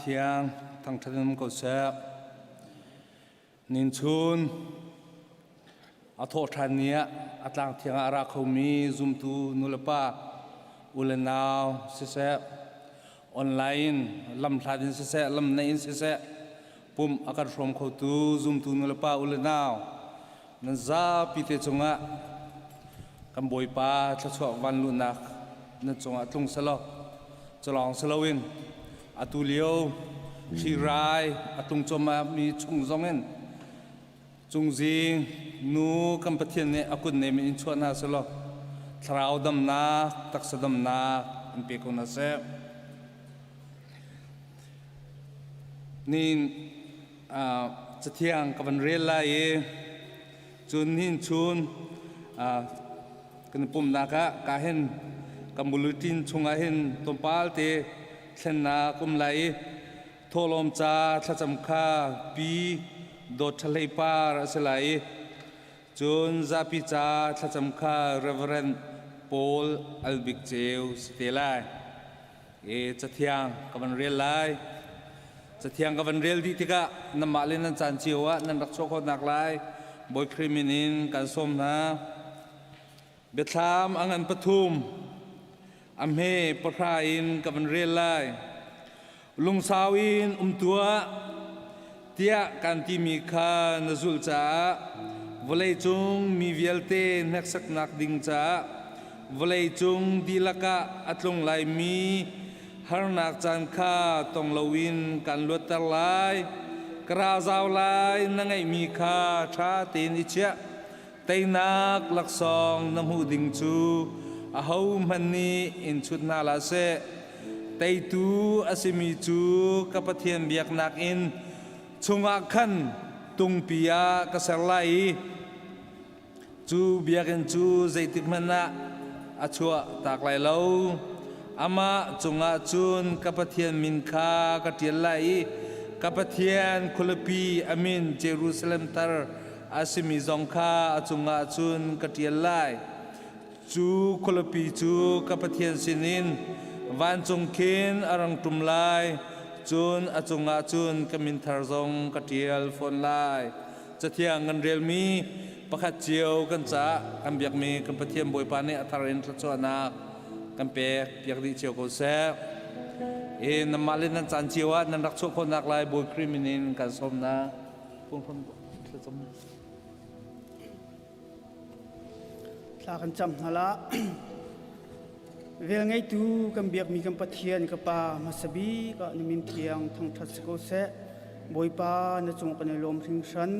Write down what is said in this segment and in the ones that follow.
thiang thang thân cầu sẽ nín chun à thọ than nia à tlang thiang ara khomi zoom tu nulapa ulenau se online lam thadin se lam nain se pum akar from kho tu zoom tu nulapa ulenau nan za pite chunga kam boi pa thachwa van lu nak nan chunga tlung salo chalong salowin atulio shirai atung choma mi chung zongen chung jing nu kam pathian ne akun ne mi chona salo thrau dam na taksadam na impe ko na se nin chathiang kavan rel la e chun nin chun kan pum na ka hen kamulutin chunga hen tompal te thlenna kumlai tholom cha thacham kha pi do thalei par asalai chun zapi cha thacham kha reverend Paul Albik Cheu stelai e chathiang kavan rel lai chathiang kavan rel di tika namma len nan chan chiwa nan rak chok nak lai boy kriminin kan som na betham angan pathum amhe pathrain kavan rel lai lung sawin tua tia kan ti mi kha nazul cha volei chung mi vielte nak sak nak ding cha volei chung dilaka atlung lai mi har nak chan kha tong lowin kan lot tar lai kra zaw lai nangai mi kha tha tin ichia tainak laksong namhu ding chu ahau manni in chutna la se taitu asimi chu kapathian biak nak in chunga khan tungpia kaserlai chu biakin chu zaitik mana achua taklai lo ama chunga chun kapathian min kha katial lai kapathian khulapi amin Jerusalem tar asimi zongkha achunga chun katial lai chu kholapi chu kapathian sinin van chung khin arang tum lai chun achunga chun kamin thar zong katial phone lai chathiang ngan rel mi pakhat chiao kan cha kan biak mi kan pathiam boi pa ne atharin thachona kan pe piak di chiao ko se e namalin nan chan chiwa nan rak chok ko nak lai boi kriminin kan som na pung phon thachom sa kan cham hala vel ngai tu kam biak mi kam pathian ka pa masabi ka nimin thiang thang that ko se boipa na chung kan lom thing san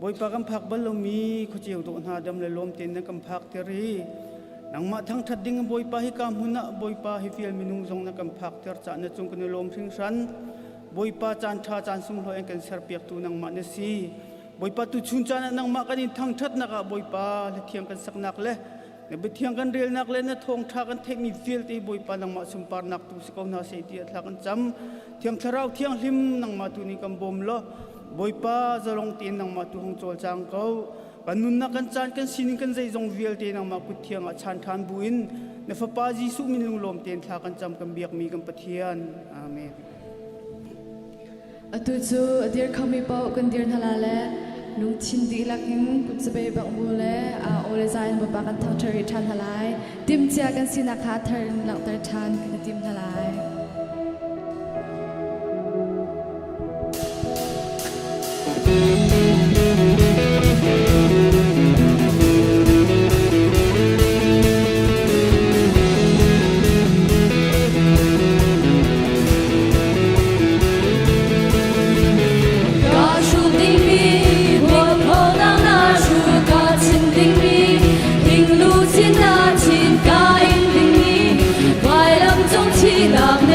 boipa kam phak bal lo mi khu chiu do na dam le lom tin na kam phak teri nangma thang that ding boipa hi kam huna boipa hi fiel minung jong na kam phak ter cha na chung kan lom thing san boipa chan tha chan sum lo en kan ser piak tu nangma na si boipa tu chun chan nangma kan in thang that na ka boipa le thiam kan sak nak le ne bithiang kan rel nak le na thong tha kan thek mi fil ti boipa nangma sumpar nak tu sikau na se ti thla kan cham thiam tharau thiang hlim nangma tu ni kam bom lo boipa zalong tin nangma tu hong chol chang ko kanun na kan chan kan sin kan zai jong vil te nangma ku thiang a chan than buin ne fa pa jisu min lung lom ten thla kan cham kan biak mi kan pathian amen atu chu adir khami pau kan dir nhalale nung chin di lakin kutsabe bak mule a ole zain ba ba kan thang thari than halai tim chia kan sina kha thar lang tar than kan tim halai Hãy subscribe cho kênh Ghiền Mì Gõ để không bỏ lỡ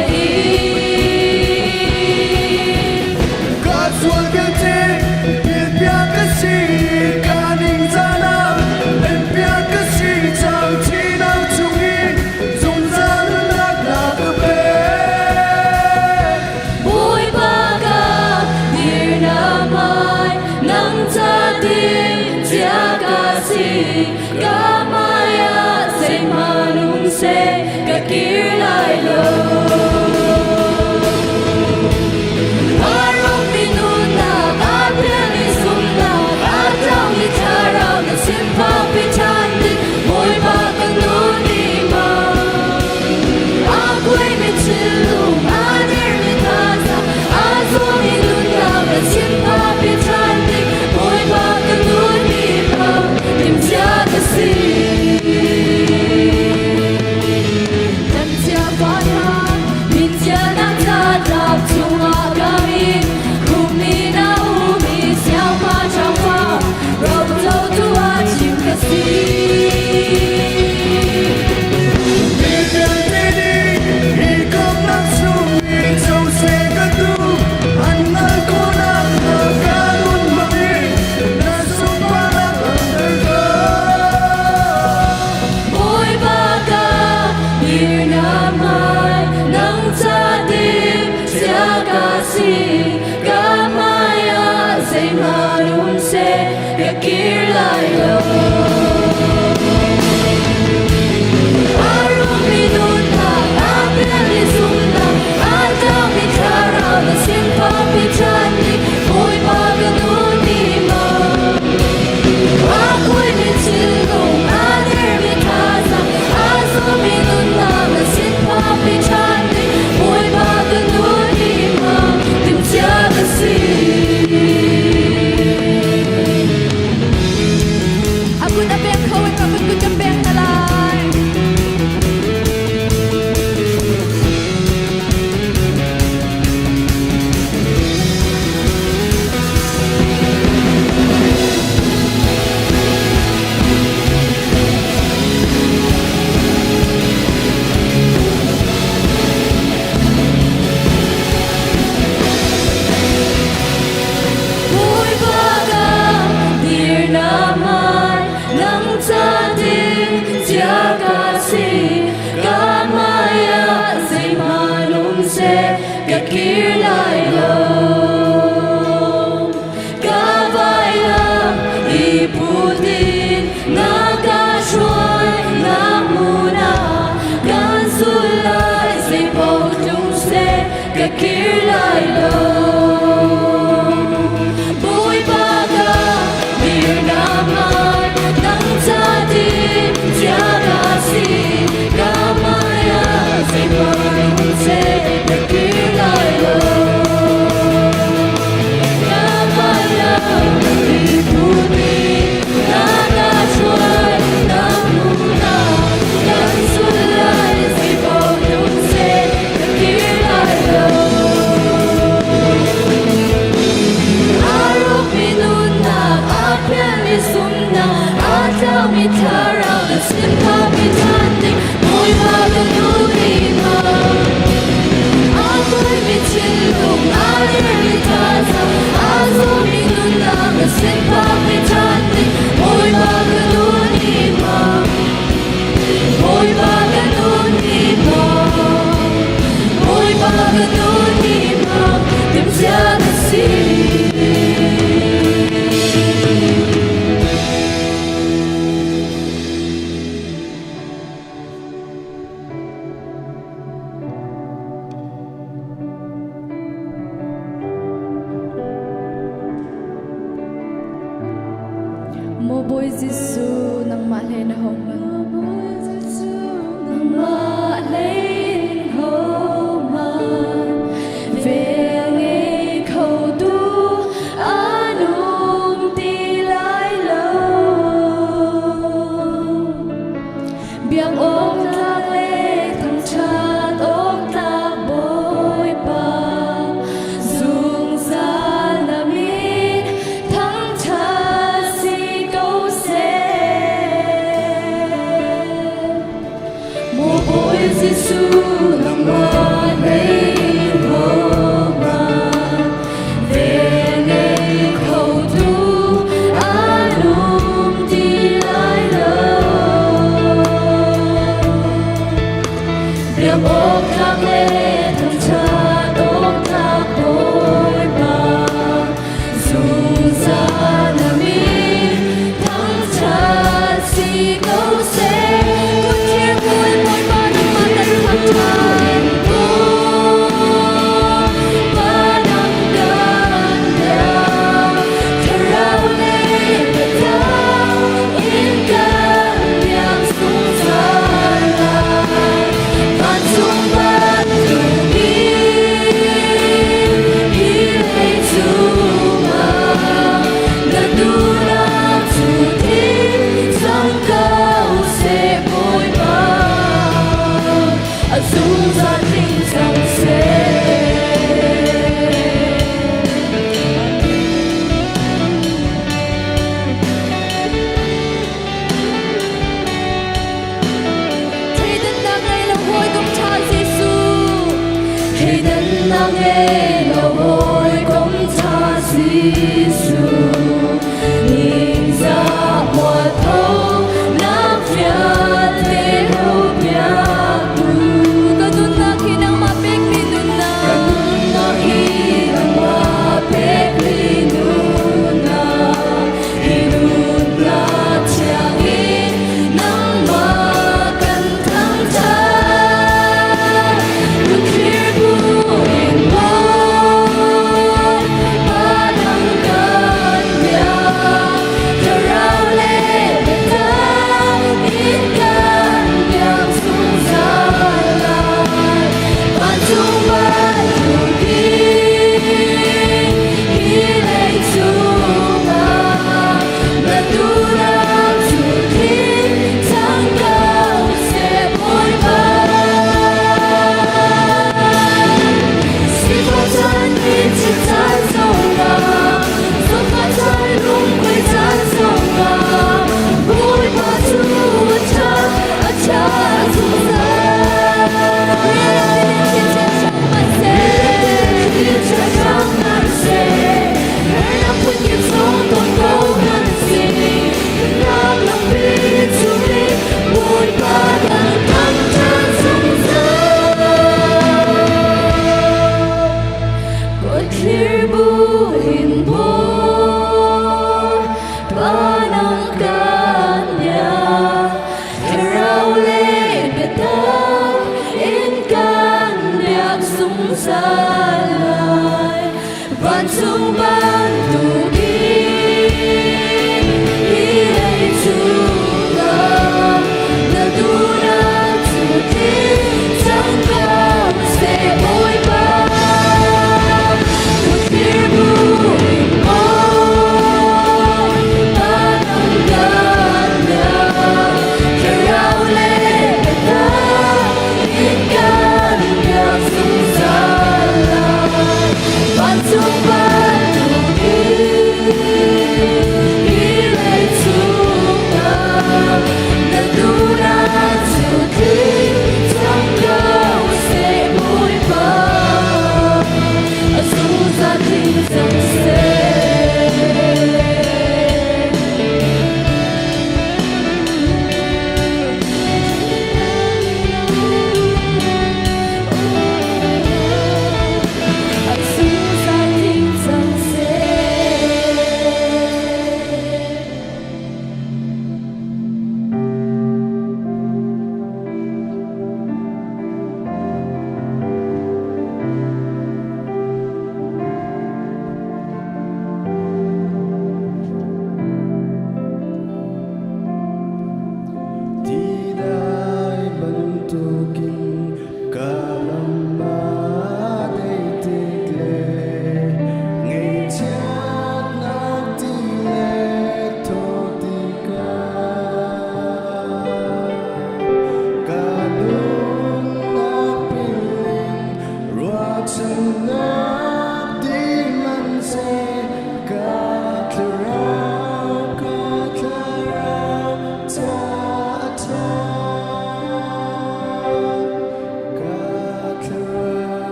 kasi kamaya say manum se yakirlayo Aruminuna apelisuna adami karana simpa pitani Boy maganuni mo Ako'y mitsilong aner mikasa Azuminuna simpa pitani Boy maganuni mo Timsya kasi Ako na biyang kawin kapag ko dyan biyang nalay Buhay baga, dear naman ng tading siya kasi kamaya say manum se kakirlayo Kavaya iputin nakasyoy na muna Kansulay say pagdung se kakirlayo Buhay baga, dear naman ng tading siya kasi kamaya say manum se kakirlayo Kamaya ipunin nakasyoy na muna Kansulay say pagdung se kakirlayo Aruminuna apelisuna adami karana simpa pitani Boy maganuni mo Ako'y mitsilong aner mikasa Azuminuna simpa pitani Boy maganuni mo Boy maganuni mo Boy maganuni mo Timsya kasi Moboy Zisu ng malay na homan ng malay na homan Veng ikaw du anong tilay lo Biang ok tak lek thang chat ok tak boy pa Dung sa namin thang chat si câu se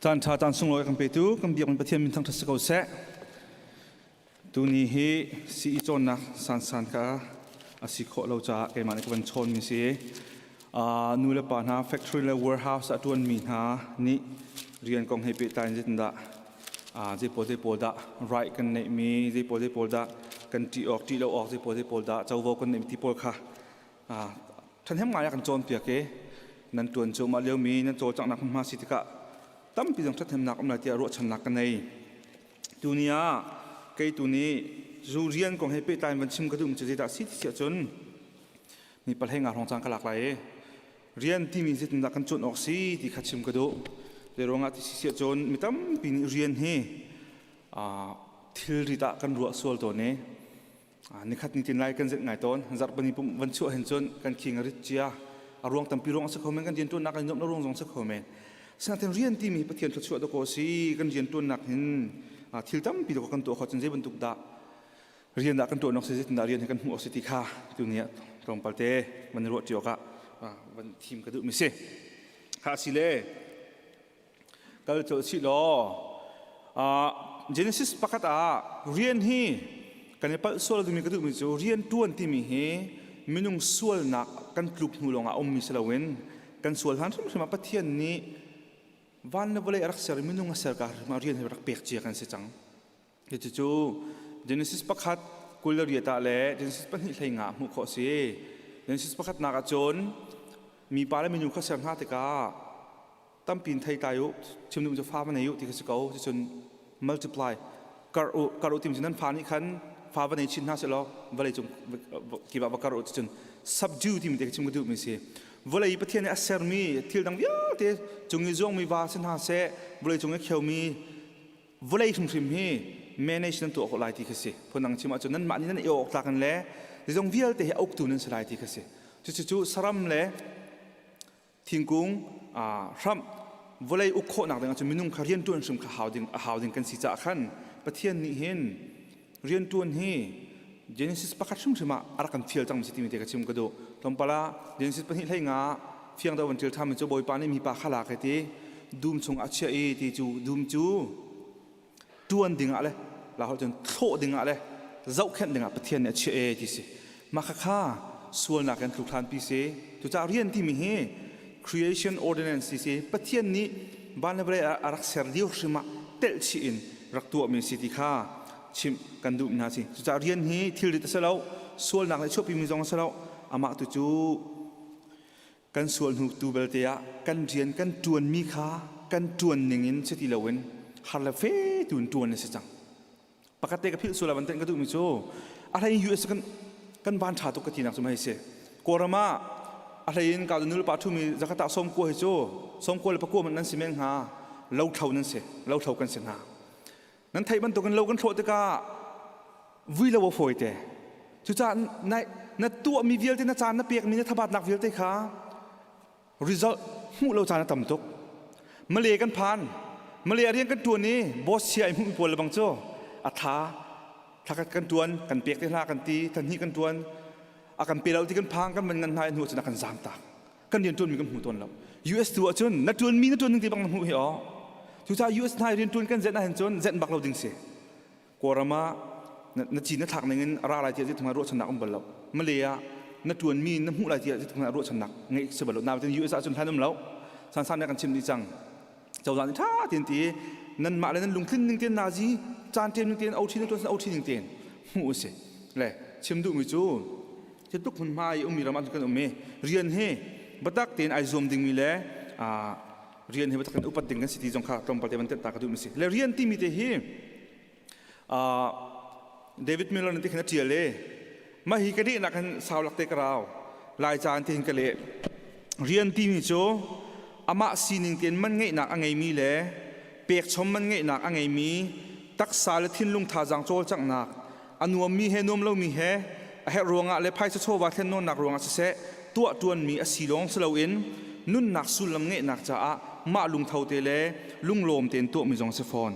จานชาจานสุงลอยกันไปตู้กันเบียกันประเทศมินทั้งทัศกเอาเสะตัวนี้ฮีสีจนนะสันค่ะอาศัยขอเราจะเกี่ยมันกับชนมิสินูเลปานาแฟคทอรี่และเวิร์เฮาส์ตัวมีนานี่เรียนกองให้ไปตายจิตดาจะพอได้พอดาไรกันในมีจะพอได้พอดากันที่ออกที่เราออกจะพอได้พอดาเจ้าบอกกันในที่พอค่ะท่านเห็นมาอย่างกันโจนเปียกเก๋นั่นตัวโจมาเลี้ยวมีนั่นโจจากนักมาสิทธิกะตั้มปีต้องทัดเห็นนักอำนาจที่รวดชนะกันในตัวนี้เกี่ยตัวนี้จูเรียนกองให้ไปตายมันชิมกระดุมจะได้สิทธิเสียจนมีปัญหางานของจังกลักไหลเรียนที่มีสิทธินักกันจนออกสิที่ขัดชิมกระดุเดี๋ยวงานที่เสียจนมีตั้มปีนี้เรียนให้ทิลริตากันรัวส่วนตัวนี้นี่ขัดนี่ตินไล่กันเสร็จไงตอนจัดปนิปุ่มวันชั่วเห็นจนกันขิงริจียอารวงตั้มปีรองสักคำเมนกันเรียนตัวนักกันยกนรวงสองสักคำเมนสิ่งที่เรียนที่มีปฏิญาณชั่วตัวก็สิกันเรียนตัวนักเห็นทิลตั้มปีตัวกันตัวเขาจนเจ็บบรรทุกดาเรียนนักกันตัวนอกเสียตินดาเรียนให้กันหัวสิทธิค่าตัวนี้ตรงปัลเตมันรัวเจียวกะวันทีมกระดูกมิเซ่ข้าสิเล่ก็จะสิล้อGenesis ปกติเรียนฮีกันในปัจจุบันมีกระดูกมิโซเรียนตัวที่มีฮีมินุงส่วนนักกันกลุ่มหูลงอามิสลาเวนกันส่วนหันสมัยปฏิญาณนี้วันนั้นเลยรักษามินุงอาศัยการมาเรียนให้รักเปียกเจียกันเสียจังเดี๋ยวจู่ Genesis ปกติกุลเรียตาเล่ Genesis ปัญหาหงามุขเสีย Genesis ปกตินักจนมีปาและมินุงข้าเสียงหาติกาตั้มปีนไทยตายุชิมนุมจะฟ้ามันอายุที่เขาจะเก่าจนmultiply การอุติมจินั้นฟ้านี้ขันฟ้าวันนี้ชินน่าเสียแล้ววันนี้จงกี่บาทการอุติจน subdue ที่มันเด็กชิมกระดูกมีเสียวันนี้ประเทศนี้อาเซอร์มีที่ดังยาวที่จงยิ่งจงมีวาสินหาเสวันนี้จงยิ่งเขียวมีวันนี้ชิมมีแม่ในชินตัวเขาไล่ที่เขาเสียพนังชิมจนนั้นมันนั้นเอออกตากันแล้วจงวิลที่เอาตัวนั้นสลายที่เขาเสียจู่สรัมเลยทิ้งกุ้งรัมวันนี้อุกโขนักดังจะมีนุ่งเรียนตัวนึงข้าวดิ่งกันสิจ่าขันประเทศนี้เห็นเรียนตัวนี้ Genesis ประคัตชุ่มมาอารักันฟิลจังมิสติมิเตกชิมกระโดตอนปลา Genesis เป็นให้งาเพียงแต่วันที่ทำมันจะบ่อยปานนี้มีปลาขลากที่ดูมชงอัจฉริยะที่จูดูมจูตัวดิ่งอะไรเราจนโถดิ่งอะไรเจ้าแค่ดิ่งประเทศนี้อัจฉริยะที่สิมาข้าส่วนนักการทุกท่านพิเศษตัวจะเรียนที่มีให้ creation ordinance ที่สิประเทศนี้บ้านเราได้อารักษาเดียวใช่ไหมเตลชินรักตัวมีสิทธิค่าชิมกันดูน่าสิจะเรียนฮีที่ริตเสลาส่วนหนักในช่วงปีมีจงเสลาอามาตุจูกันส่วนหูตูเบลเตียกันเรียนกันจวนมีค่ากันจวนหนึ่งอินสติลาเวนฮาร์ลเฟตุนจวนในสิจังปกติกับพิสุลาวันเต็งกันดูมิโซอะไรยูเอสกันบ้านชาตุกตินักสมัยเสกอรามาอะไรยินกาวนุลปาทุมีจักรตาสมกัวเฮโจสมกัวเลยปะกัวมันนั่นสิเมงหาเล่าเท่านั้นเสเล่าเท่ากันเสนานั้นไทยมันตัวกันเล่ากันโทษตะกาวิลาวโฟยเตจุจ้าในตัวมีวิลเตนจานนับเปียกมีนัทบัตนักวิลเตค่ะ result หูเราจานต่ำตกมาเลียกันผ่านมาเลียเรียนกันตัวนี้บอสเชียร์มุ่งปวดระบังโจอัฐาทักกันตัวกันเปียกได้หน้ากันตีทันทีกันตัวอากันเปล่าที่กันพังกันมันเงินนายหัวจะนักกันสามตากันเรียนตัวมีกันหูตัวเรา US ตัวจนนักตัวมีนักตัวหนึ่งที่บังหูเหรอทุกท่า US นายเรียนตัวกันเจ็ดนายเห็นจนเจ็ดบักเราดึงเสียกอรามานักจีนนักถักในเงินอะไรที่จะทำให้รถชนะอุ้มบอลเรามาเลยนักตัวมีน้ำหูอะไรที่จะทำให้รถชนะไงสบายรถนาเป็น US จนท้ายน้ำเราสั้นๆในการชิมดีจังเจ้าจานท่าเตียนตีนั่นมาเลยนั่นลุงขึ้นหนึ่งเตียนนาซีจานเตียนหนึ่งเตียนเอาทีนึงตัวเอาทีหนึ่งเตียนหูเสียเลยชิมดูมิจูจะตุกคนมาอยู่มีรามันกันอุ้มเรียนให้บัดดักเตียนไอซูมดิ่งมีเล่เรียนให้บัดดักอุปดิ่งกันสิที่จงข้าตรงปฏิบัติตากระดุมสิและเรียนที่มีแต่ให้เดวิดมิลเลอร์นั่นที่ขณะเจียเล่มาฮิกระดิ่งนักกันสาวหลักเตกราวลายจานที่เห็นกันเล่เรียนที่มีโจอามาสีหนึ่งเตียนมันไงหนักอังไงมีเล่เปียกชมมันไงหนักอังไงมีตักสาลทิ้นลุงท่าจังโจจังหนักอันนัวมีเฮนมเรามีเฮเฮรวงอะไรไพ่จะโชว์ว่าเทนนนนักรวงเสะตัวตัวนมีอสีลงสลาวินนุ่นนักสุลมเงนักจ้ามาลุงเท่าเตเลลุงโลมเตนตัวมีจงเซฟอน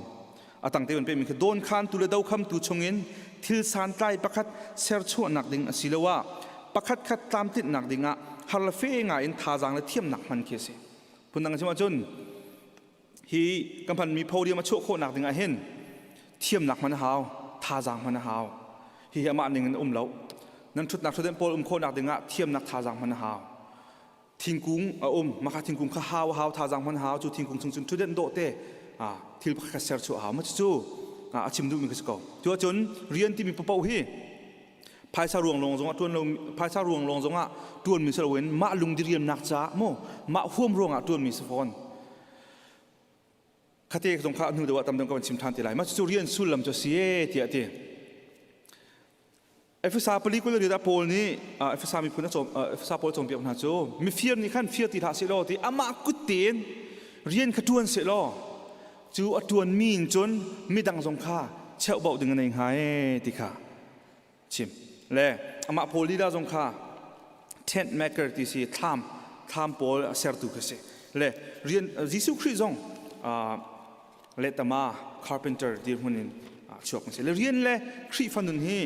ตั้งแต่วันเป็นมีแค่โดนขันตุเลดาวคำตุชงอินทิลสานใต้ประคัดเซอร์ชัวนักดิ่งอสีเลว่าประคัดคัดตามติดนักดิ่งฮาร์ลเฟงอินท่าจังและเทียมนักมันเคสพุ่นนังชิมาจน ฮีกำพันมีโพเดียมาโชว์โคหนักถึงไอเห็นเทียมหนักมันหาวท่าจางมันหาวฮีอามาหนึ่งนั้นแล้วนั้นชุดหนักชุดเด่นโพลโคหนักถึงเทียมหนักท่าจางมันหาวทิ้งกุ้งมาค่ะทิ้งกุ้งข้าหาวท่าจางมันหาวจู่ทิ้งกุ้งชุนชุดเด่นโดดเตะที่พักเสียร์ชัวหาวมาจู่ชิมดูมีกระสกจู่จนเรียนที่มีปะเป้าฮีภายซารวงลงจงตัวเราภายซารวงลงจงตัวมีสระเวนมาลุงดิเรียมนักจ้าโมมาห่วมรวงตัวมีสฟอนคดีสงครามนู่นเดี๋ยวตำแหน่งกับชิมทานที่ไรมาจู่เรียนสุลลำจะเสียเตียเตียเอฟซาปลีกุลเรียดโพลนี้เอฟซามีพูดนะจอมเอฟซาโพลจอมเปียกนะจู่มีเฟียร์นี่ขั้นเฟียร์ที่ท่าเสลอที่อามากุดเตียนเรียนขดวนเสลอจู่อดวนมีนจนมีดังสงคราเช่าบอกดึงเงินเองหายติค่ะชิมและอามาโพลีดาสงคราเทนแมกเกอร์ที่สิทามโพลเซอร์ตุกเสและเรียนยิสุคริสต์เลตมาคาร์เพนเตอร์ดีหุ่นชอบมันเสร็จเรียนเลยครีฟันนุนฮี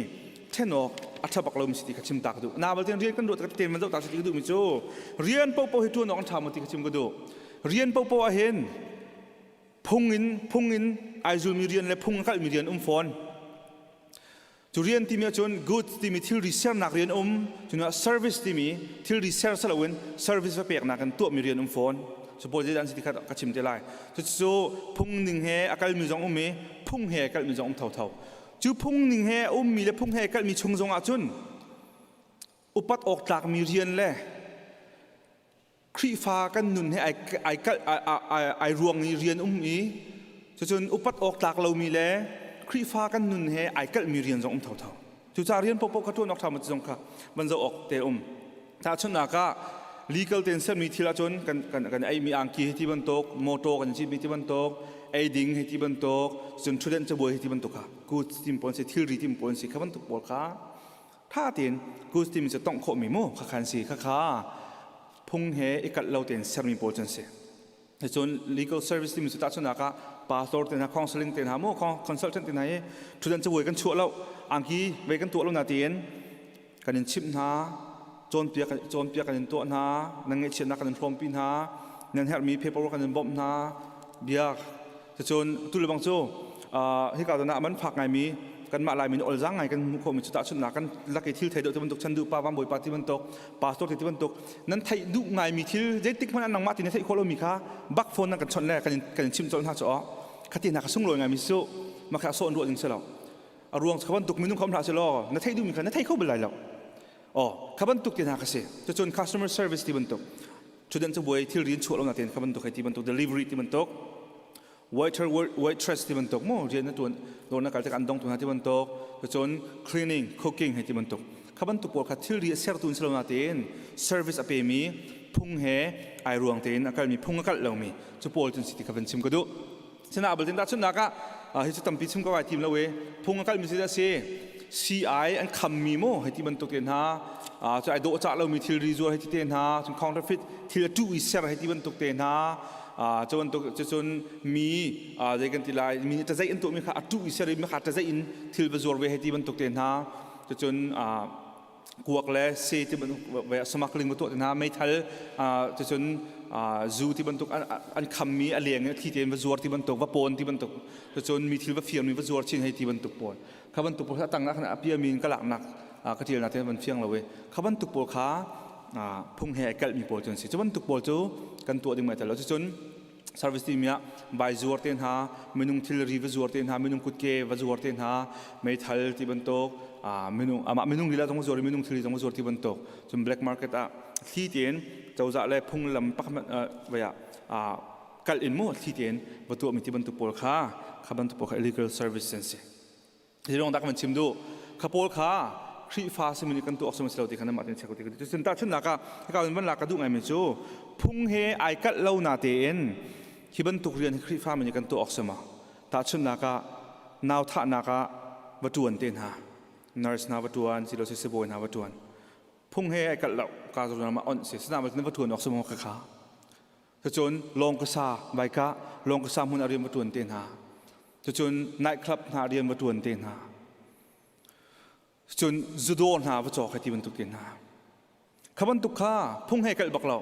เทนออัฐบักเรามีสติกชิมตักดูนาบัลเตียนเรียนกันดูแต่เต็มมันต้องตักสติกดูมิจูเรียนเป้าให้ตัวนองทำมันติกชิมกันดูเรียนเป้าเห็นพุ่งอินไอจูมีเรียนและพุ่งกันมีเรียนฟอนจุเรียนที่มีจน good ที่มีที่รีเซลนักเรียนจนว่า service ที่มีที่รีเซลสละเว้น service เปียกนักกันตัวมีเรียนฟอนสปอร์ตจะดันสิที่ขัดกระชิมเท่าไรจู่พุ่งหนึ่งเฮอากาศมีจงมีพุ่งเฮอากาศมีจงเท่าจู่พุ่งหนึ่งเฮมีและพุ่งเฮอากาศมีชงจงอาจุนอุปัตออกจากมีเรียนแหละครีฟ้ากันนุนให้ไอรวงนี้เรียนมีจนอุปัตออกจากเรามีแล้วครีฟ้ากันนุนให้ไอกาศมีเรียนจงเท่าจู่จะเรียนปกขัดตัวนอกทำมันจงค่ะมันจะออกเตะถ้าชนนักlegal tension มีทีละจนกันไอมีอังกีที่บรรทุกโมโตกันที่ที่บรรทุกไอดิ้งที่บรรทุกจนชุดเด่นจะบวยที่บรรทุกค่ะกูทีมปนสิทิลรีทีมปนสิข้าบรรทุกบอลค่ะถ้าเตียนกูทีมจะต้องโคมีโม่ข้าขันสิข้าพุ่งเหอีกัดเราเตียนเซอร์มีปนสิแต่จน legal service ทีมสุดท้ายชนะค่ะ pastor เตียนหา counseling เตียนหาโม่ consultant เตียนหาชุดเด่นจะบวยกันชั่วเราอังกีไว้กันตัวเราหน้าเตียนกันยินชิมหาโจนเปียกันตัวนานังเอเชียนักกันพร้อมปีนานังเฮลมีเพเปอร์กันบ่มนาเบียกจะโจนตุลบังโจที่กล่าวนะมันผักไงมีกันมาลายมีอลจังไงกันมุขมีจุดชุดหนักกันลักไอทิลไทยโดยที่บรรทุกชันดูปาวันบ่อยปาที่บรรทุกปาสโตที่บรรทุกนั้นไทยดูไงมีทิลเจติกมันนังมาที่นี่ไทยโคโลมีค่ะบักโฟนนั่งกันชนแรกกันชิมโจนท่าจ่อขัดที่นักส่งลอยไงมีสู้มาแค่โซนรวดจึงเสร็จแล้วรวงขบันตุกมีนุ่งคำพระเสร็จแล้วนั่นไทยดูมีค่ะนั่นไทยเข้าไปไหลแล้วขบันตุกที่นักเสียจะจน customer service ที่บรรทุกชุดนั้นจะบวยที่เรียนชั่วลงนาเตียนขบันตุกที่บรรทุก delivery ที่บรรทุก waitress ที่บรรทุกโม่เรียนนั่นตัวโดนนักการจัดการดองตัวที่บรรทุกจะจน cleaning cooking ที่บรรทุกขบันตุกปวดขัดที่เรียนเซอร์ตุนเซลนาเตียน service อเปมีพุ่งเหไอรวงเตียนอาการมีพุ่งอาการเหล่ามีจะปวดจนสิทธิขบันชิมก็ดูฉะนั้นบัลตินดัชนักที่จะทำพิชิมก็ไอทีมละเวพุ่งอาการมีสิทธิเสียCI อันคำมีโม่ให้ที่บรรทุกเตียนหาจะไอโดจ่าเรามีทิลรีซัวให้ที่เตียนหาจน counterfeit ทิลตู้อิสระให้ที่บรรทุกเตียนหาจนจนมีใจกันทีไรมีจะใจอินตัวมีค่ะตู้อิสระมีค่ะจะใจอินทิลบซัวเวให้ที่บรรทุกเตียนหาจนกวกและเซที่บรรทุกเวสมัครลิงบรรทุกเตียนหาไม่ทัลจนซูที่บรรทุกอันคำมีอะไรอย่างเงี้ยที่เตียนบซัวที่บรรทุกว่าปนที่บรรทุกจนมีทิลว่าเฟียมมีบซัวชินให้ที่บรรทุกปนขบันตุกปลาตั้งนักขณะพิยามีนก็หลักนักกระเทียมนาเทมันเฟียงเราเว้ยขบันตุกปลาขาพุ่งแห่กัลมีปลจนสิขบันตุกปลจูกันตัวดึงมาแต่เราจน service ที่มีใบซัวเตียนหาเมนูทิลรีวซัวเตียนหาเมนูกุดเกวซัวเตียนหาไม่ทัลที่บรรทุกเมนูลีลาตรงซัวเมนูทิลรีตรงซัวที่บรรทุกจน black market ที่เตียนเจ้าจะเลยพุ่งลำปักเวียกัลอินโม่ที่เตียนวัตถุมีที่บรรทุกปลขาขบันตุกปลา illegal service สิที่ลองดักมันชิมดูขบวนขาครีฟ้าสมินิกันตัวออกสมัยเราที่ขณะมาถึงเช้าที่จนตาชนนักที่เขาเป็นนักดูไงไม่รู้พุ่งเฮไอกัดเล่านาเตียนที่บรรทุกเรียนครีฟ้ามันกันตัวออกสมัยตาชนนักนาวท่านักวัตถุอันเตียนหา nurse นาวัตถุอันสิเราเสียบอยนาวัตถุอันพุ่งเฮไอกัดเล่าการจะนำมาอ่อนเสียสนามเป็นวัตถุอันออกสมัยขาจนลงกระซาใบกะลงกระซามุนอารีวัตถุอันเตียนหาจนไนท์คลับหาเรียนวัตถุอันเตียนหาจนจุดโดนหาวัตถุให้ที่บรรทุกเตียนหาขบันตุกข้าพุ่งให้กัลบักเรา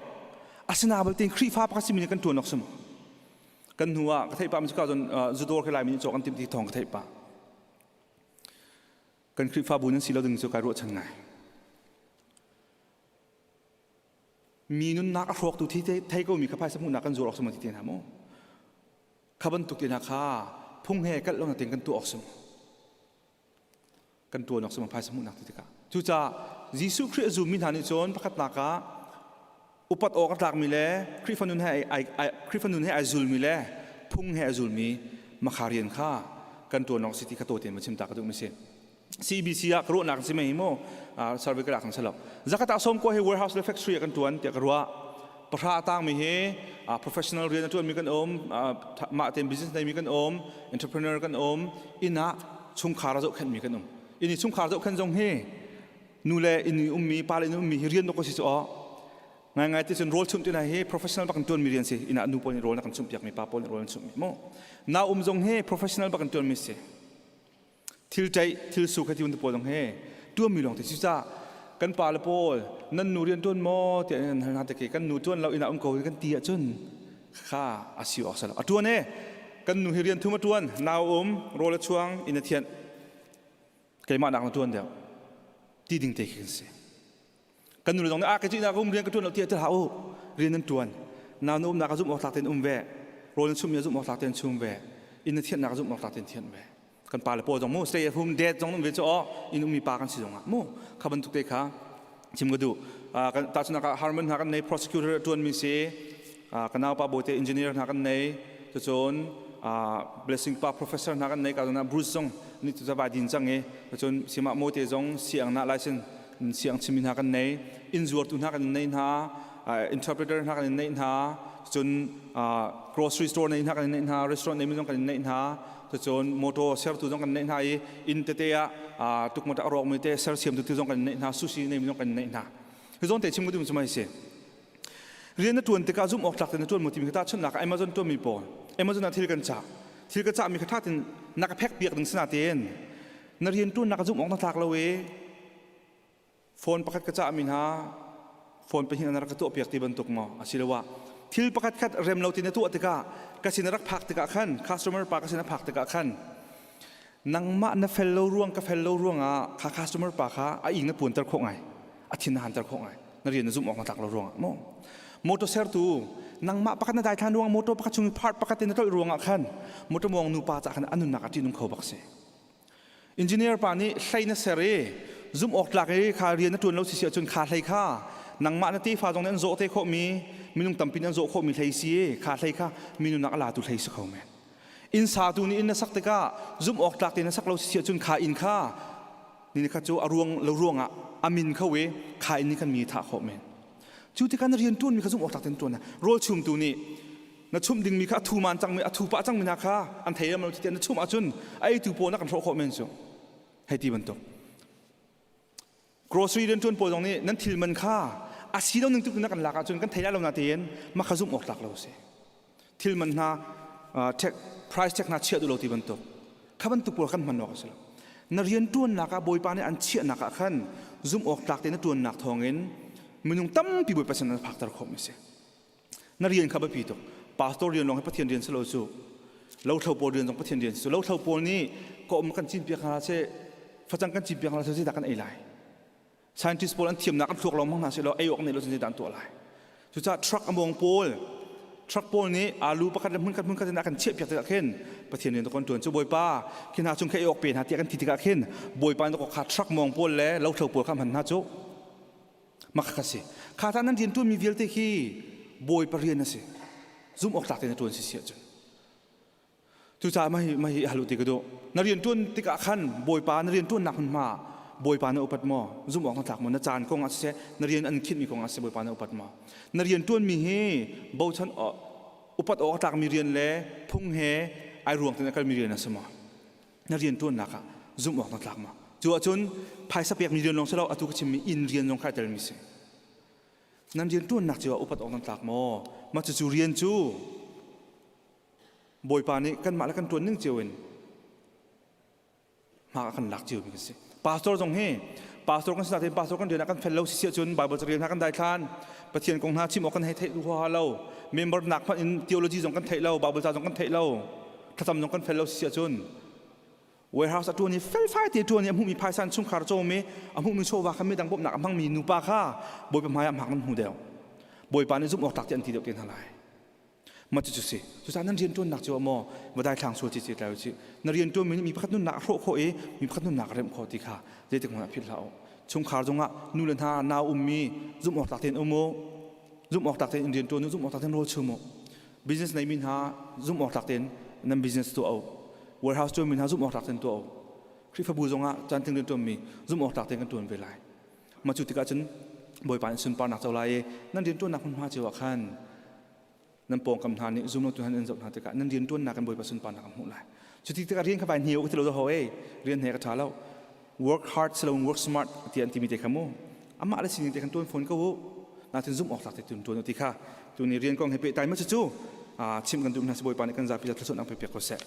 อาสนาบัลตินครีฟ้าพักสิมินกันตัวนกสม กันหัวกระเทยปามันจะก้าวจนจุดโดนขึ้นลายมีโจกันติมตีทองกระเทยปากันคลิปฟ้าบุญนั้นสิเราดึงโจการรู้ชังไงมีนุนนักรอกตัวที่ไทยก็มีข้าพายสมุนนักกันโจรออกสมุนที่เตียนหาโมข้าบันตุกเตียนหาข้าพุ่งแห่กันลงเตียนกันตัวออกสมุนกันตัวออกสมุนพายสมุนนักที่กาจู่จ้ายิสุคริสต์จูมินหานิจนประคัตนักาอุปัตออกจากมิเลคริฟันุนให้ไอจูลมิเลพุ่งให้ไอจูลมีมาขาเรียนข้ากันตัวนอกสิทธิขโตเตียนมาชิมตากระดุมมิเซCBC อะกรุนักสิไม่หิโมสารวิกรักของสลับจักรตาสมก็ให้ warehouse factory กันตัวนเตียกรัวประธานต่างมีเฮ professional เรียนตัวมีกันมาเต็ม business ในมีกันentrepreneur กันอินะชุมขาราจุขันมีกันอินี่ชุมขาราจุขันจงเฮนูเลอินี่มีปาเลนุมีเรียนตัวก็สิจ้อง่ายๆที่สุดโรลชุมที่ไหนเฮ professional บักกันตัวมีเรียนสิอินะนูปนโรลนักกันชุมอยากมีปาปนโรลชุมมีโมน่าจงเฮ professional บักกันตัวมีสิทิลใจทิลสุขที่วันที่ปวดตรงเฮตัวมีหลงแต่ชิจ้ากันป่าละโปลนั่นนูเรียนต้นมอเตียนหันตะเกกันนูต้นเราอินาอุ้มโกกันเตียจนข้าอาศิวออกสละตัวนี้กันนูเรียนทุ่มตัวนนาวโรลช่วงอินเทียนเกี่ยมาหนักตัวเดียวที่ดิ่งเตะขึ้นสิกันนูตรงนี้กันจีน่าอุ้มเรียนกันตัวเราเตียจะหาเรียนนั่นตัวนาวนุ่มนักจุ่มออกตาเต็นแวโรลชุ่มยาจุ่มออกตาเต็นชุ่มแวอินเทียนนักจุ่มออกตาเต็นเทียนแวกันป่าละโปจงมูสเตย์ภูมิเดชจงนุ่มเวชอ้ออินุมีปากันสิจงอ่ะมูขับรรทุกเตะขาชิมก็ดูกันตัดสินกันฮาร์มันหากันใน prosecutor ตัวมีเสียกันเอาปาโบเต engineer หากันในจะจนblessing ปา professor หากันในกันนะ Bruce จงนี่จะบาดินจังเงจะจนสิมาโมเตจงเสียงน่าไลเซนเสียงชิมินหากันใน injure ตุนหากันในหา interpreter หากันในหาจน grocery store ในหากันในหา restaurant ในมิจงกันในหาจะจนมอเตอร์เซอร์ตุจงกันในหาอินเตเตียตุกมอเตอร์รอกมิเตเซอร์เสียมตุจงกันในหาซูชิในมิจงกันในหาคือจงแต่ชิมก็ดูมันจะไม่เสียเรียนนัดวนที่การจุ่มออกจากนัดวนมุติมีขนาดชนนักAmazonตัวมีปอนAmazonนัดที่กันจ่ามีขนาดที่นักแพ็กเบียกถึงสนาเตียนนักเรียนตัวนักจุ่มออกจากเราโฟนประคัดกระจ่ามีนะโฟนเป็นหินนักตัวเบียกที่บรรทุกมาอาศิลวะที่ประคัดคัดเริ่มเราที่นัดตัวติกากสินรักพักติกาขัน customer ปากกสินพักติกาขันนังมาณเฟลโลร่วงกับเฟลโลร่วงข้า customer ปากข้าอิงนับปุ่นตะโคงไงอาทิตย์นั้นตะโคงไงนักเรียนจุ่มออกจากเราร่วงโมโตเซอร์ตูนังมาปากนัดได้ทานร่วงโมโตปากชุมพาร์ทปากตินนัดร่วงขันโมโตมองนูปาจากขันอนุนักที่นุ่งเขาบักเสอินจิเนียร์ปานี้ใช้นักเสรีจุ่มออกจากไอ้ข้าเรียนนัดตัวเราเสียจนขาดเลยข้านังมาณที่ฟ้าตรงนั้นโจเตโคมีนุ่งตั้มปินันโจโคมีเลยเสียขาดเลยข้ามีนุ่งนักลาตุเลยสักเขาแมนอินซาตูนี่อินนักสักติกาจุ่มออกจากที่นักสักเราเสียจนขาอินข้านี่นะครับจูอารวงเราร่วงอามินเขาเวขาอินนี่กันมีท่าเขาแมนจุดที่การเรียนตัวมีข้าจุ่มออกจากเต็มตัวนะโรชุมตัวนี้นัดชุมดิ่งมีข้าทูมันจังมีทูปะจังมีนาข้าอันเทียมเราที่เดียนนัดชุมอาจุนไอทูโปนักกันโรเขาแมนจูให้ตีบรรทุก grocery เดินจนปวดตรงนี้นั่นทิลมันข้าอาชีพเราหนึ่งตุกนักกันหลักจนกันเทียเราหน้าเตียนมาข้าจุ่มออกจากเราเสียทิลมันนาเช็ค price check น่าเชื่อดูเราตีบรรทุกข้าบรรทุกปวดกันมันออกเสียนักเรียนตัวนักบอยปานในอันเชื่อนักขันจุ่มออกจากเตียนตัวนักทองเงินมันนุ่งตั้มปีบอยภาษาพักตะคมเสียนักเรียนข้าไปปีตกปาสตอร์เรียนลงให้พัฒน์เรียนสโลจูเราเท่าปอเรียนลงพัฒน์เรียนสุเราเท่าปอนี้ก็มันกันจีนเปียกนาเช่ฟังกันจีนเปียกนาเช่ดักกันไอ้ไรscientist ปอลอันเทียมนักกันพวกเรามั่งนาเช่เราไอ้ออกในเราจะดันตัวอะไรสุดท้ายทรัคอมองปอลทรัคปอลนี้อาลูประกันมึงกันนักกันเชี่ยเปียกตะเข็นพัฒน์เรียนตะคนตัวจะบอยป้าคิดหาจุ่มแค่ออกเปลี่ยนหาเตียกันทีตะเข็นบอยป้าต้องขาดทรัคมองปอลแล้วเราเท่าปอลข้ามหันหน้าโจมักกะสิข้าท่านนั้นเรียนตัวมีเวลเตคีบอยปเรียนนะสิซุ่มออกจากในตัวนี้เสียจนทุกท่านไม่ฮัลโหลติกระโดนักเรียนตัวติกะขันบอยปานักเรียนตัวนักมันมาบอยปานอุปัตมอซุ่มออกจากมันนักจานกงอาเสนักเรียนอันคิดมีกงอาเสบอยปานอุปัตมานักเรียนตัวมีเฮบ่าวฉันอุปัตออกจากมีเรียนเล่พุ่งเฮไอรวงแต่นักมีเรียนนะสมอนักเรียนตัวนักซุ่มออกจากมาจู่จนภายสับเปียกมีเรียนลงเสลาอตุกชิมีอินเรียนลงใครแต่ละมิเสนั่นเรียนตัวนักจู่อุปัตออกจากมอมาจู่เรียนจู่บอยปานี้กันมาแล้วกันตัวนึ่งเจียวเองมากันหลักเจียวมีกันสิปาสตอร์ตรงเฮปาสตอร์กันสตาร์ทปาสตอร์กันเดือนกันเฟลโลเสียจนบายบทเรียนกันได้ทานประเทียนกองหาชิมออกกันให้เทดูว่าเรา เมมเบอร์หนักเพราะอินทีโอโลจีจงกันเทเราบาเบิลจาจงกันเทเราถ้าทำจงกันเฟลเราเสียจนwarehouse ตัวนี้เฟลไฟที่ตัวนี้มุ่งมีภายสันชุ่มขาโจมีมุ่งมีโชว์ว่าเขาไม่ดังบบหนักมั่งมีนูปาค่าบอยเป็นไม้หักมันหูเดียวบอยปานนี้ซุ่มออกตักเตียนทีเดียวเตียนทลายมาจุดสิสุดท้ายนั้นเรียนตัวหนักจัวมอมาได้ทางส่วนจิตแล้วจินักเรียนตัวมีพัฒนุหนักโคโคเอมีพัฒนุหนักเริ่มโคติค่ะเด็กมันพิจารณาชุ่มขาจงอ่ะนู่นเลนทานาอุมีซุ่มออกตักเตียนอุโมซุ่มออกตักเตียนเรียนตัวนู้ซุ่มออกตักเตียนโรชั่วโม business ในมินหาซุ่มออกตักเตียนนั่น business ตัวเอา warehouse ตัวมินหาซุ่มออกตักเตียนตัวเอาคริสต์บูจงอ่ะจันทึงเรียนตัวมีซุ่มออกตักเตียนกันตัวเวลามาจุดที่กาจนบอยปานสุนปานักเจ้าลายนั่นเรียนตัวนักคนมาเจ้าขันนั่นปองคำทานนี่ซุ่มโนตุฮันเอ็นจบนาติกะนั่นเรียนตัวนักกันบอยปานสุนปานักหุ่นลายจุดที่การเรียนเข้าไปเหนียวก็ที่เราจะเอาเรียนเหตุการณ์แล้ว work hard สโลว์ work smart ที่อันที่มีเด็กขโมอามาอะไรสิ่งที่กันตัวฝนก็วูน่าถึงซุ่มออกตักเตียนตัวนักติกะตัวนี้เรียนกองให้เปิดใจไม่จู่ชิมกันดูนะสบอยปานกันจะพิจารณาส่วนนักเปียกก็เสร็จ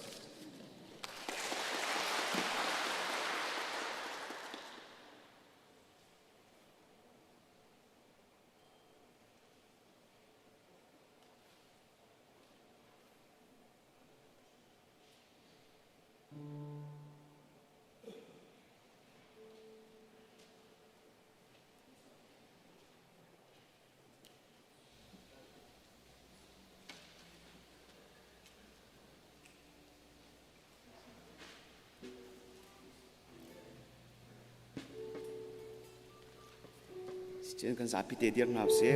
เช่นกันสาพิเตเดียร์นาเสีย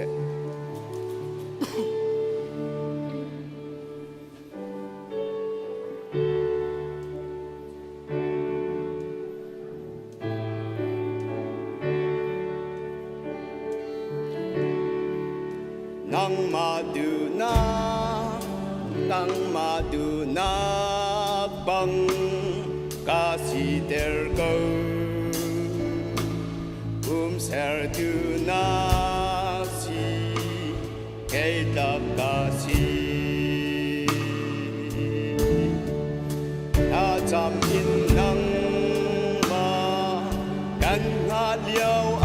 นังมาดูนาบังกาสีเดร์โกsertu nasi keitap kasi ta cham in nang ma kan nga liao a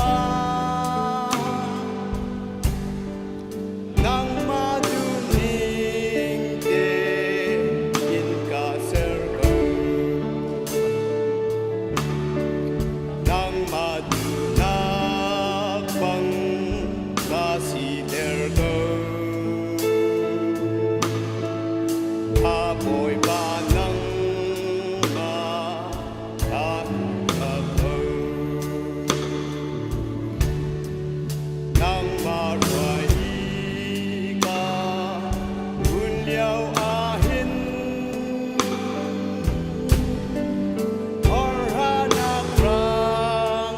nang ma du ning te in ka ser ko nang ma du boy ba nang ma ta ta ko nang ma roi ka un liao a hin or ha na prang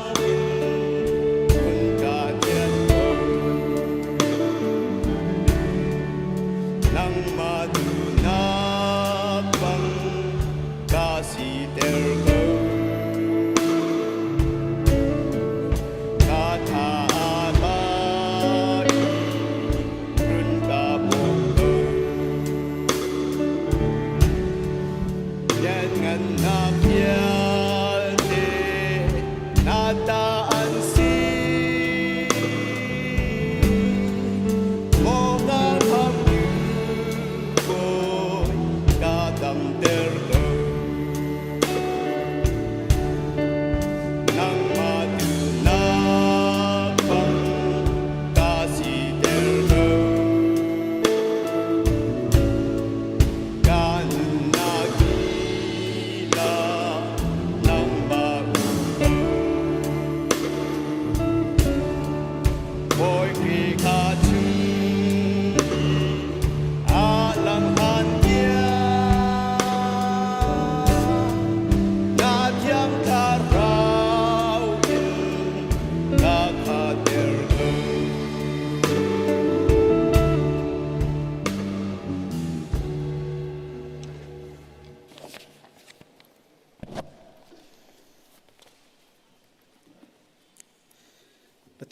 un ka tian ko nang ma du na kasi tergo kata abadi run kaboko jangan nakyate nataan si moga hamyu ko kadam tergo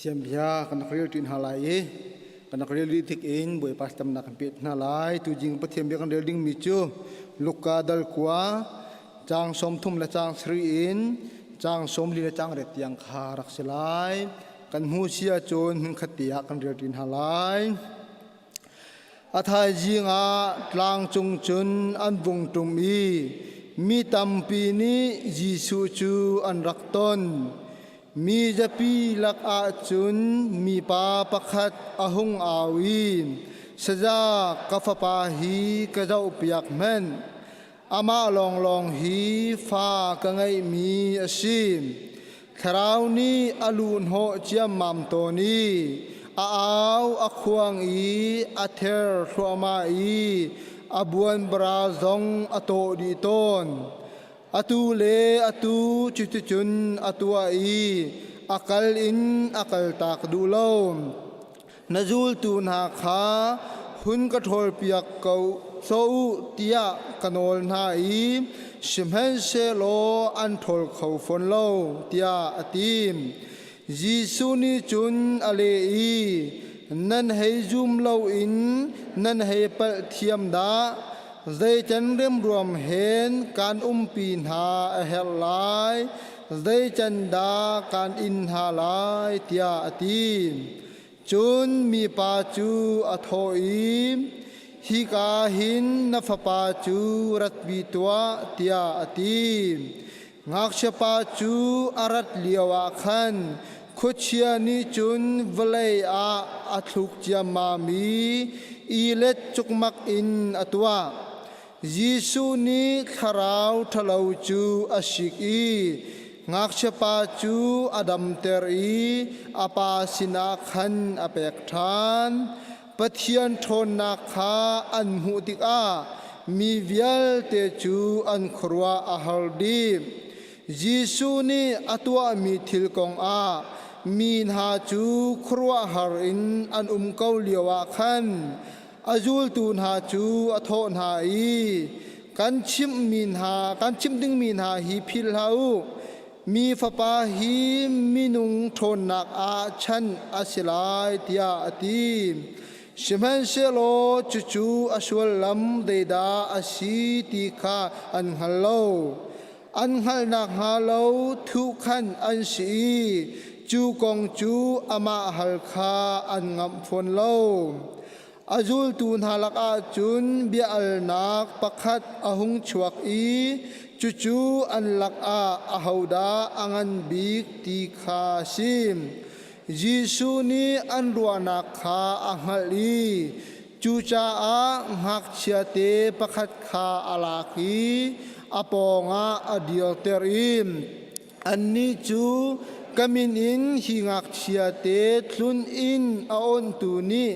เทียมพิยากันนักเรียนตินหาลายกันนักเรียนลิทิกเองบอยปัสตำนักเป็ดหาลายตุจิงปะเทียมพิยากันเรียนดิ้งมิจูลูกกาดัลกัวจางสมทุมและจางสรีอินจางสมลีและจางเรตยังขารักสลายกันหูเชียโจนหึงขติยากันเรียนตินหาลาย อาทายจิงอาลางจงจุนอันวงตุมีมีตัมปีนี้ยิสุจูอันรักตนมีจะปีลักอาจุนมีปาปะขัดอาหงอาวีสะจากฟปาฮีกะเจ้าเปียกแม่นอามาลองฮีฟ้ากังไงมีอาชีมคราวนี้อลูนโหเจียมมัมโตนี้อาอควงอีอาเทอร์ชัวมาอีอาบวนบราซงอโตดีต้นอาตูเลอาตูจุนอาตัวอีอากลอินอากลตากดูโลมนจูลตูนาคาหุนกระทอลเปียกเกาโซเตียกันอลนาอีชิมเฮนเซโลอันทอลเขาฟอนโลเตียอติมยิสุนีจุนอเลอีนั่นให้จุมโลอินนั่นให้เปิดเทียมดาใจจันเริ่มรวมเห็นการปีนหาเฮลไลใจจันดาการอินหาไลเตียอติมจุนมีปาจูอโทอีฮิกาหินนฟปาจูรัตบิตัวเตียอติมงักชปาจูอารัตเลียวขันคุชยานิจุนวลัยอาทุกจามามีอีเล็ดจุกมักอินอตัวยิสุนีขราวทะเลาจูอาชิกอีงักชปาจูอดัมเตอรีอาปาสินาขันอเปกทานปะเทียนทนนาคาอันหูติกามีเวียลเตจูอันครัวอาฮัลดียิสุนีอตัวมีทิลกงอามีนหาจูครัวฮารินอันเกาเลียวขันอาจูลตูนหาจูอโทนหาอีกันชิมมีนหากันชิมดึงมีนหาฮีพิลฮาอูมีฟปาฮีมีนุงทนนักอาชันอาศิลายเตียอติมชิมันเชโลจูอชวลลัมเดดาอาชีติคาอันฮัลโลอันฮัลนักฮัลโลทุกขันอันชีจูกงจูอามาฮัลคาอันงับฟนโลอาจูลตูนฮาลักอาจุนเบียอัลนักปักขัดอาหุงชวกอีจูอันลักอาฮาวดาอันบิกติคาซิมยิสุนีอันรัวนักคาอังฮัลีจูจาอาหักเชียเตปักขัดคาอาลาคีอปองาอดิโอเตอริมอันนี้จูกามินอินหิงักเชียเตทลุนอินอาอนตูนี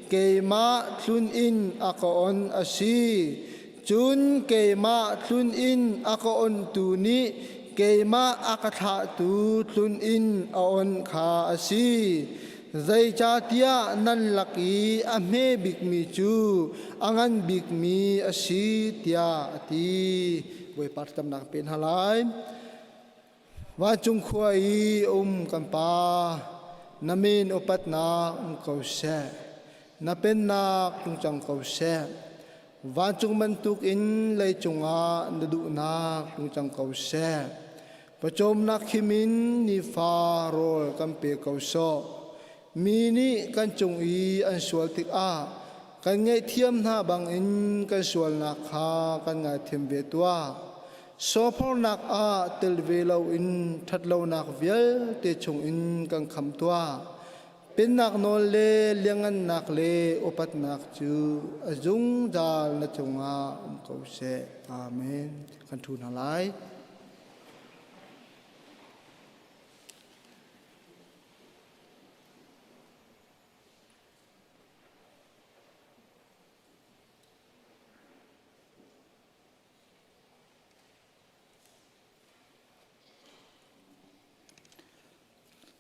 เกมาทลุนอินอากอนอาชีจุนเกมาทลุนอินอากอนตูนีเกมาอากาธาตูทลุนอินอาอนคาอาชีใจจาติยานันลักีอเมบิกมีจูอังันบิกมีอาชีติยาตีไว้ปัตตำนักเป็นฮาลายว่าจงขวายกัมปานามินอุปัตนาเขาเสนาเป็นนาจงจังเขาเสว่าจงมันตุกอินเลยจงอาณดูนาจงจังเขาเสประจมนักขิมินนิฟาโรลกัมเปเขาโซมีนี่กันจงอีอันสวลติกอากันไงเทียมหน้าบางอินกันสวลนักฮากันไงเทียมเวตัวโซพอนักอาเตลเวลาอินทัดเลานักเวลเตชงอินกันคำตัวเป็นนักโนเลเลี้ยงนักเลอุปัตนักจูจุงดาลนจงอาเขาเสอาเมนกันทูลหลาย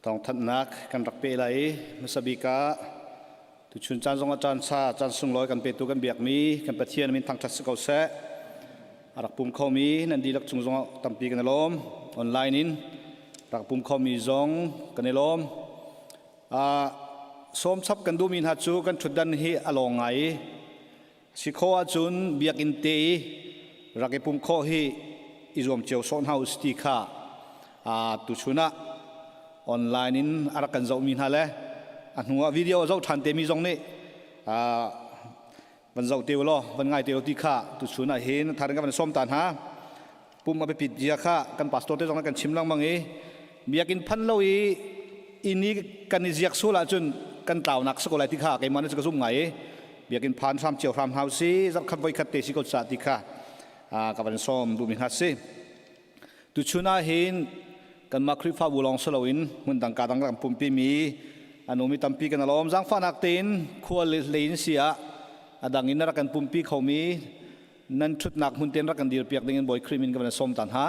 ต้องทันนักกันรักเปลัยมุสบิกาตุชุนจานทรงอาจารย์ชาจานสุงลอยกันเปตุกันเบียกมีกันปะเทียนมินทางทัศกเอาเสรักปุ่มเขามีนันดีรักจุงทรงตั้มปีกันในลมออนไลน์นินรักปุ่มเขามีทรงกันในลมสมทับกันดูมินฮัจูกันชุดดันฮีอลองไงสิโคอาจุนเบียกอินเตรักปุ่มเขาฮีอิจอมเจียวโซนเฮาสติกาตุชุนะออนไลน์นินอารักกันเจ้ามินฮะเลยอันหัววิดีโอเจ้าทันเตมีตรงนี้ วันเจ้าเตียวล้อวันง่ายเตียวที่ข้าตุชุนอาเห็นทานกันวันส้มตานฮะปุ่มมาไปปิดยาข้ากันปัสโตเตจงกันชิมลังมังเอเบียกินพันเล่าอินนี้กันนิจักสู้ละจนกันเต่านักสกุลที่ข้าไกมันจะกระซุ่มไงเบียกินพันทำเจียวทำเฮาซีจับขับไว้ขัดเตสิกสัตที่ข้ากับวันส้มดูมิฮัสซีตุชุนอาเห็นกันมาคริฟ้าบุลองสลาวินมันต่างการต่างปุ่มปีมีอนุมิตัมปีกันอารมณ์จังฟ้านักเต้นควรเลนเสียดังอินรักกันปุ่มปีเขามีนั่นชุดหนักมุนเต้นรักกันดีเปียกdenganบ่อยครีมินกับวันส้มตันฮะ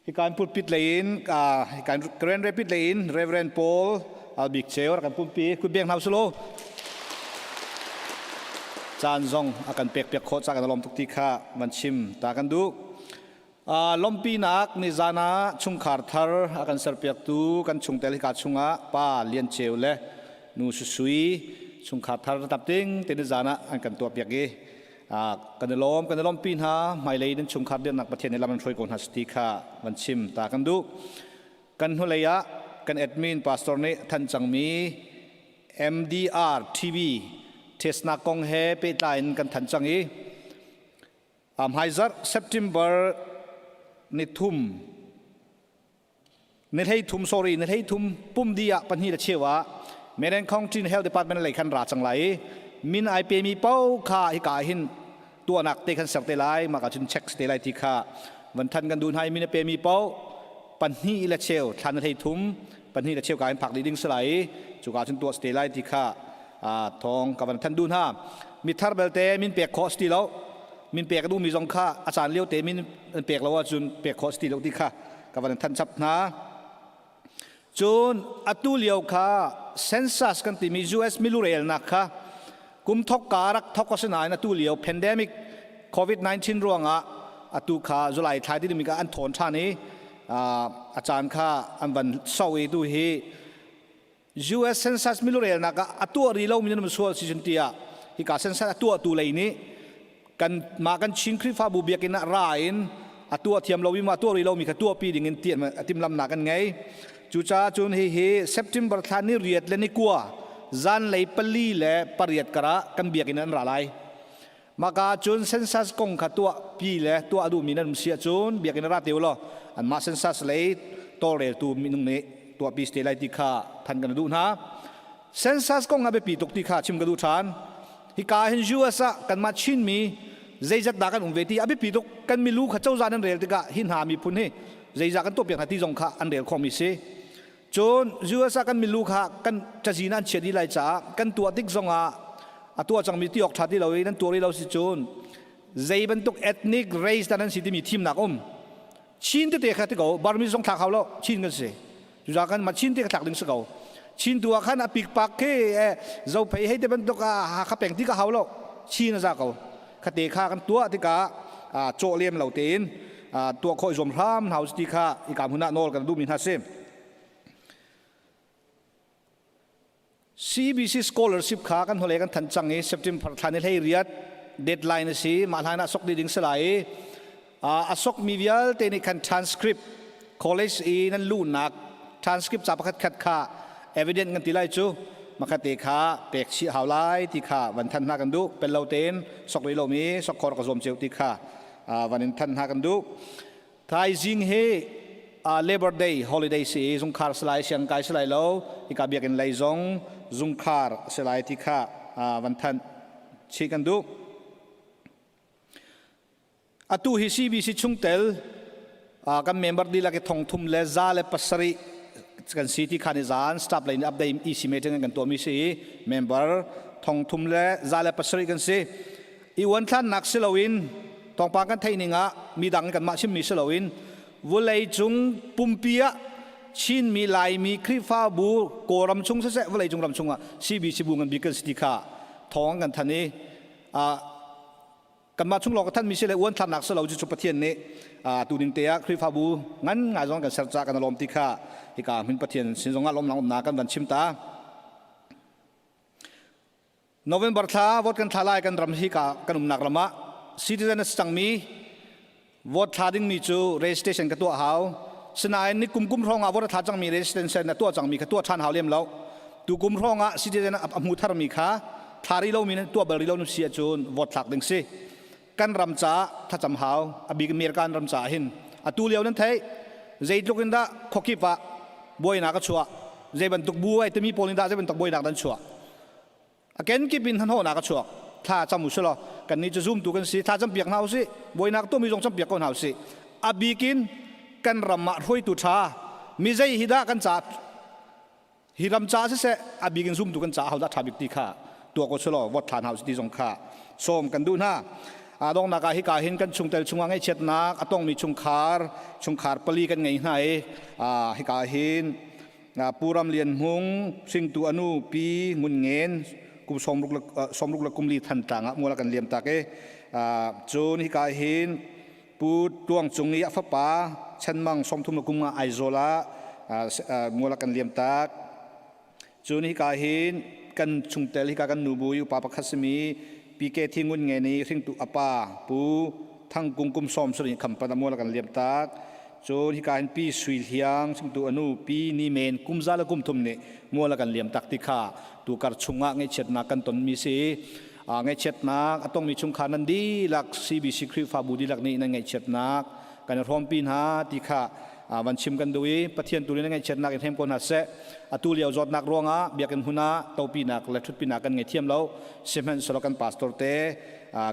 เหตุการณ์พูดปิดเลนเหตุการณ์เกรนเรปิดเลนเรเวรนโพลอัลบิกเชลรักกันปุ่มปีคุณเบียงเฮาสโลจานซงอาการเปียกโคตรจากกันอารมณ์ทุกที่ข้ามันชิมตากันดูลมปีนักนิจานะชุงขาร์ทาร์อาการเสร์เปียกตูกันชุงเตลิกาชุงะป้าเลียนเชลเล่นูสุยชุงขาร์ทาร์ตับติ้งเตนิจานะอันกันตัวเปียกเอกันลมปีนหาไม่เลยนั้นชุงขาร์เดียนนักประเทศในลำมันช่วยกอนฮัสติข้ามันชิมตากันดูกันหัวเลยะกันแอดมินพาสตอร์นี่ท่านจังมี MDR TV เทสนากงเฮเปตไลน์กันท่านจังอีไฮซัร์เซปเทมเบอร์นิทุ่มนิให้ทุ่ม sorry นิให้ทุ่มปุ่มดีอ่ะปัญหาเชื่อว่าเมรันคองจินเฮลเดปาร์ตเมนต์ไหลขันราจังไหลมินไอเปมีเป้าข่าฮิกาหินตัวนักเตะขันสักเตไลมากระจุนเช็คสเตไลที่ข่าวันทันกันดูให้มินไอเปมีเป้าปัญหาละเชียวทันนิให้ทุ่มปัญหาละเชียวการผักลีดิ้งสไลจุกาจุนตัวสเตไลที่ข่าทองกับวันทันดูห้ามิทาร์เบลเตมินเปียกคอสติแล้วมินเปียกดูมีจงค่าอาจารย์เลี้ยวเตมินเปียกแล้วว่าจุนเปียกคอสติแล้วที่ค่ากับวันทันจับนะจุนอัตุเลี้ยวค่าเซนซัสกันที่มี US มิลูเรลนักค่ะกุมทกการักทกษณะอัตุเลี้ยว pandemic COVID-19 ร่วงอัตุค่าจุลัยท้ายที่มีการอันถอนท่านี้อาจารย์ค่าอันวันเสาร์ดูเฮ US เซนซัสมิลูเรลนักอัตุรีเรามีน้ำส่วนสิจุนเตียที่การเซนซัสอัตุเลยนี้กันมากันชิงคริฟ้าบุเบียกินรายน์ตัวเทียมเราวิมาตัวรีเรามีตัวปีดิ่งเตียนติมลำหนักกันไงจูจ้าจูนเฮเซปติมบร์ทานี่เรียดเลนิกัวจันเลยปลีเล่ปริยัดกระกันเบียกินนั้นรายมากาจูนเซนซัสกงขัดตัวปีเล่ตัวอดูมีนั้นเสียจูนเบียกินรัตเดียวล้ออันมาเซนซัสเลยตัวเรตัวมีนุ่งเนตัวปีสเตลัยติขาทันกันดูนะเซนซัสกงอาเบปีตกติขาชิมกันดูชานฮิกาเห็นยูเอสกันมาชินมีใจจัดด่ากันเวทีอภิปีตุกันมีลูกข้าเจ้าจานันเรียลติกะหินหามีพุ่นเฮใจจัดกันตัวเปียกหัดที่จงข้าอันเรียลคอมิเซจนยูเอสกันมีลูกข้ากันจะจีนันเฉียดดีไลจ้ากันตัวติ๊กจงตัวจังมีที่ออกชาติเราเองนั่นตัวเราสิจนใจบรรทุกเอทนิกเรสแต่นั้นสิที่มีทีมหนักชินที่เตะขัดที่เขาบารมีจงถักเขาแล้วชินกันเสียยูจักันมาชินที่ถักดึงสเขาชินตัวขันอภิปักเฮเจ้าไปให้ที่บรรทุกข้าแปลงที่เขาแล้วชินนะจ๊ะเขาคดีฆ่ากันตัวที่กาโจเลียมเหล่าเตีนตัวคอยสมพรามเฮาสติฆ่าอีกการหุ่นโนลกันดูมินฮัสเซม CBC Scholarship ฆ่ากันหัวเล็กันทันจังเอเซปติมพัฒนาให้เรียดเดดไลน์สิมาทายนักสกดีดิ้งสลายสกมีวิลเตนิคัน transcript college นั่นลู่นัก transcript จับขัดฆ่า evidence กันตีไล่จูมาคติขาเปียกชีหาวไล่ที่ขาวันทันหากันดูเป็นเราเต้นสกรีเรามีสกคอร์กระสมเจียวที่ขาวันทันหากันดูไทยจิงเฮLabor Day Holiday สิจุงคาร์สไลเชียงไกสไลเราอีกาเบียกันไลจงจุงคาร์สไลที่ขาวันทันชีกันดูตัวฮิซีบีสิชุงเตลกันเมมเบอร์ดีละก็ทงทุมเลซาเลปัสรีกันสิที่ขานิจานสตาร์ไลน์อัปเดตอีสิเมติกันตัวมิสิเมมเบอร์ทงทุมเลซาเลปัสรีกันสิอีวันทันนักสิลวินทองปากันไทยนิงะมีดังกันมาชิมมิสิลวินวุเลยจุงปุ่มเปียชินมีลายมีคริฟ้าบูโกรำชุงเสะวุเลยจุงรำชุงซีบีสิบูกันบิกันสติขาท้องกันทันนี้กันมาช่วงหลอกท่านมีเสลอ้วนทำหนักสลาวจุดประเทศนี้ตูดิงเตียคริฟาบูงั้นงานร้องกันเสร็จจากกันลมติค่ะที่การมินประเทศสินสงฆ์ลมหลังนากันวันชิมตาโนเวมเบอร์ท่าวอดกันทลายกันรำฮิกากันหนักละมะซิติเซนสังมีวอดทาดิ้งมีจูเรสเตชันกับตัวเขาสนายนี่กุมร้องวอดทาจังมีเรสเตชันตัวจังมีกับตัวชันเขาเลี้ยมแล้วตูกุมร้องซิติเซนอับมูทารมีค่ะ ทาริโลมีนตัวเบริโลนุเสียจูนวอดหลักดึงสิกันรำจ้าถ้าจำหาวอบีกเมียการรำจ้าหินตูเลียวนั้นเทใจลุกินดาขอคิดว่าบวยนักชัวใจบรรทุกบวยแต่มีโพลินดาใจบรรทุกบวยนักดันชัวเกณฑ์กิบินทันโหนักชัวถ้าจำมุสลอกันนี้จะซูมตัวกันสิถ้าจำเปียกหาวสิบวยนักตัวมีจงจำเปียกคนหาวสิอบีกินกันรำมาห้อยตุชามีใจฮิดากันจ้าฮิรำจ้าเสะอบีกินซูมตัวกันจ้าเขาจะทำบิกตีข้าตัวก็สลอวัดฐานหาวสิที่จงข้าส้มกันดูหน้าดองนักฮิกาหินกันชุงเตลชุงวังไอเช็ดนักต้องมีชุงคาร์ปลีกันไงไหนฮิกาหินปูรำเลียนหงสิงตัวอนุปีงุนเงินกุมสมลุกละกุมลีทันต่างมัวละกันเลียมตาเกจูนฮิกาหินปูดวงจงนี้ฟ้าป่าเช่นมังสมทุมละกุมไอโซลามัวละกันเลียมตาจูนฮิกาหินกันชุงเตลฮิกากันนูบุยปาปคัสมีปีเกที่งุนเงินนี้สิงตัวอปาปูทั้งกุมสมสุริคำปนมัวละกันเลียมตาโจที่การปีสุยเลียงซึ่งตัวอนุปีนิเมนกุมซาละกุมทุมเนี่ยมัวละกันเลียมตักติขาตัวการชุงะไงเช็ดนักกันตนมีสีไงเช็ดนักต้องมีชุงขานันดีหลักซีบีซีครีฟาบูดีหลักนี้นั่นไงเช็ดนักกันพร้อมปีนหาติขาวันชิมกันด้วยปะเทียนตัวนี้นั่นไงเช็ดนักเทียมคนหัดเสะตัวเลี้ยวจอดนักร้องเบียกันหุนาเตาปีนักและชุดปีนักกันไงเทียมแล้วเซมันสโลกันพาสตอร์เต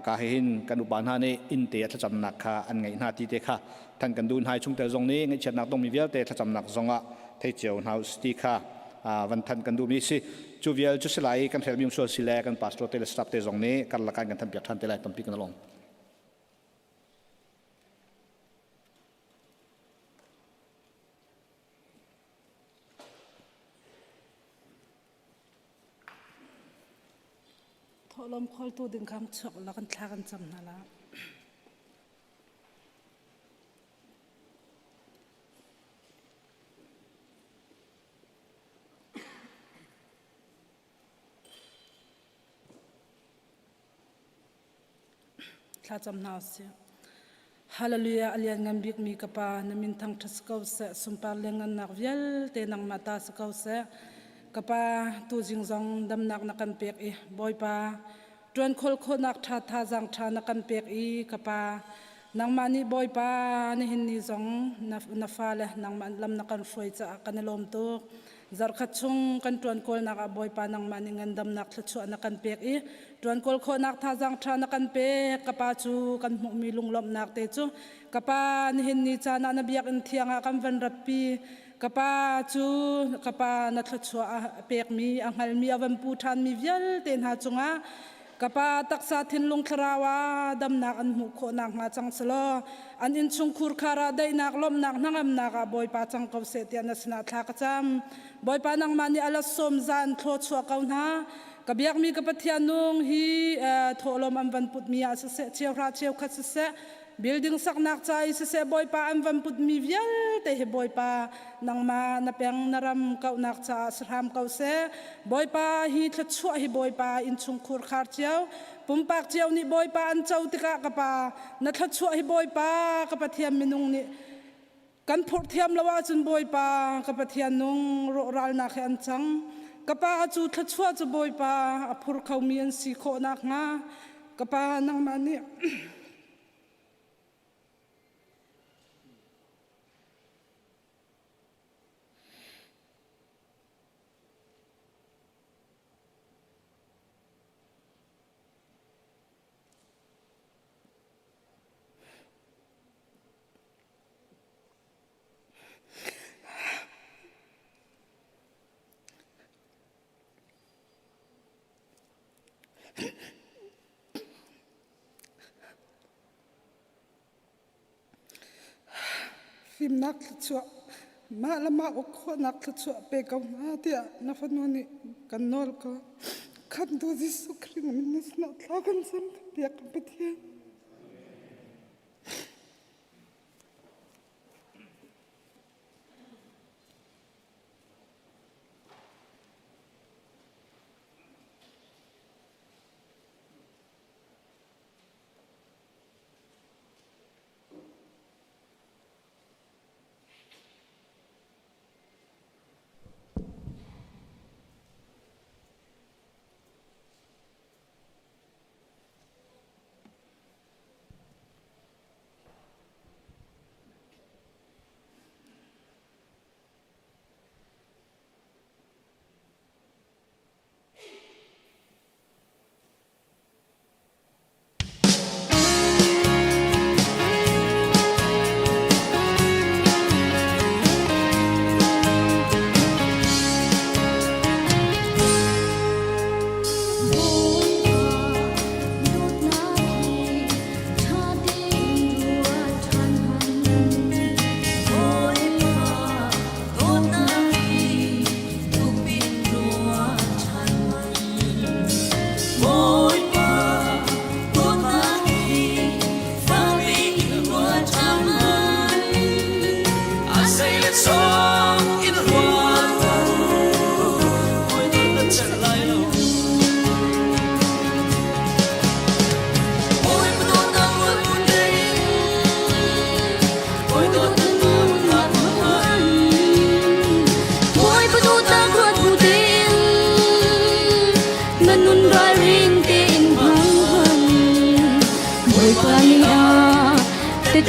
กาเห็นกันอุปานหาในอินเตียถ้าจำนักค่ะอันไงนาทีเตค่ะท่านกันดูนายชุงเตจงนี้ไงเช็ดนักต้องมีเวลเตถ้าจำนักจงอ่ะเทเจียวนาสติค่ะวันท่านกันดูมีสิจูเวลจุสไลกันเทลมิมชัวสิเลกันพาสตอร์เตลสตับเตจงนี้กันละกันท่านเปียกท่านเตลตั้มปีกันลงทอลมคอลตัวดึงคำฉกแล้วกันทากันจำนั่นละทาจำนาเสียฮาเลลูยาอเลียนงันบิกมีกปานมินทังทัสเกาเสสุมปาเลงันนักเวลเตนังมาตาสเกาเสกปาตูจิงซองดำนักนักันเปียกอีบอยปาจวนคนคนนักท่าจังท่านักันเปียกอีกปานังมานี่บอยปานี่หินนี่ซองนัฟาเลนังมันลำนักันฟวยจะกันลมตุกจารขัดชงกันจวนคนนักบอยปานังมานี่เงินดำนักชัวนักันเปียกอีจวนคนคนนักท่าจังท่านักันเปียกกปาจูกันมุมีลุงลมนักเตจูกปานี่หินนี่จานาเบียกอินเทียงกันวันรับปีกปาจูกปานัทชัวเปียกมีอังหัลมีอวันปูทันมีเวลเตนหาจงกปาตักษาทินลุงคราวาดำนักอันหุโคนักมาจังสโลอันอินชุงคูรคาราได้นักลมนักนังนักบอยปาจังกบเสตียนสนาทากจำบอยปานังมานีอลสมจันโทชัวเกาหน้ากบยักมีกบเทียนุงฮีโทลมอันวันปุตมีอาเสเชียวราเชียวคัสเสbuilding sak nak chai se boy pa am vam put mi vial te he boy pa nang ma na peng naram kau nak cha sram kau se boy pa hi thla chua hi boy pa in chung khur khar chiao pum pak chiao ni boy pa an chau tika ka pa na thla chua hi boy pa ka pa thiam minung ni kan phur thiam lawa chun boy pa ka pa thian nung ro ral na khe an chang ka pa chu thla chua chu boy pa a phur khau mi an si kho nak nga ka pa nang ma niฟิมนักชัวมาละมาอกคนนักชัวเปกมาเดียนัฟนวนี่กันนอลก็ขันดูดิสุครีมินสนาทากันสัมเปียกปะเทีย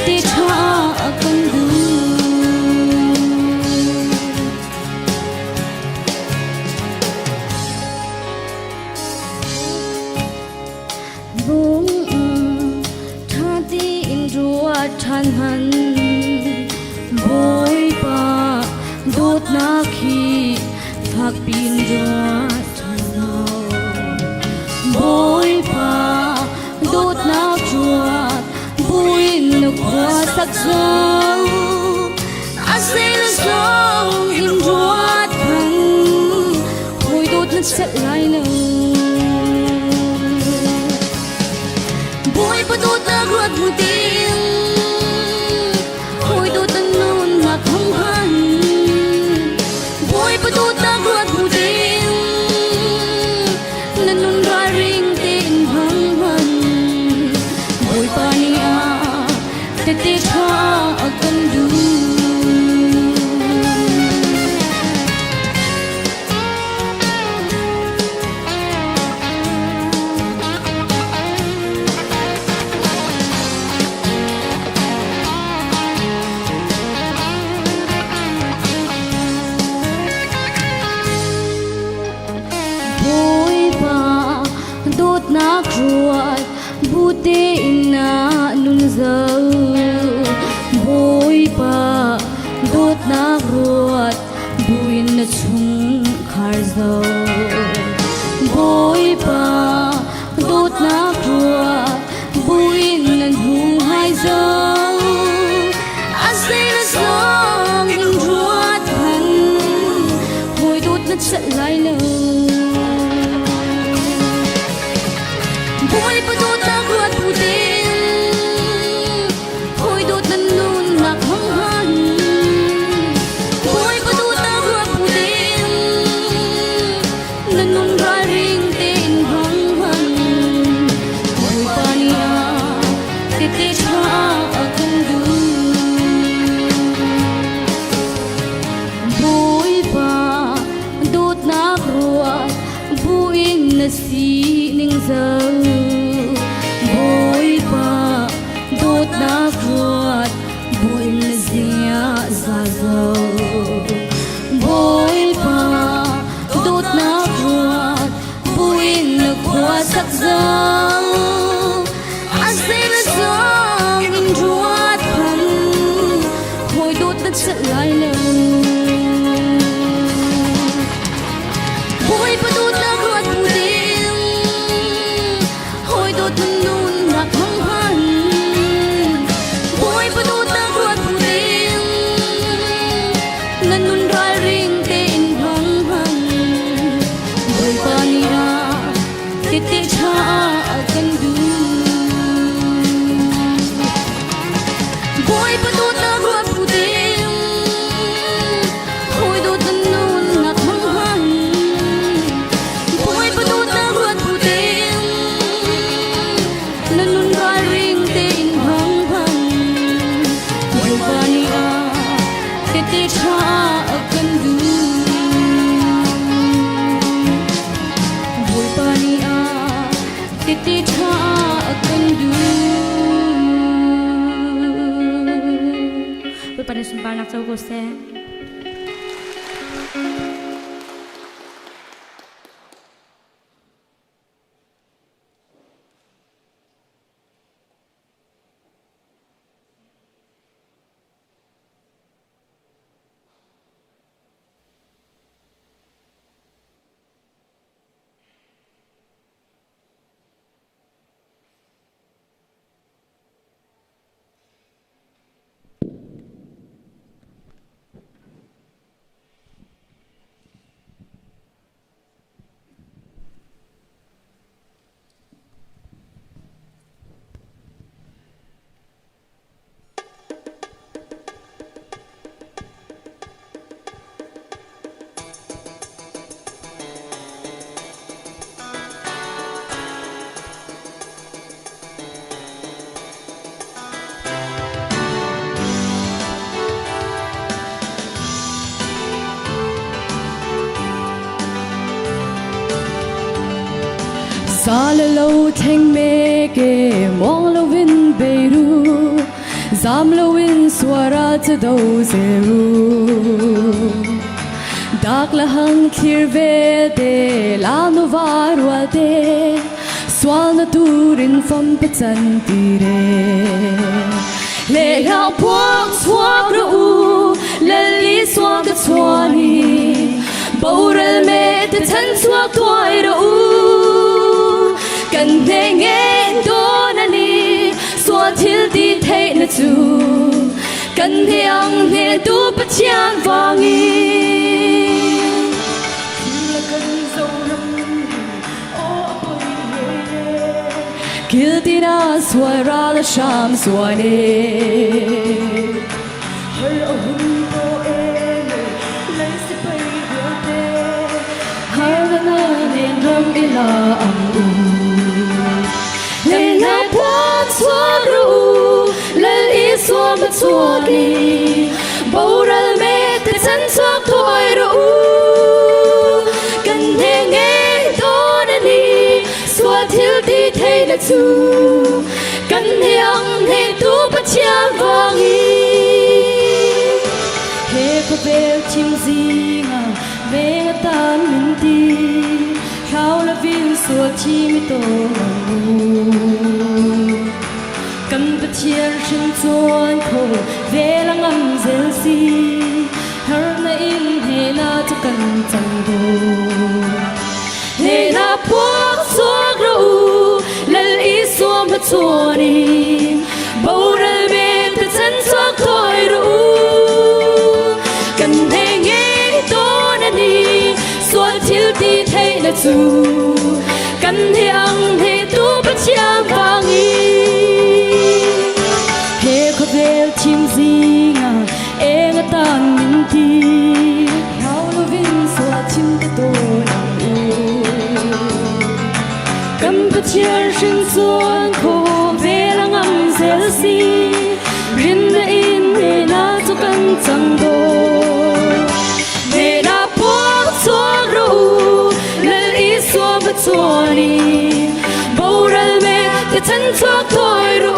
ti tha kan du bung tha ti in ruwa than han boy pa dot na khi phak pin ruwa than no boy pa dot na chua buin no kwa sak zau asel song in ruat phan boy dot na set lai no boy pa dot na ruat mu ting boy dot na nun na khong han boy pa dot na ruat mu ting na nun ra ring tin hang han boy pa ni a te te tha kan du boy pa dot na kruat bute ina nun zau boy pa dot na kruat buin na chung khar zau boy pa dot na kruat buin na hu hai zau asel song in ruat phan boy dot na set lai lo boy pa dot na ruat pu ting boy dot na nun na khong han boy pa dot na ruat pu ting na nun ra ring tin hang han boy pa ni a te te tha kan du boy pa dot na ruat buin na si ning zau boy pa dot na ruat buin na zia za zau boy pa dot na ruat buin na kwa sak zau asel song in ruat phan boy dot na set lai lo boy pa dot na ruat pu ting boy dot na nun na khong han boy pa dot na ruat pu ting na nun ra ring tin hang han boy pa ni a te te tha kan du boy pa dot na ruat pu ting boy dot na nun na khong han boy pa dot na ruat pu ting na nun ra ring tin hang han boy pa ni a te te tha kan du boy pa ni a te te tha kan du boy pa ni sumpah nak tahu ko se Zala lo theng me ke mong lo vin beiru za Samlawin swara to dozeru Daklahang kirve de la novarwa de Swana durin from patantire Le ha puak swagru Lali swag swani Baural me te tan swag toira Kandenge donani Swatil di thay na tu Kandeng ne tu pachiang vangi Kiltira swara la sham swane Har ahum ko ene Lai se pai de Har na nen ram ila amu Lena puat swagru Lal iswam swagi Baural me te san swag toiru Kandenge donani Swatil di thay na tu Kandeng ne tu pachiang vangi He pavel chim zinga Venga tan minti Hao la vin suat chim ito Kan pachiang shin chuan ko Velang am zel si Har na in he na tu kan chang do He na puak swagru Lal iswam hatsuani Baural me te tan swag toiru Kandenge donani Swatil di thay na tu Kandeng he tu pachiang vangi He kovel chim zinga Enga tan minti Hao lovin swatim te donani Kan pachiang shin chuan ko Velang am zel si Rin na in he na tu kan chang do He na puak swagru Lal iswam hatsuani Baural me te tan swag toiru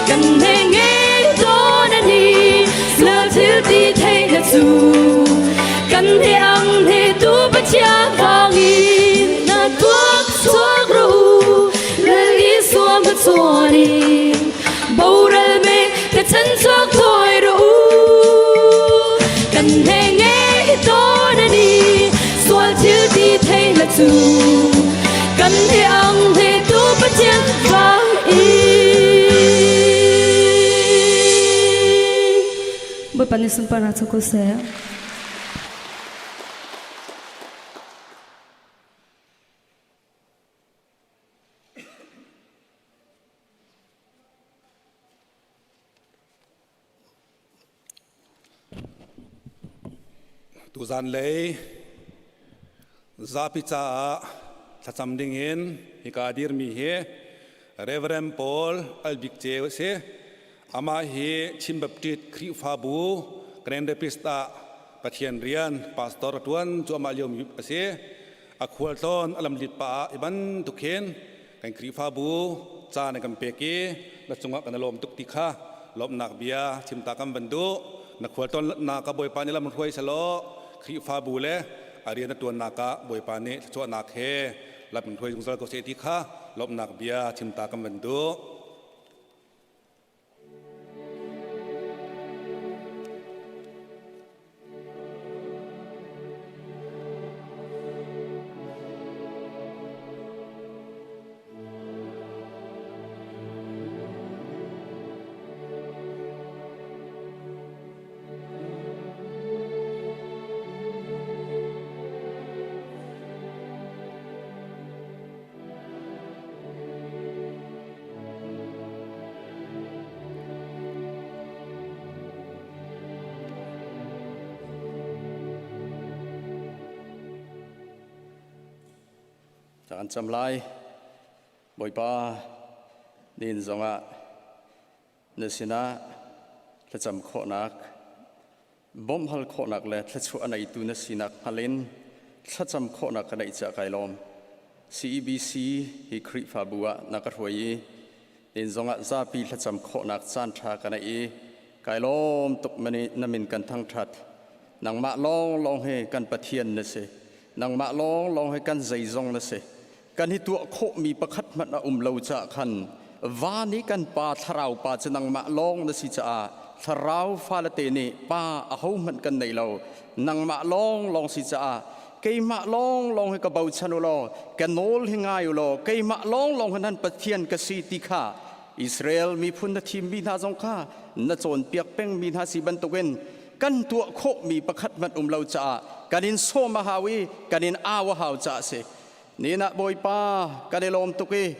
Kandenge donani Swatil di thay na tu Kandeng he tu pachiang vangi Na tuak swagru Lal iswam hatsuani Baural me te tan swag toiru Kandenge donani Swatil di thay na tu Kandeng he tu pachiang vangi Boy panisum para to se Tu zan lei Zapita Thacham dingin Hikadir mi he Reverend Paul Albikche se Ama he Chimbaptit Kri Fabu Grand Pista Pathian Rian Pastor Tuan Chu Amalium se Akhwalton Alam Litpa Iban Tukhen Kan Kri Fabu Cha na Kampeki La Chunga Kanalom Tuktikha Lom Nakbia Chimtakam Bandu Nakhwalton Nakaboy Panilam Roi Salo Kri Fabu le Ariana Tuan Naka Boy Pani Chua Nakhe Lapin Roi Jungsal Ko Setikha Lom Nakbia Chimtakam Bandu Jangan camlai Boipa Nin zonga Nesina Lecam khonak Bom hal khonak le Tlechu anai tu nesinak halin Tlacham khonak anai cha kailom CEBC hi Kri Fabua nakarhoi in zonga za pi la cham kho nak chan tha kana I kai lom tuk mani namin kan thang that nang ma long he kan pathian na se nang ma long he kan zai zong na se kan hi tu kho mi pakhat mat na lo cha khan wani kan pa tharau pa chnang ma long na si cha tharau fa la te ni pa a ho man kan nei lo nang ma long si cha cây mạ long hay cả bầu chăn lo cái nól hay ngay lo cây mạ long hơn pathian cái si ti kha Israel mi phun na thim mi na zong kha na chon piak peng mi na si ban tuken kan tua kho mi pakhat mat lo cha kanin so ma hawi kanin awa haw cha se ni na boy pa kanilom tuki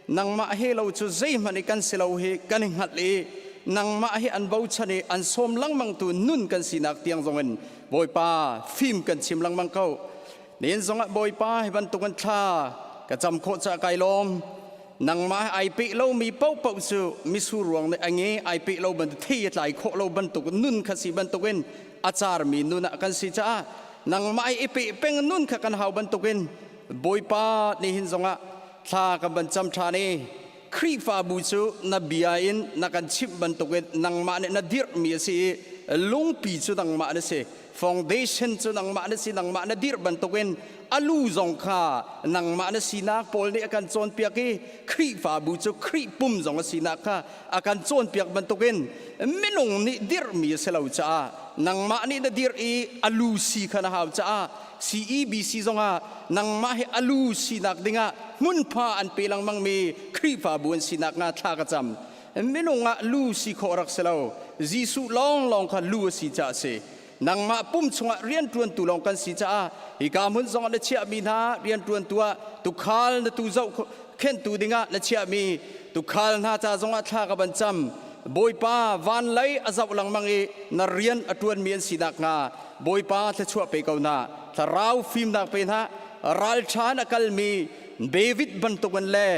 nang ma he lo chu zai mani kan silo he kanin hat le nang ma he an bau chani an som lang mang tu nun kan sinak tiang zongen boy pa phim kan chim lang mang kau nen zonga boy pa he ban tukan tha ka cham kho cha kai lom nang ma ai pi lo mi pau pau su mi su ruang ne ange ai pi lo ban thi tlai kho lo ban tuk nun kha si ban tuken achar mi nun kan si cha nang ma ai pi peng nun kha kan hau ban tuken boy pa ni hin zonga tha ka ban cham tha ni khri fa bu chu na bia in na kan chip ban tuken nang ma ne na dir mi si lung pi chu nang ma ne se foundation chu nang ma ne si nang ma na dir ban tuken alu zong kha nang ma na si nak pol ni akan chon piak ki khri fa bu chu khri pum zong si nak kha akan chon piak ban tuken minung ni dir mi se lo cha nang ma ni na dir I alu si khana haw cha CEBC zonga nang ma he alu si nak dinga mun pha an pelang mang mi khri fa buan si nak nga tha ka cham minunga lu si khorak selo jisu long kha lu si cha se nang ma pum chunga rian tuan tu long kan si cha hi ka mun zonga le chia mi na rian tuan tua tu khal na tu zau khen tu dinga le chia mi tu khal na cha zonga tha ka ban cham boy pa van lai azau lang mangi na rian atuan mien si nak nga boy pa the chua pe kau na tharau phim nak pe na ral chan akal mi David bantukan le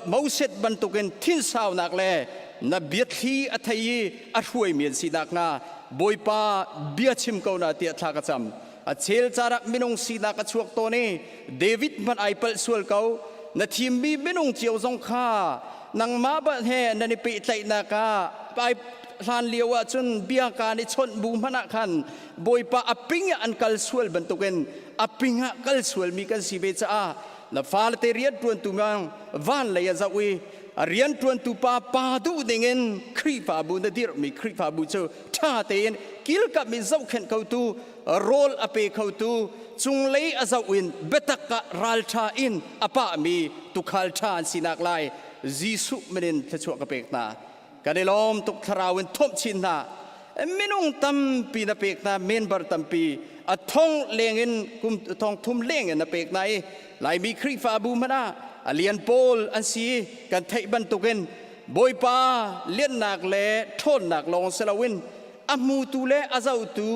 Moses bantukan thin sao nak le na biat thi athai athuai mien si nak nga boy pa bia chim kau na tia tha ka cham a chel charak minung si nak chuak to ni David man aipal sual kau na thim mi minung chiao zong kha nang ma ba he na ni pe tlai na ka pai hlan liawa chun bia ka ni chon bu mana khan boy pa apinga an kal sual bantuken apinga kal sual mi kan si be cha na fal te rian tuan tu mang van le ya zawi rian tuan tu pa du dingen khri fa bu na dir mi khri fa bu chu tha ten kil ka mi zau khen kau tu rol ape kau tu chung lei azawin betaka ral tha in apa mi tu khal tha sinak lai jisu menin thachwa ka pek na kanilom tuk tharawin thom chin na minung tam pi na pek na member tam pi athong lengin kum thong thum lengin na pek nai lai mi khri fa bu mana alian pol an si kan thai ban tuken boy pa lien nak le thon nak long selawin amu tu le azau tu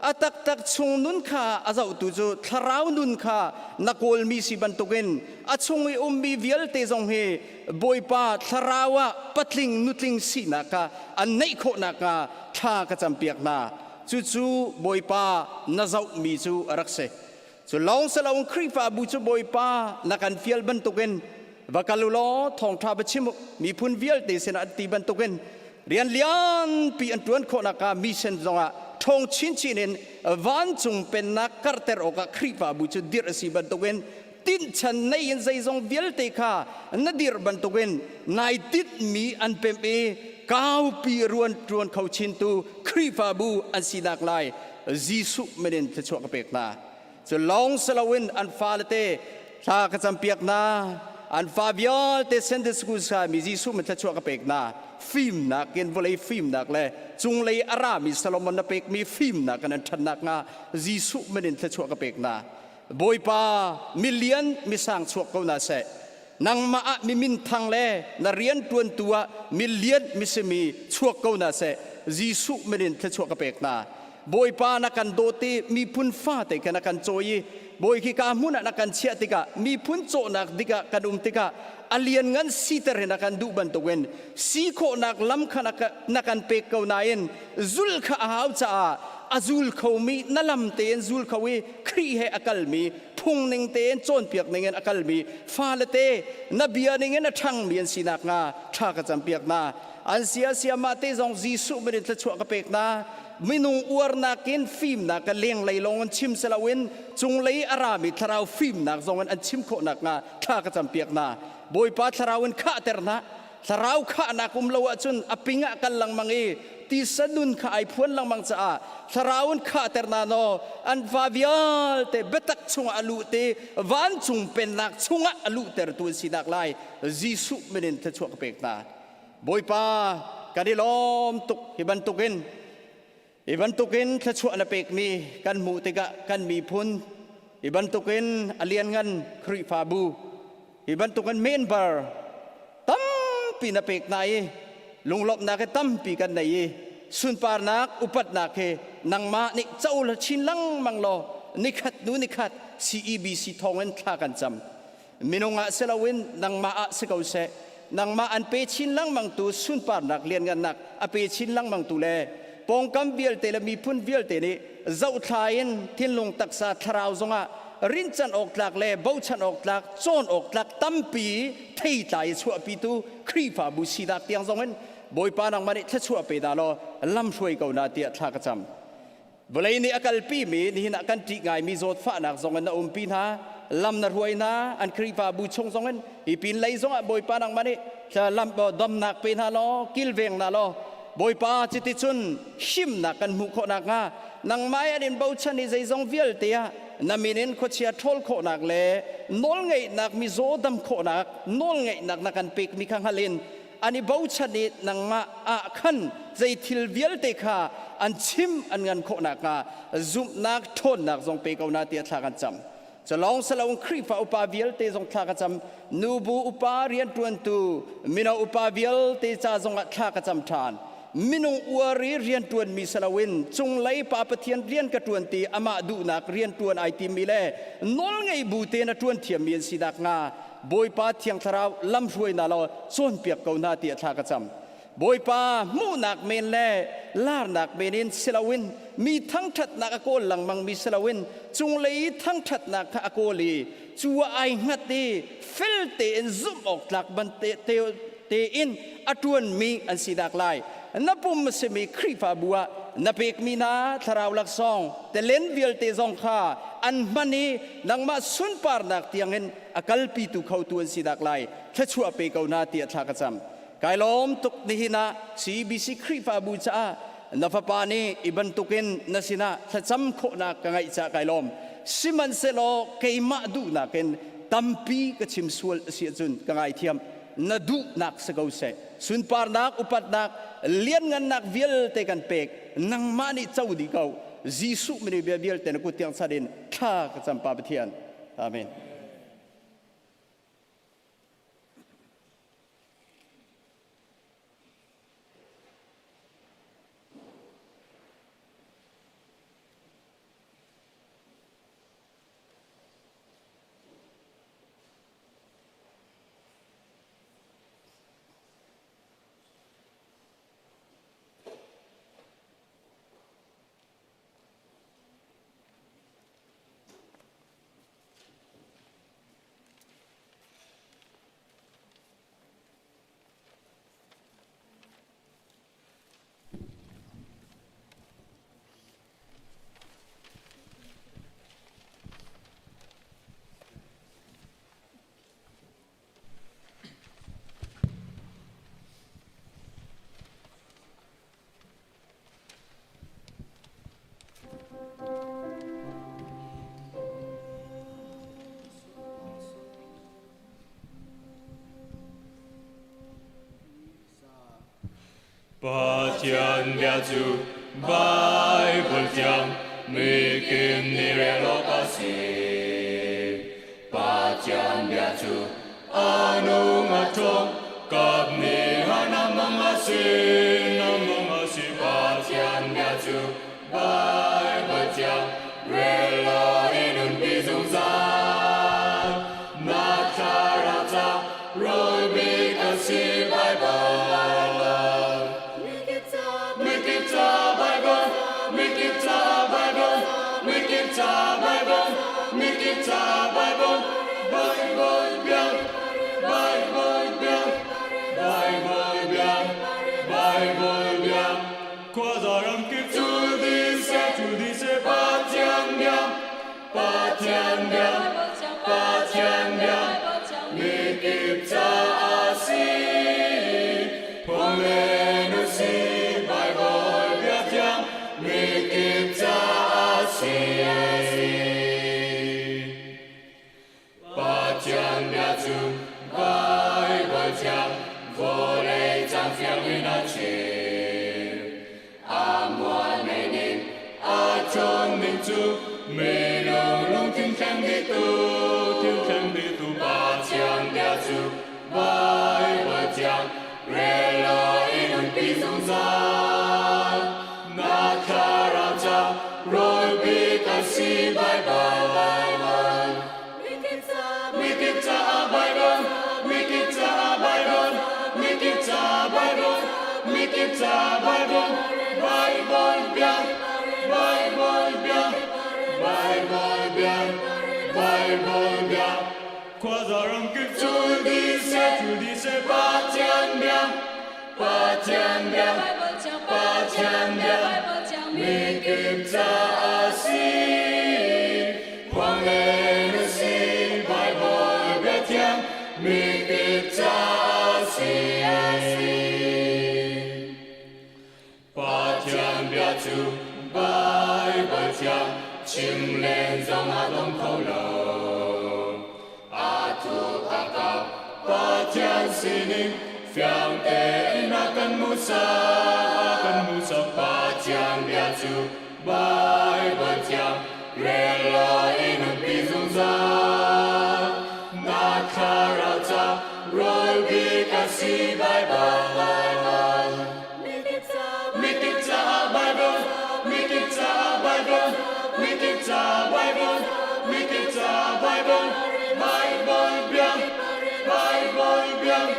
atak tak chung nun kha azau tu jo tharau nun kha nakol mi si ban tuken achung I mi vial te jong he boy pa tharawa patling nutling si na ka an nei kho na ka tha ka champiak na chu boy pa na zau mi chu arakse so long salong khri fa bu chu boy pa na kan fial ban tuken vakalulo thong tha ba chim mi phun vial te sen ati ban tuken rian lian pi an tuan kho na ka mission zonga thong chin in van chung pen na karter oka khri fa bu chu dir si ban tuken tin chan nei in zai zong vial te kha na dir ban tuken nai tit mi an pem e kau pi ruan tuan khau chin tu khri fa bu an sinak lai jisu menen te chwa ka pek na so long salawin an falate tha ka champiak na an fabiol te sende school sa mi jisu men ta chwa ka pek na film na ken volei film nak le chung lei ara mi salomon na pek mi film na kan than nak nga jisu men ta chwa ka pek na boy pa million mi sang chwa ko na se nang ma mi min thang le na rian tuan tua million mi se mi chwa ko na se jisu men ta chwa ka pek na boy pa na kan dote mi pun fa te kan kan choi boy ki ka mun na kan chia tika mi pun cho nak dika kadum tika alian ngan siter na kan du ban togen si kho nak lam khana na kan pe ko nain zul kha hau cha azul khomi nalam ten zul khawi khri he akal mi พุงหนึ่งเตนโจนเปียกหนึ่งอักลมีฟาเลเตนเบียหนึ่งทั้งเมียนสินักงาท่ากระจำเปียกนาอันเสียมาเตจงจีสุไม่ได้ทะชวกระเปกนามินุงอวนักอินฟิล์มนักเลี้ยงไหลลงอันชิมสลาวินจงไหลอารามิทราวฟิล์มนักจงอันชิมโคนักงาท่ากระจำเปียกนาบอยป้าทราวินข้าเตอร์นะทราวข้านักลาวจุนอปิงะกันลังมังเอตีสนุนข้าไอพวนลังมังจ้าทราวินข้าเตอร์นาโนอันฟาวิอัลเตเบตักชุงอลูเตวันชุงเป็นนักชุงอลูเตอร์ตัวสินักไลจีสุไม่ได้ทะชวกระเปกนาบอยป้ากันดิลมตุกฮิบันตุกินทะชวกระเปกมีกันมูติกะกันมีพุนฮิบันตุกินอเลียนงันครีฟาบูฮิบันตุกันเมนเบอร์ตั้มปีนาเปกนายลุงลบนักตั้มปีกันนายสุนปาร์นักอุปัตนักนังมานิเจ้าละชินลังมังโลนิขัดนูนิขัด CEBC ทองเงินทากันจำมินงะเซลวินนังมาเสกเอาเสนังมาอันเปชินลังมังตูสุนปาร์นักเลียนกันนักอเปชินลังมังตูเลปองกำเบียลเตลมีพุนเบียลเตนี่เจ้าทายินทิ้งลงตักษาทราวจงะรินจันออกหลักเล่บ่จันออกหลักโจนออกหลักตั้มปีเที่ตายชั่วปีตูครีฟาบุชีดักเตียงจงเงินบอยปานังมันนี่ชั่วปีดาโลลำช่วยเขาหน้าเตียทากระจำเวลานี้อากาศปีมีนี่นักกันตีไงมีโจทย์ฟ้านักจงเงินอุ้มปีนาลำนัรวยนาอันครีฟาบุชงจงเงินอีปีนไลจงบอยปานังมันนี่จะลำบ่ดมนักปีนาโลกิลเวงนาโลบอยปาจิติจุนชิมนักกันมุขนักงานังไม้อันนี้บ่ชันนี่ใจจงเวียลเตียนามินินขดเชียทอลโคนักเล่นอลไงนักมิโซดำโคนักนอลไงนักนักกันปิกมีขังฮัลินอันนี้บ่ชันนี่นังมาอาขันใจทิลเวียลเตคาอันชิมอันงันโคนักจุ่มนักทนนักจงเปกเอานาเตียทากันจำจะลองสลาวครีฟ้าอุปาเวียลเตจงทากันจำนูบูอุปาเรียนตวนตูมินาอุปาเวียลเตจาจงทากันจำทานมินุอวรีเรียนตวนมีสลาวินจงไลปาปเทียนเรียนกระตวนตีอามาดูนักเรียนตวนไอติมีเล่นอลไงบูเตนตวนเทียมเมียนสิดักงาบอยปาเทียงทราวลำช่วยนาลอส่วนเปียกเกานาเตียทากระจำบอยปามูนักเมนเล่ลานักเมนินสลาวินมีทั้งทัดนักอโกลหลังมังมีสลาวินจงไลทั้งทัดนักอโกลีจัวไอหัดดีฟิลเตนซุ่มออกหลักบันเตอินอตวนมีอันสิดักไลนับปุ่มสมีครีฟาบัวนับเอกมีนาทาราวลักซองแต่เล่นเวียลเตซองข้าอันมันนี้นังมาสุนปาร์นักเตียงเงินอากาศปีตุเขาตัวสิดักไลแค่ชั่วเปกเอานาเตียทากระจำกายล้อมตุกนิหินาCBCครีฟาบูจ้านับปานีอิบันตุกินนัสินาถ้าจำโคนักกังไงจ้ากายล้อมสิมันเซโลเกยมาดูนักเงินตัมปีกชิมสวลเสียจุนกังไงเทียมนาดูนักสกาวเสสุนปาร์นักอุปัตนักเลี้ยงเงินนักเวียลเตกันเป็กนังมานิเจ้าดีเขาจีสุไม่ได้เวียลเตนักกุฏิยังสะดินข้ากระจำปาปเทียนอาเมน Patyan biatu Bible tiang Mikim nire lokasi Patyan biatu Anu ngatong Kap ni hana mangasi Namangasi Patyan biatu Bible tiang Rela inun bizung zan Natarata Roy bikasi Bible Make it cha bai bon bai boi biang bai boi biang bai boi biang bai boi biang qua giờ răng kịp chu đi xe ba chiang biang ba chiang biang ba chiang biang mi kịp cha a si phong lên nu si bai boi biang chiang mi kịp cha a si ba chiang biang chu bai boi chiang vô đây chẳng phiền vì nó chìm muôn ngày nhìn chốn mình chu mình luôn thiên khang đi tu ba chiang bia chu bai boi chiang re lo in pi dung gian na kha ra cha rồi bi ka si bai bai mi kip cha bai don mi kip cha bai don mi kip cha bai don mi kip cha bai don bai boi biang bai boi biang bai boi biang bai boi biang qua giờ răng kịp chu đi xe ba chiang biang ba chiang biang ba chiang biang mi kịp cha a si quang lên nu si bai boi biang chiang mi kịp cha a si ba chiang biang chu bai boi chiang chim lên dòng đông khâu lầu thu ta cao ba chiang si ninh phiang tê na căn mu sa ba chiang bia chu bai boi chiang re lo in pi dung gian na kha ra cha rồi bi ka si bai bai mi kip cha bai bon mi kip cha bai bon mi kip cha bai bon mi kip cha bai bon bai boi biang bai boi biang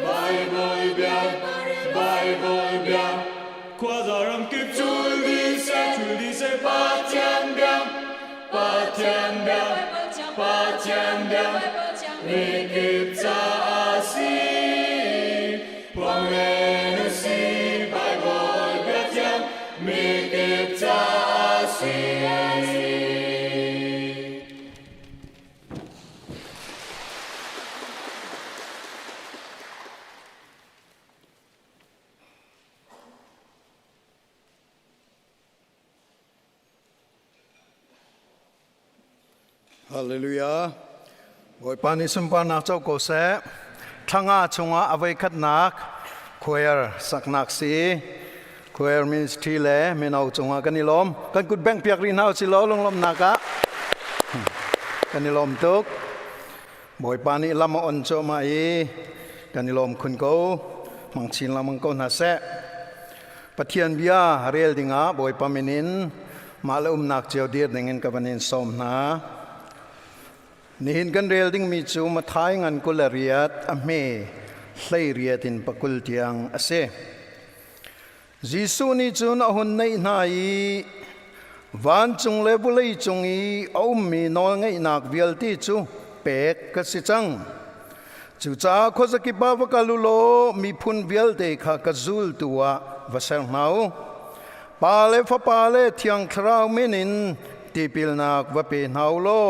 bai boi biang bai boi biang qua giờ răng kịp chu đi xe ba chiang biang ba chiang biang ba chiang biang mi kịp cha a si phong lên nu si bai boi biang chiang mi kịp cha a si Hallelujah. Boy pani sumpa nak chau ko se thanga chunga avai khat nak choir saknak si choir means thile menau chunga kanilom kan kut bang piak rin hau si lo longlom naka kanilom tuk boy pani lama on cho mai kanilom khun ko mangchin lamang ko na se pathian bia rel dinga boy paminin malum nak cheu dir dengan kabanin som na nihin kan rel ding mi chu ma thai ngan ko la riat a me hlei riat in pakul tiang ase jisu ni chun a hun nei nai van chung le bulei chung i om mi nol ngai nak vial ti chu pek ka si chang chu cha kho za ki ba ka lu lo mi phun vial te kha ka zul tuwa vasal nau pa le fa pa le thiang thrau menin ti pil nak va pe nau lo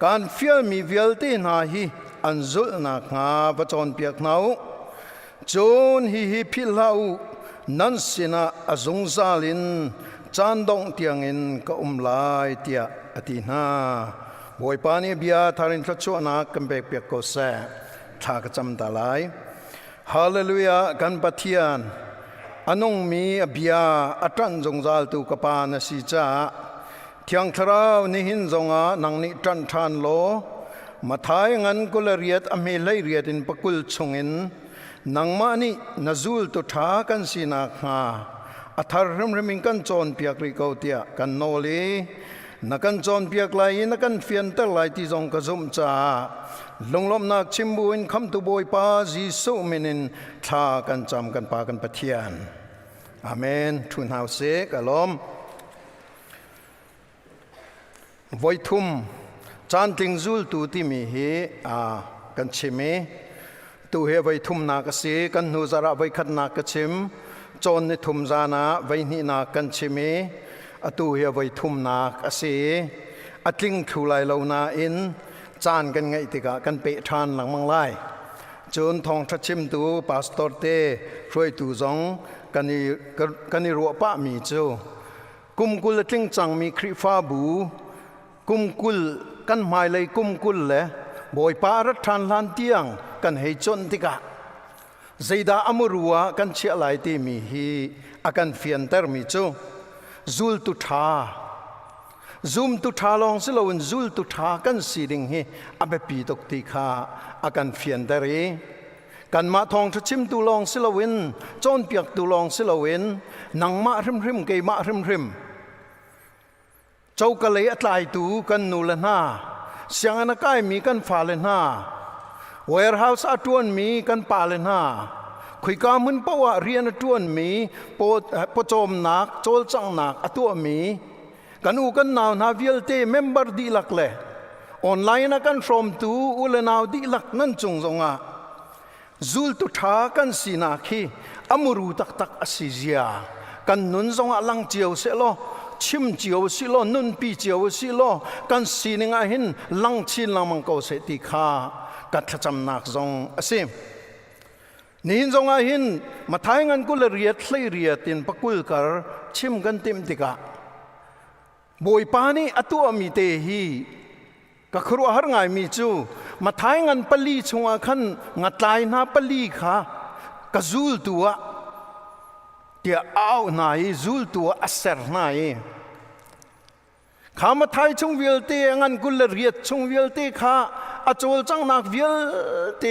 kan fiel mi vialte na hi anzul na nga bachon piak nau chon hi philau nan sina azung zalin chandong tiangin ka umlai tia atina boy pani bia tharin thachu na kambek piak ko sa tha ka cham dalai hallelujah kan pathian anong mi bia atran zongjal tu kapa na si cha thiang tharau ni hin zonga nangni tran than lo mathai ngan kulariat ame lai riat in pakul chungin nangma ni nazul to tha kan sina kha athar ram raming kan chon piak ri ko tia kan noli nakan chon piak lai nakan fian tar lai ti zong ka zum cha longlom nak chimbuin kham tu boy pa jisu menin tha kan cham kan pa kan pathian amen thun hau se kalom voi thum จานติงจูลตูที่มีเฮกันชิมตูเฮไว้ทุ่มนากสีกันหูจาระไว้ขัดนากชิมจนในทุ่มจานาไว้นี่นากันชิมตูเฮไว้ทุ่มนากสีติงทูไลเรานาอินจานกันไงติกะกันเปะทานหลังมังไลจนทองทัชิมตูปาสตอร์เต้ช่วยตูจงกันนี่รัวป้ามีเจ้ากุมกุลติงจังมีคริฟ้าบูกุมกุลกันหมายเลยกุมกุลเลยบอยปารัฐานลานเตียงกันให้จนติกะใจดาอมรัวกันเชื่อหลายที่มีฮีอากันเฟียนเตอร์มีเจ้าจูลตุธาซูมตุธาลองสิเราวันจูลตุธากันสีดิ่งฮีอาเบปีตกติคาอากันเฟียนเตอร์กันมาทองทัชิมตุลองสิเราวันจนเปียกตุลองสิเราวันนังมาริมเกยมาริมเจ้ากะเลยอัตไลตูกันนูเลน่าเสียงนักไก่มีกันฟ้าเลน่าwarehouse อัตวนมีกันป่าเลน่าคุยกามุนปะวะเรียนอัตวนมีปโจมนักโจลจังนักอัตวมีกันอูกันนาวนาวิลเตเมมเบอร์ดีลักเลยออนไลน์นักกัน from ตูอุเลนาวดีลักนั่นจงอ่ะจูลตุธากันสีนักฮีอมูรูตักอสิเซียกันนุนจงอ่ะลังเจียวเสลอชิมเจียวสิโลนุนปีเจียวสิโลกันสีนึงอาหินลังชินลังมังเกาเสติขากัดจำนักจงอาศิมนี่จงอาหินมาท้ายงันกุลเรียดเลยเรียดตินปักกุลกรชิมกันเต็มติกะบอยปานี่อตัวมีเตฮีก็ครัวหาง่ายมีจูมาท้ายงันปลีชงอาขันงัดลายนาปลีค่ะกะจูลตัวเดี๋ยวเอาหน่อยจูลตัวอัศเสร์หน่อยข้ามาไทยชงวิลเตงันกุลเรียดชงวิลเตข้าอาจวลจังนักวิลเต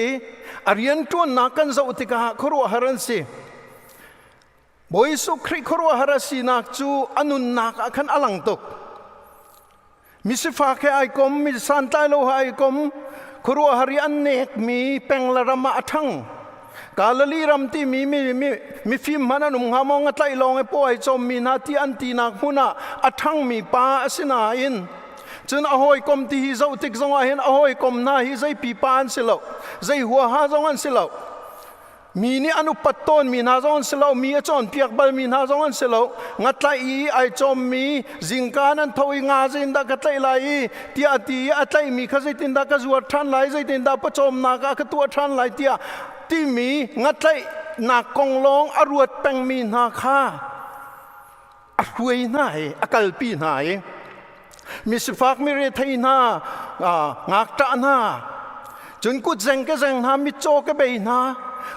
อารียนตัวนักกันจะอุติกาครัวหารันสิบอยสุคริครัวหารันสินักจูอนุนักขันอลังตกมิสฟ้าแค่ไอคอมมิสันตายโลหะไอคอมครัวหาริอันเนกมีเป็งละรำมาทั้งกาลลีรำที่มีฟิมมันนุ่งหามองอัตไลลองไอ้ป่วยจอมมีนาที่อันตีนักมุนะอัดทั้งมีป้าสินาอินจนอหอยกอมที่ฮิจาอุติกจงอาเห็นอหอยกอมนาฮิใจปีปานสิลาวใจหัวหาจงอันสิลาวมีนี่อนุปัตตนมีนาจงอันสิลาวมีจอนเปียกบาลมีนาจงอันสิลาวงัดไลไอจอมมีจิงกานันทวิงาจินดากไลไลที่อดีอัตไลมีขจิตินดากจวดทันไลใจตินดาปจอมนากากตัวทันไลที่ที่มีงัดไลนักกองลองอรวดแปงมีนาคาอรวยนายอกลปีนายมิสฟักมิเรทัยนางักตานาจนกุดเซงก็เซงนามิโจก็เบยนา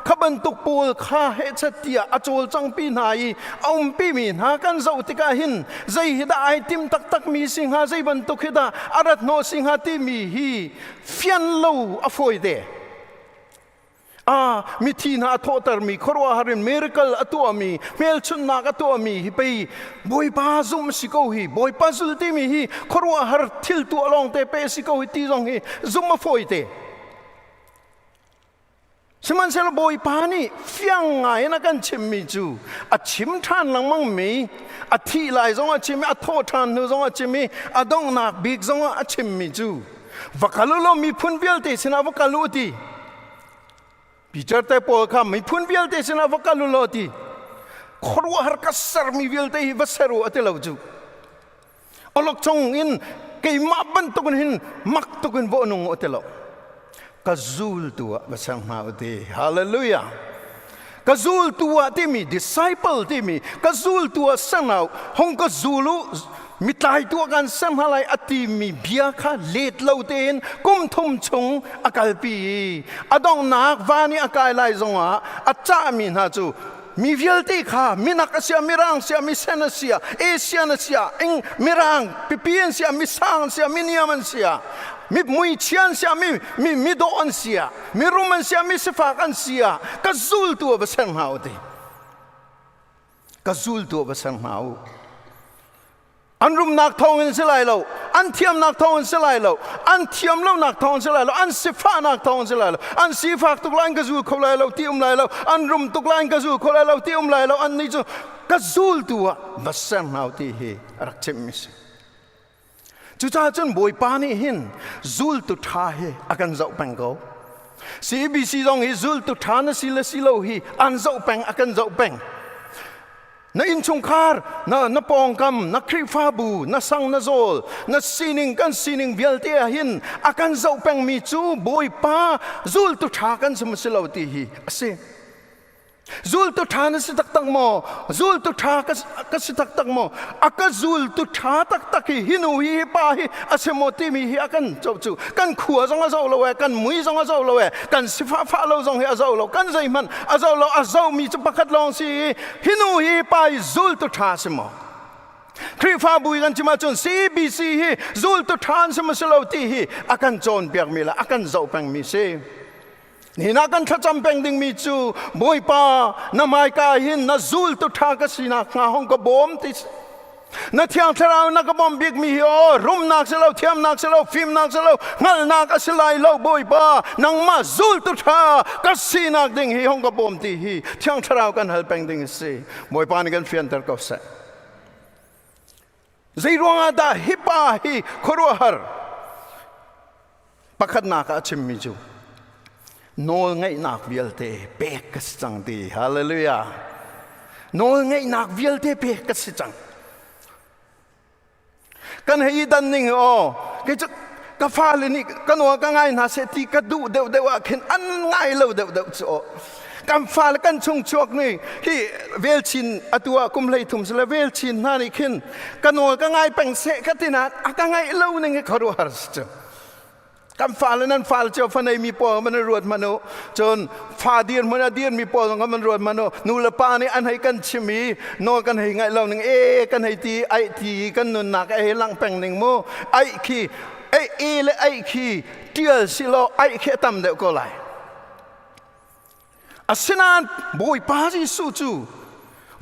ขบันตุกปูลข้าเฮชเตียอโจลจังปีนายเอาปีมีนากันเจ้าติกาหินใจฮิดาไอติมตักมีสิงหาใจบันตุกฮิดาอารัตโนสิงหาที่มีฮีเฟียนลูอฟอยเดมิทีน่าโทษตรมีครัวหารินมิราเคิลอตัวมีเมลชุนนักอตัวมีฮิไปบอยปาซุมสิโกฮีบอยปาซุลติมีฮีครัวหาร์ทิลตัวลองเตเปสิโกฮีตีจงฮีซุมมาฟอยเตสมันเซลบอยปานี่ฟียงไงนักันชิมมีจูอัดชิมทานหลังมังมีอัดที่ไหลจงอัดชิมอัดโทษทานนูจงอัดชิมอัดดงนักบิกจงอัดชิมมีจูวักลุโลมีพุนเวลเตสินาวักลุตีพิจารณาพอข้าไม่พ้นวิลเตสินาวักลุโลตีครัวหากัสซาร์มีวิลเตฮิวัสรุอัตเลวจูอลกชงอินเกยมาบันตุกันหินมักตุกันโวนุงอัตเลวกาจูลตัววัสังมาอุตีฮาเลลูยากาจูลตัวที่มี disciple ที่มีกาจูลตัวสังเอาฮงกาจูลูมิตายตัวกันสังหลายอติมีเบียค่ะเลดเลวเตนกุมทุมชงอากาลปีอดองนักวานีอากาลไลจงอ่ะอาจารย์มีนะจูมีวิลติค่ะมีนักเสียมีรังเสียมีเซนเสียเอเชียนเสียอิงมีรังปิเปียนเสียมีสังเสียมีเนียมันเสียมีมุยเชียนเสียมีโดอันเสียมีรูมันเสียมีสฟากันเสียกระซูลตัวภาษาหาวดีกระซูลตัวภาษาหาวอันรุมนักทองอินสลายเราอันเทียมนักทองอินสลายเราอันเทียมเล่านักทองอินสลายเราอันสิฟ้านักทองอินสลายเราอันสีฟ้าตุกลายกระซูลเขาลายเราที่ลายเราอันรุมตุกลายกระซูลเขาลายเราที่ลายเราอันนี้จะกระซูลตัวภาษาหาวดีเฮรักเชมิส จุจ้าจนบอยปานี่หินจูลตุท้าเฮอากันเจ้าแปงเขาCBC จงฮิจูลตุท้านะสิละสิโลฮีอันเจ้าแปงอากันเจ้าแปงna in chungkhar na pongkam na krifabu na sang na zol na sining vialte hin akan zau peng mi chu boi pa zul tu tha kan samsilo ti hi ase zul tu tha na si tak mo zul tu tha ka si tak mo aka zul tu tha tak hi hinu hi pa hi ase mo ti mi hi akan chau chu kan khua zong a zau lo we kan mui zong a zau lo we kan si fa lo zong hi a zau lo kan zai man a zau mi chu pakhat long si hinu hi pa zul tu tha se mo kri fa bui kan chima chon CBC hi zul tu than se ma selo ti hi akan chon piak mi la akan zau pang mi seนี่นักกันทัดจำเป็นดิ่งมีจูบอยป้าน้ำไม้กาหินน่าจูลตุทากสินักงาห้องกบอมติสน่าเที่ยงเท่านักกบอมบิ๊กมีโอรุมนักเสลาเทียมนักเสลาฟิล์มนักเสลางัลนักเสลายเล่าบอยป้านังมาจูลตุทากสินักดิ่งห้องกบอมติฮีเที่ยงเท่ากันฮัลเป็นดิ่งสิบอยป้านี่กันเฟียนเตอร์ก็เสใจรวงอาดาฮิป้าฮีครัวฮาร์ปักขัดนักอาชิมมีจูโน้ไงนักวิลเตเปกสจังดีฮาเลลูยาโน้ไงนักวิลเตเปกสจังกันให้ดันนิ่งอ๋อก็จะกาฟ้าเลยนี่กันว่ากันไงนะเศรษฐีก็ดูเดี๋ยวว่าขึ้นอันง่ายเลยเดี๋ยวโอ้กันฟ้าแล้วกันชงชวกนี่ที่เวลชินอตัวกุมเลยทุ่มสละเวลชินนั่นนี่ขึ้นกันว่ากันไงเป็นเสกตินะกันไงเล่าหนึ่งเขารู้ฮาร์สกันฟ้าแล้วนั่นฟ้าเจ้าฟันไอมีปอมันรวดมโนจนฟ้าเดียนมันเดียนมีปอของมันรวดมโนนูละปานี่อันให้กันชิมีโนกันให้ไงเล่าหนึ่งกันให้ตีไอทีกันนุนหนักไอหลังแปงหนึ่งโมไอขี้ไอและไอขี้เตี้ยสิโลไอแค่ตำเดียวก็ไหลอาศินันบอยปาจิสูจู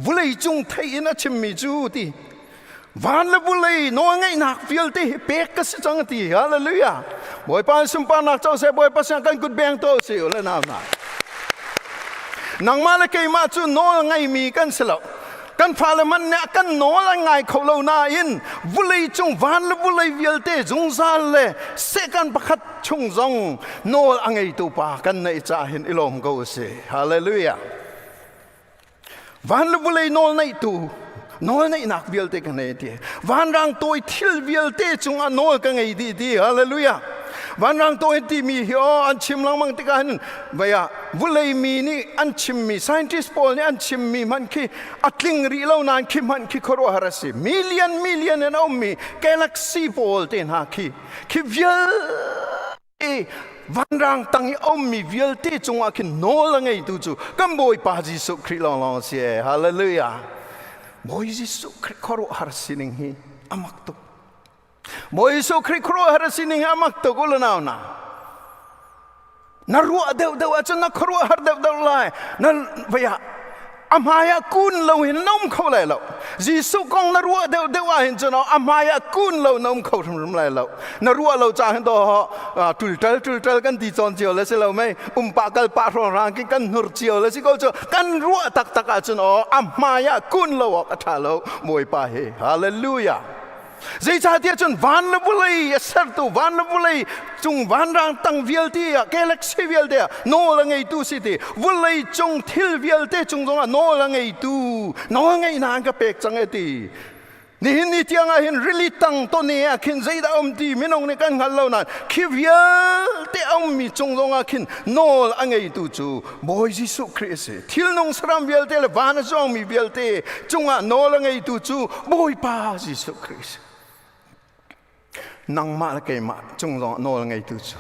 วุเลยจงไทยนะชิมีจูตีวันละบุเลยน้องไงนักฟิลตีเปกก็สิจังตีฮาเลลูยาบอยป้าสุมปานักเจ้าเสบอยป้าสังกันกุดแบงโตเสียวเลยน้ำนังมาเลยเกยมาจูน้องไงมีกันสลบกันฟ้าละมันเนี่ยกันน้องละไงเขาเล่านาอินบุเลยจงวันละบุเลยฟิลตีจงซาเลยเสกันประคัดชงจงน้องไงตัวป้ากันในจ่าเห็นอิลอมกูเสียฮาเลลูยาวันละบุเลยน้องในตัวน้อยในนักวิลเตกันไงดีวันรังตัวทิลวิลเตจงอันน้อยกันไงดีฮาเลลูยาวันรังตัวที่มีเหรออันชิมลังมังติกันเวียวุเลยมีนี่อันชิมมี scientist พอลนี่อันชิมมีมันคืออัดลิงรีเล่านานคือมันคือครัวหาสิมิลเลียนเนี่ยเอามี galaxy พอลเต็นหาคือวิลวันรังตั้งเอามีวิลเตจงอันคือน้อยละไงดูจูกันบ่อยปาจิสุคริลองเสียฮาเลลูยาบอยจิสุคริครัวหาสินิงฮีอามักตุบอยจิสุคริครัวหาสินิงอามักตุกุลนาวนานารัวเดวอาจจะนักครัวหาเดวไล่นั่นเวียอามายากุนเราเห็นน้องเขาเลยเราจิสุกองนารัวเดวเห็นจนเอาอามายากุนเราน้องเขาทำไรเรานารัวเราจะเห็นตัวตุลเตลกันตีจอนเจียวเลยสิเราไม่ปากกันปากรางกันหนุเจียวเลยสิเขาจะกันรัวตักอาจจะเอาอามายากุนเราออกท่าเรามวยไปฮาเลลูยาใจชาติจนวันละบุเลยเสร็จตัววันละบุเลยจงวันรังตั้งวิลตีอะกาแล็กซี่วิลตีอะโน่ละไงตัวสิทีบุเลยจงทิลวิลตีจงอะโน่ละไงตัวโน่ไงนางก็เป็กจังไอตีนี่ที่ยังไงเห็นริลิตังตัวนี้อะคินใจดาวตีไม่น้องในกันหันเรานั่นคิวิลตีเอามีจงอะคินโน่ละไงตัวจูบอยจิสุคริสต์ทิลน้องสรามวิลตีละวานจงมีวิลตีจงอะโน่ละไงตัวจูบอยป้าจิสุคริสต์นังมาละเกยมาจงรอโน่ละไงตุจู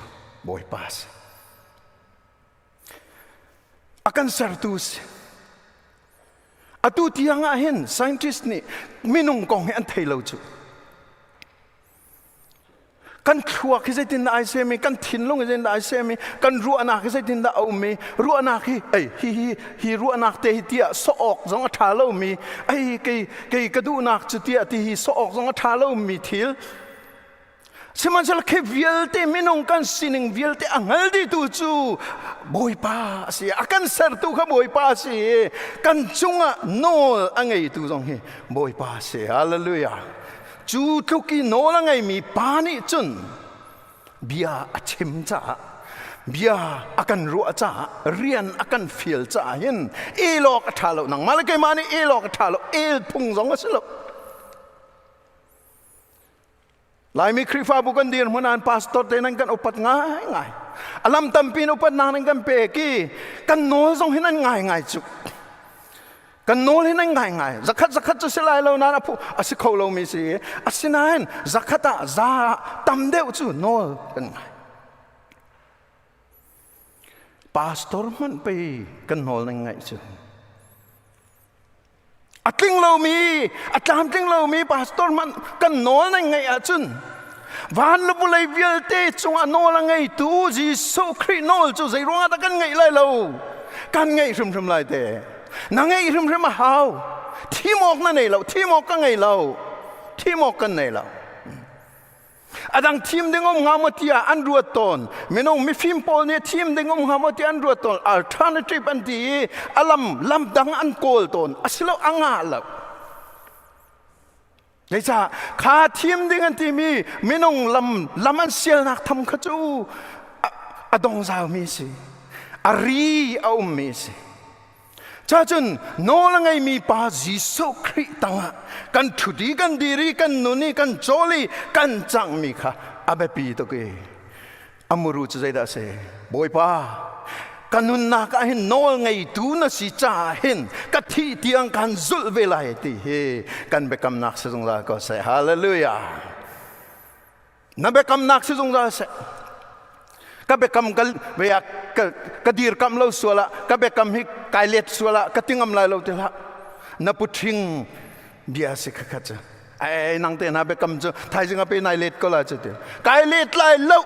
บอยปัสakan sertus atu tiang ahin scientist ni minung kong an thelo chu kan khua khi sai tin ai se mi kan thin long jen ai se mi kan ru ana khi sai tin da au mi ru ana khi ai hi ru ana te hi tia so ok zong tha lo mi ai ke ka du nak chu tia ti hi so ok zong tha lo mi thil semanjal ke vialte minong kan sining vialte angal di tu chu boy pa si akan ser tu ka boy pa si kan chunga nol angai tu jong he boy pa si hallelujah จูทุกีโนละไงมีปานิจุนเบียอชิมจ้าเบียอากันรัวจ้าเรียนอากันฟิลจ้าเห็นเอลอกทาโลนังมาเลยมานี่เอลอกทาโลเอลพุงสองก็สิโลหลายมีคริฟ้าบุกันเดียร์มันอ่านพาสตอร์เตนังกันอุปัตง่ายอลัมตัมปีนอุปัตนังกันเปกี้กันโน้ส่งให้นั่นง่ายจุกันโน้ให้นั่นง่ายสักขัดจะเสียเรานาผู้อาศัยเขาเรามีสิอาศัยนั่นสักขัดซาตั้มเดียวจูโน้กันง่ายพาสตอร์มันไปกันโน้นั่นง่ายจูอัตลิงเรามีอัตลามติงเรามีพาสตอร์มันกันโน้นั่นง่ายจุนวันละบุเลยวิลเตจงอันโน้ละง่ายตู้จีสุครีโน้จูใจร้องตะกันง่ายเลยเรากันง่ายรึมเลยเตนังไงรึมมาหาวที่มอกนั่นไงเราที่มอกกันไงเราที่มอกกันไงเราอาดังทีมเด้งงามที่อันรัวตอนไม่น้องมีฟิล์มโปลเนี่ยทีมเด้งงามที่อันรัวตอน alternative อันที่อลัมลำดังอันโกลตอนอาศัยเราอ่างเราเดี๋ยวจะข้าทีมเด้งอันที่มีไม่น้องลำอันเสียนักทำข้าจูอดงสาวมีสิอารีเอามีสิจ้าจนโน้ละไงมีปาจิสุคริตังกันทุดีกันดีรีกันนุนีกันโจลีกันจังมีค่ะอาเบปีตัวเกอามูรุจะใจได้เสบอยป้ากันนุนนักเห็นโน้ละไงดูน่ะสิจ้าเห็นกัที่เตียงกันสุดเวลาที่เฮกันเบกำนักสิจงลาก็เสฮาเลลูยานับเบกำนักสิจงลาเสก็เบกำกันเวียกดีร์กำเราสวละก็เบกำฮิกายเล็ดสวละก็ติงอำลายเราเถอะนับพุทธิงเบียสิกขัดจ้ะไอ้นางเตนับเบกำจ้ะไทยจึงเอาไปนายเล็ดก็ละจ้ะเถอะกายเล็ดลายเรา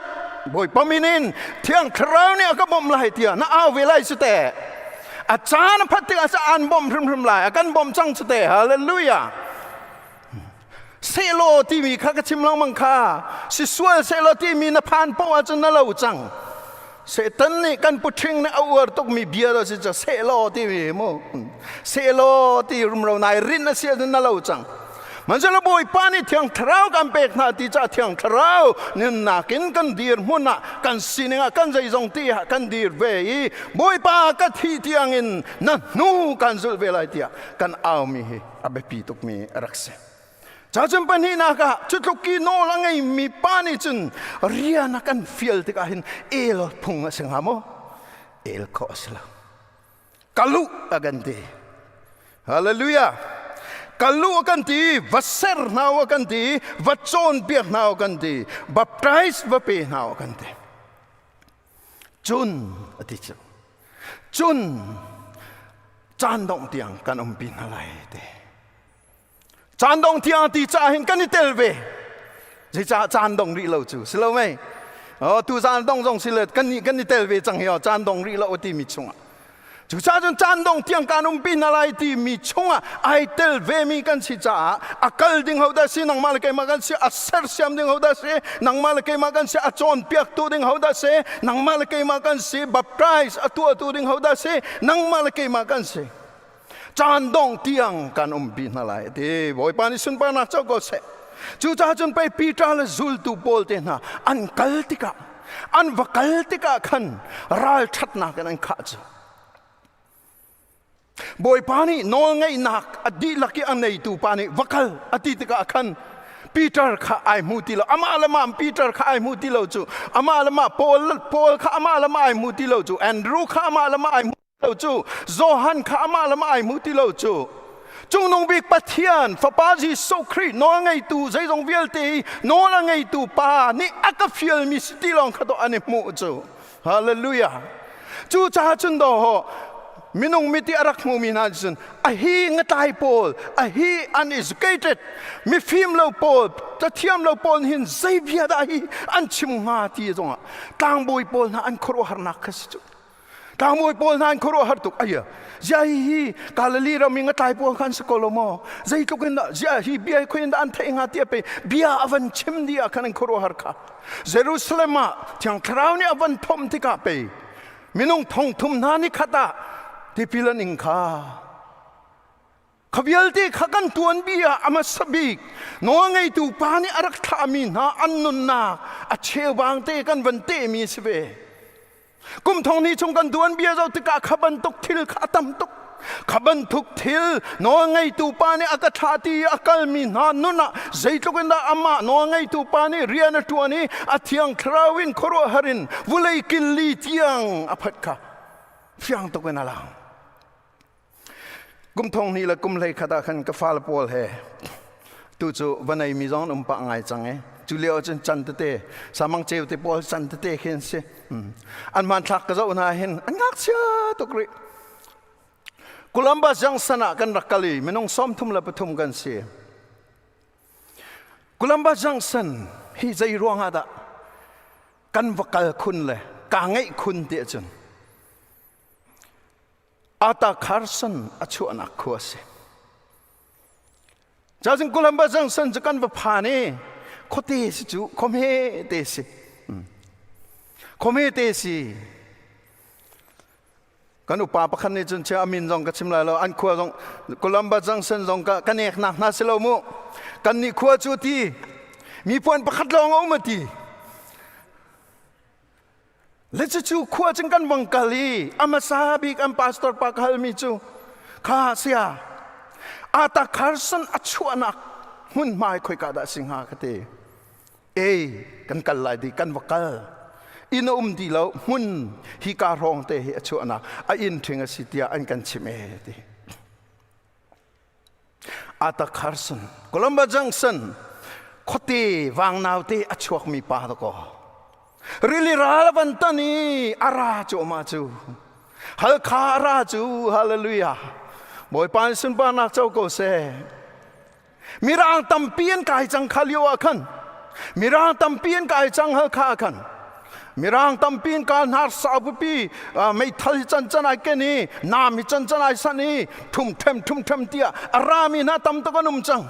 บ่อยปมินินเที่ยงคราวเนี่ยก็บ่มลายเที่ยน่าเอาเวลาสุดแต่อาจารย์พัฒน์อาจารย์บ่มพรมลายกันบ่มจังสุดแต่ฮาเลลูยาเซโลที่มีข้ากชิมลองมังค่าสิสวยเซโลที่มีนภานป้อจนน่าเล่าจังเสตันนี่กันพุทธิงเนี่ยเอาวัวตกมีเบียร์เราสิจะเซโลที่มีมั้งเซโลที่รุมเรานายรินน่ะเสียจนน่าเล่าจังมันจะระบายปานี่เที่ยงทราวกันเป็กนาที่จะเที่ยงทราวเนี่ยนักินกันดีร์มุนนะกันสิเนงกันใจจงที่กันดีร์เว้ยบอยปากันที่เที่ยงอินนั่นนู่กันสุดเวลาที่กันเอามีอาเบปีตกมีรักษาจ้าจำเป็นนี่นะคะจุดลูกกีโนละไงมีปานี่จุนเรียนกันฟิลที่กันเห็นเอลพุงสิงหามเอลคอสละกัลุกันดีฮาเลลูยากัลุกันดีวัชเซอร์นาวกันดีวัชโจนเปียกนาวกันดีบัพไตรส์วัเปนาวกันดีจุนอธิจจุนจานดงเตียงกันบินอะไรเดจานดงที่อันที่จ่าเห็นกันนี่เตลเวจะจานดงรีเราจูสิเราไหมตูจานดงจงสิเลกันนี่เตลเวจังเหี่ยวจานดงรีเราที่มีชงจูจ่าจานดงที่อันกันบินอะไรที่มีชงไอเตลเวมีกันสิจ่าอักลดิ่งเขาได้สินังมาเลกมากันสิอัศร์เสียมดิ่งเขาได้สินังมาเลกมากันสิอัจอนเปียกตัวดิ่งเขาได้สินังมาเลกมากันสิบัพไตรส์ตัวดิ่งเขาได้สินังมาเลกมากันสิจานดงเตียงกันบินอะไรเดี๋ยวบอยปานิสุนปานักเจ้าก็เสจู่จ้าจนไปปีตาลจุลตูโพลเตนะอันกัลติกะอันวกัลติกะขันรัลชัดนักกันข้าจ้าบอยปานี่น้องไงนักอดีลักอันไหนตูปานี่วกัลอดีติกะขันปีเตอร์ข้าไอมูติโลอามาละมาปีเตอร์ข้าไอมูติโลจู่อามาละมาโพลข้าอามาละมาไอมูติโลจู่แอนดรูข้าอามาละมาไอเราจูโจฮันข้ามาละมาไอมุติเราจูจงนงบิกปัทยานฟปาจิสุครีน้องไงตูใจจงเวลตีน้องไงตูปานี่อักฟิลมิสติลองขัดอันนี้มูจูฮาเลลูยาจูจ้าจุนโดมินงมิติอารักมูมินาจุนอะฮีงตายโพลอะฮีอัน educated มิฟิมเราโพลจะเทียมเราโพลหินใจเบียดอะฮีอันชิมงาที่จงอ่ะต่างบอยโพลนะอันครัวหานักสิจูตามวยโพลนั้นครัวหัดตุกayah jahi kalali rami ngatai po kan sekolomo jai tu kena jahi biai ko inda ante ingati ape bia avan chim dia kan kharwa harka Jerusalem tiang krauni avan thom tika pe minung thong thum nani khata tipilan ingkha ขวิลที่ขักันตัวบียอามาสบิกน้องไงตูปานี่อารักทามีนาอันนุนนาอาเชวางเตกันวันเตมีสเวกุมทองนี้ชงกันตัวบียเราติกาขบันตุกทิลขาตำตุกขบันทุกทิลน้องไงตูปานี่อากาศตีอากาลมีนานุนะใจตุกันดาอามาน้องไงตูปานี่เรียนตัวนี้อาเทียงคราวินโครหรินวุเลยกิลลีเทียงอภัดค่ะเพียงตุกันอะไรกุมทองนี้ละกุมเลยขดาขันกฟ้าละปอลเฮตูจูวันไหนมีจงปะไงจังเอจูเลี้ยวจนจันเตสามังเจวเตปอลจันเตเห็นสิอันมันทักก็จะอุณาเห็นอันงักเชียตุกรีกุลัมบาจังสนะกันรักกะลีไม่น้องซ้อมทุ่มละปฐุมกันสิกุลัมบาจังสันฮิใจรวงอาดะกันวักกะคุณเลยกางไงคุณเดียจนอาตาคาร์สันอชัวนักขัวสิจากนั้นกุลัมบาจังสันจะกันว่าผ่านนี่โคเตสิจูคอมเฮเตสิคอมเฮเตสิกันอุปาปคันนี้จนเชื่ออามินจงกัชิมลายเราอันขัวจงกุลัมบาจังสันจงกันเอกนักนาสิเรามุกันนี่ขัวจูตีมีพวนประคัดลองเอามาตีและจะจูขัวจังกันวังกาลีอามาซาบิกอัมพาสตอร์ปากฮัลมิจูข้าเสียอาตาคาร์สันอัชวนักหุ่นไม้คอยกาดสิงหาคติกันกันลายดีกันวักกาลอินดีแล้วหุ่นฮิการองเตะอัชวนักอินถึงสิทธิอันกันชิเมดีอาตาคาร์สันโคลัมบาจังสันคติวางนาวเตะอัชวกมีปาตะกอreally relevant ni arajo maju hal kharaju hallelujah boy pan sun pa nak chau ko se mirang tampien kai chang khalio akhan mirang tampien kai chang hal kha akhan mirang tampien kan har sabupi mai thal chan chan ai ke ni nam chan chan ai sani thum them tia arami na tam to kanum chang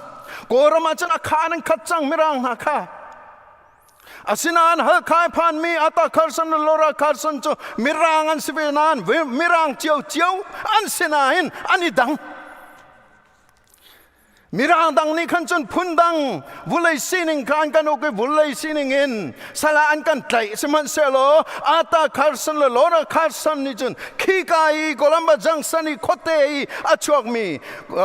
korama chan akhan khat chang mirang na kha asinan hal khai phan mi ata kharsan lora kharsan cho mirang an sivenan mirang chiu an sinahin anidang mirang dang ni khan chon phundang vulai sining kan kan ok vulai sining in sala an kan tlai siman selo ata kharsan lora kharsan ni chun khikai golamba jangsani khote achok mi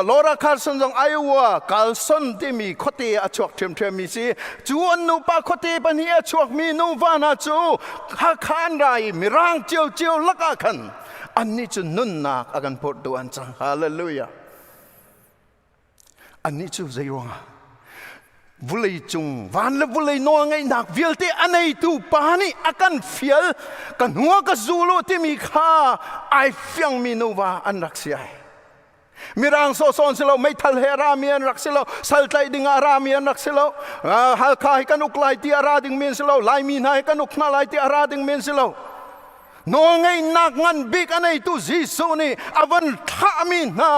lora kharsan jong aiwa kalson ti mi khote achok them mi si chuan nu pa khote pan hi achok mi nu wana chu kha khan rai mirang chiu laka khan an ni chun nun nak agan pot do an chang hallelujahอันนี้จู่ใจร้องวุเลยจุงวันละวุเลยนองไงหนักเวียลที่อันไหนตูปานี่อาการเฟียลกันหัวกับซูโลที่มีค่าไอฟังมีโนวาอันรักเสียมีร่างโซซอนสิเราไม่ทัลเฮรามีอันรักสิเราสัลไตดิงอารามีอันรักสิเราฮัลคาให้กันอุกไลที่อาราดิงเมนสิเราไลมีนให้กันอุกนาไลที่อาราดิงเมนสิเราน้องไงนักงันบิ๊กอันไหนตัวจิสูนี่อวันท่ามีนา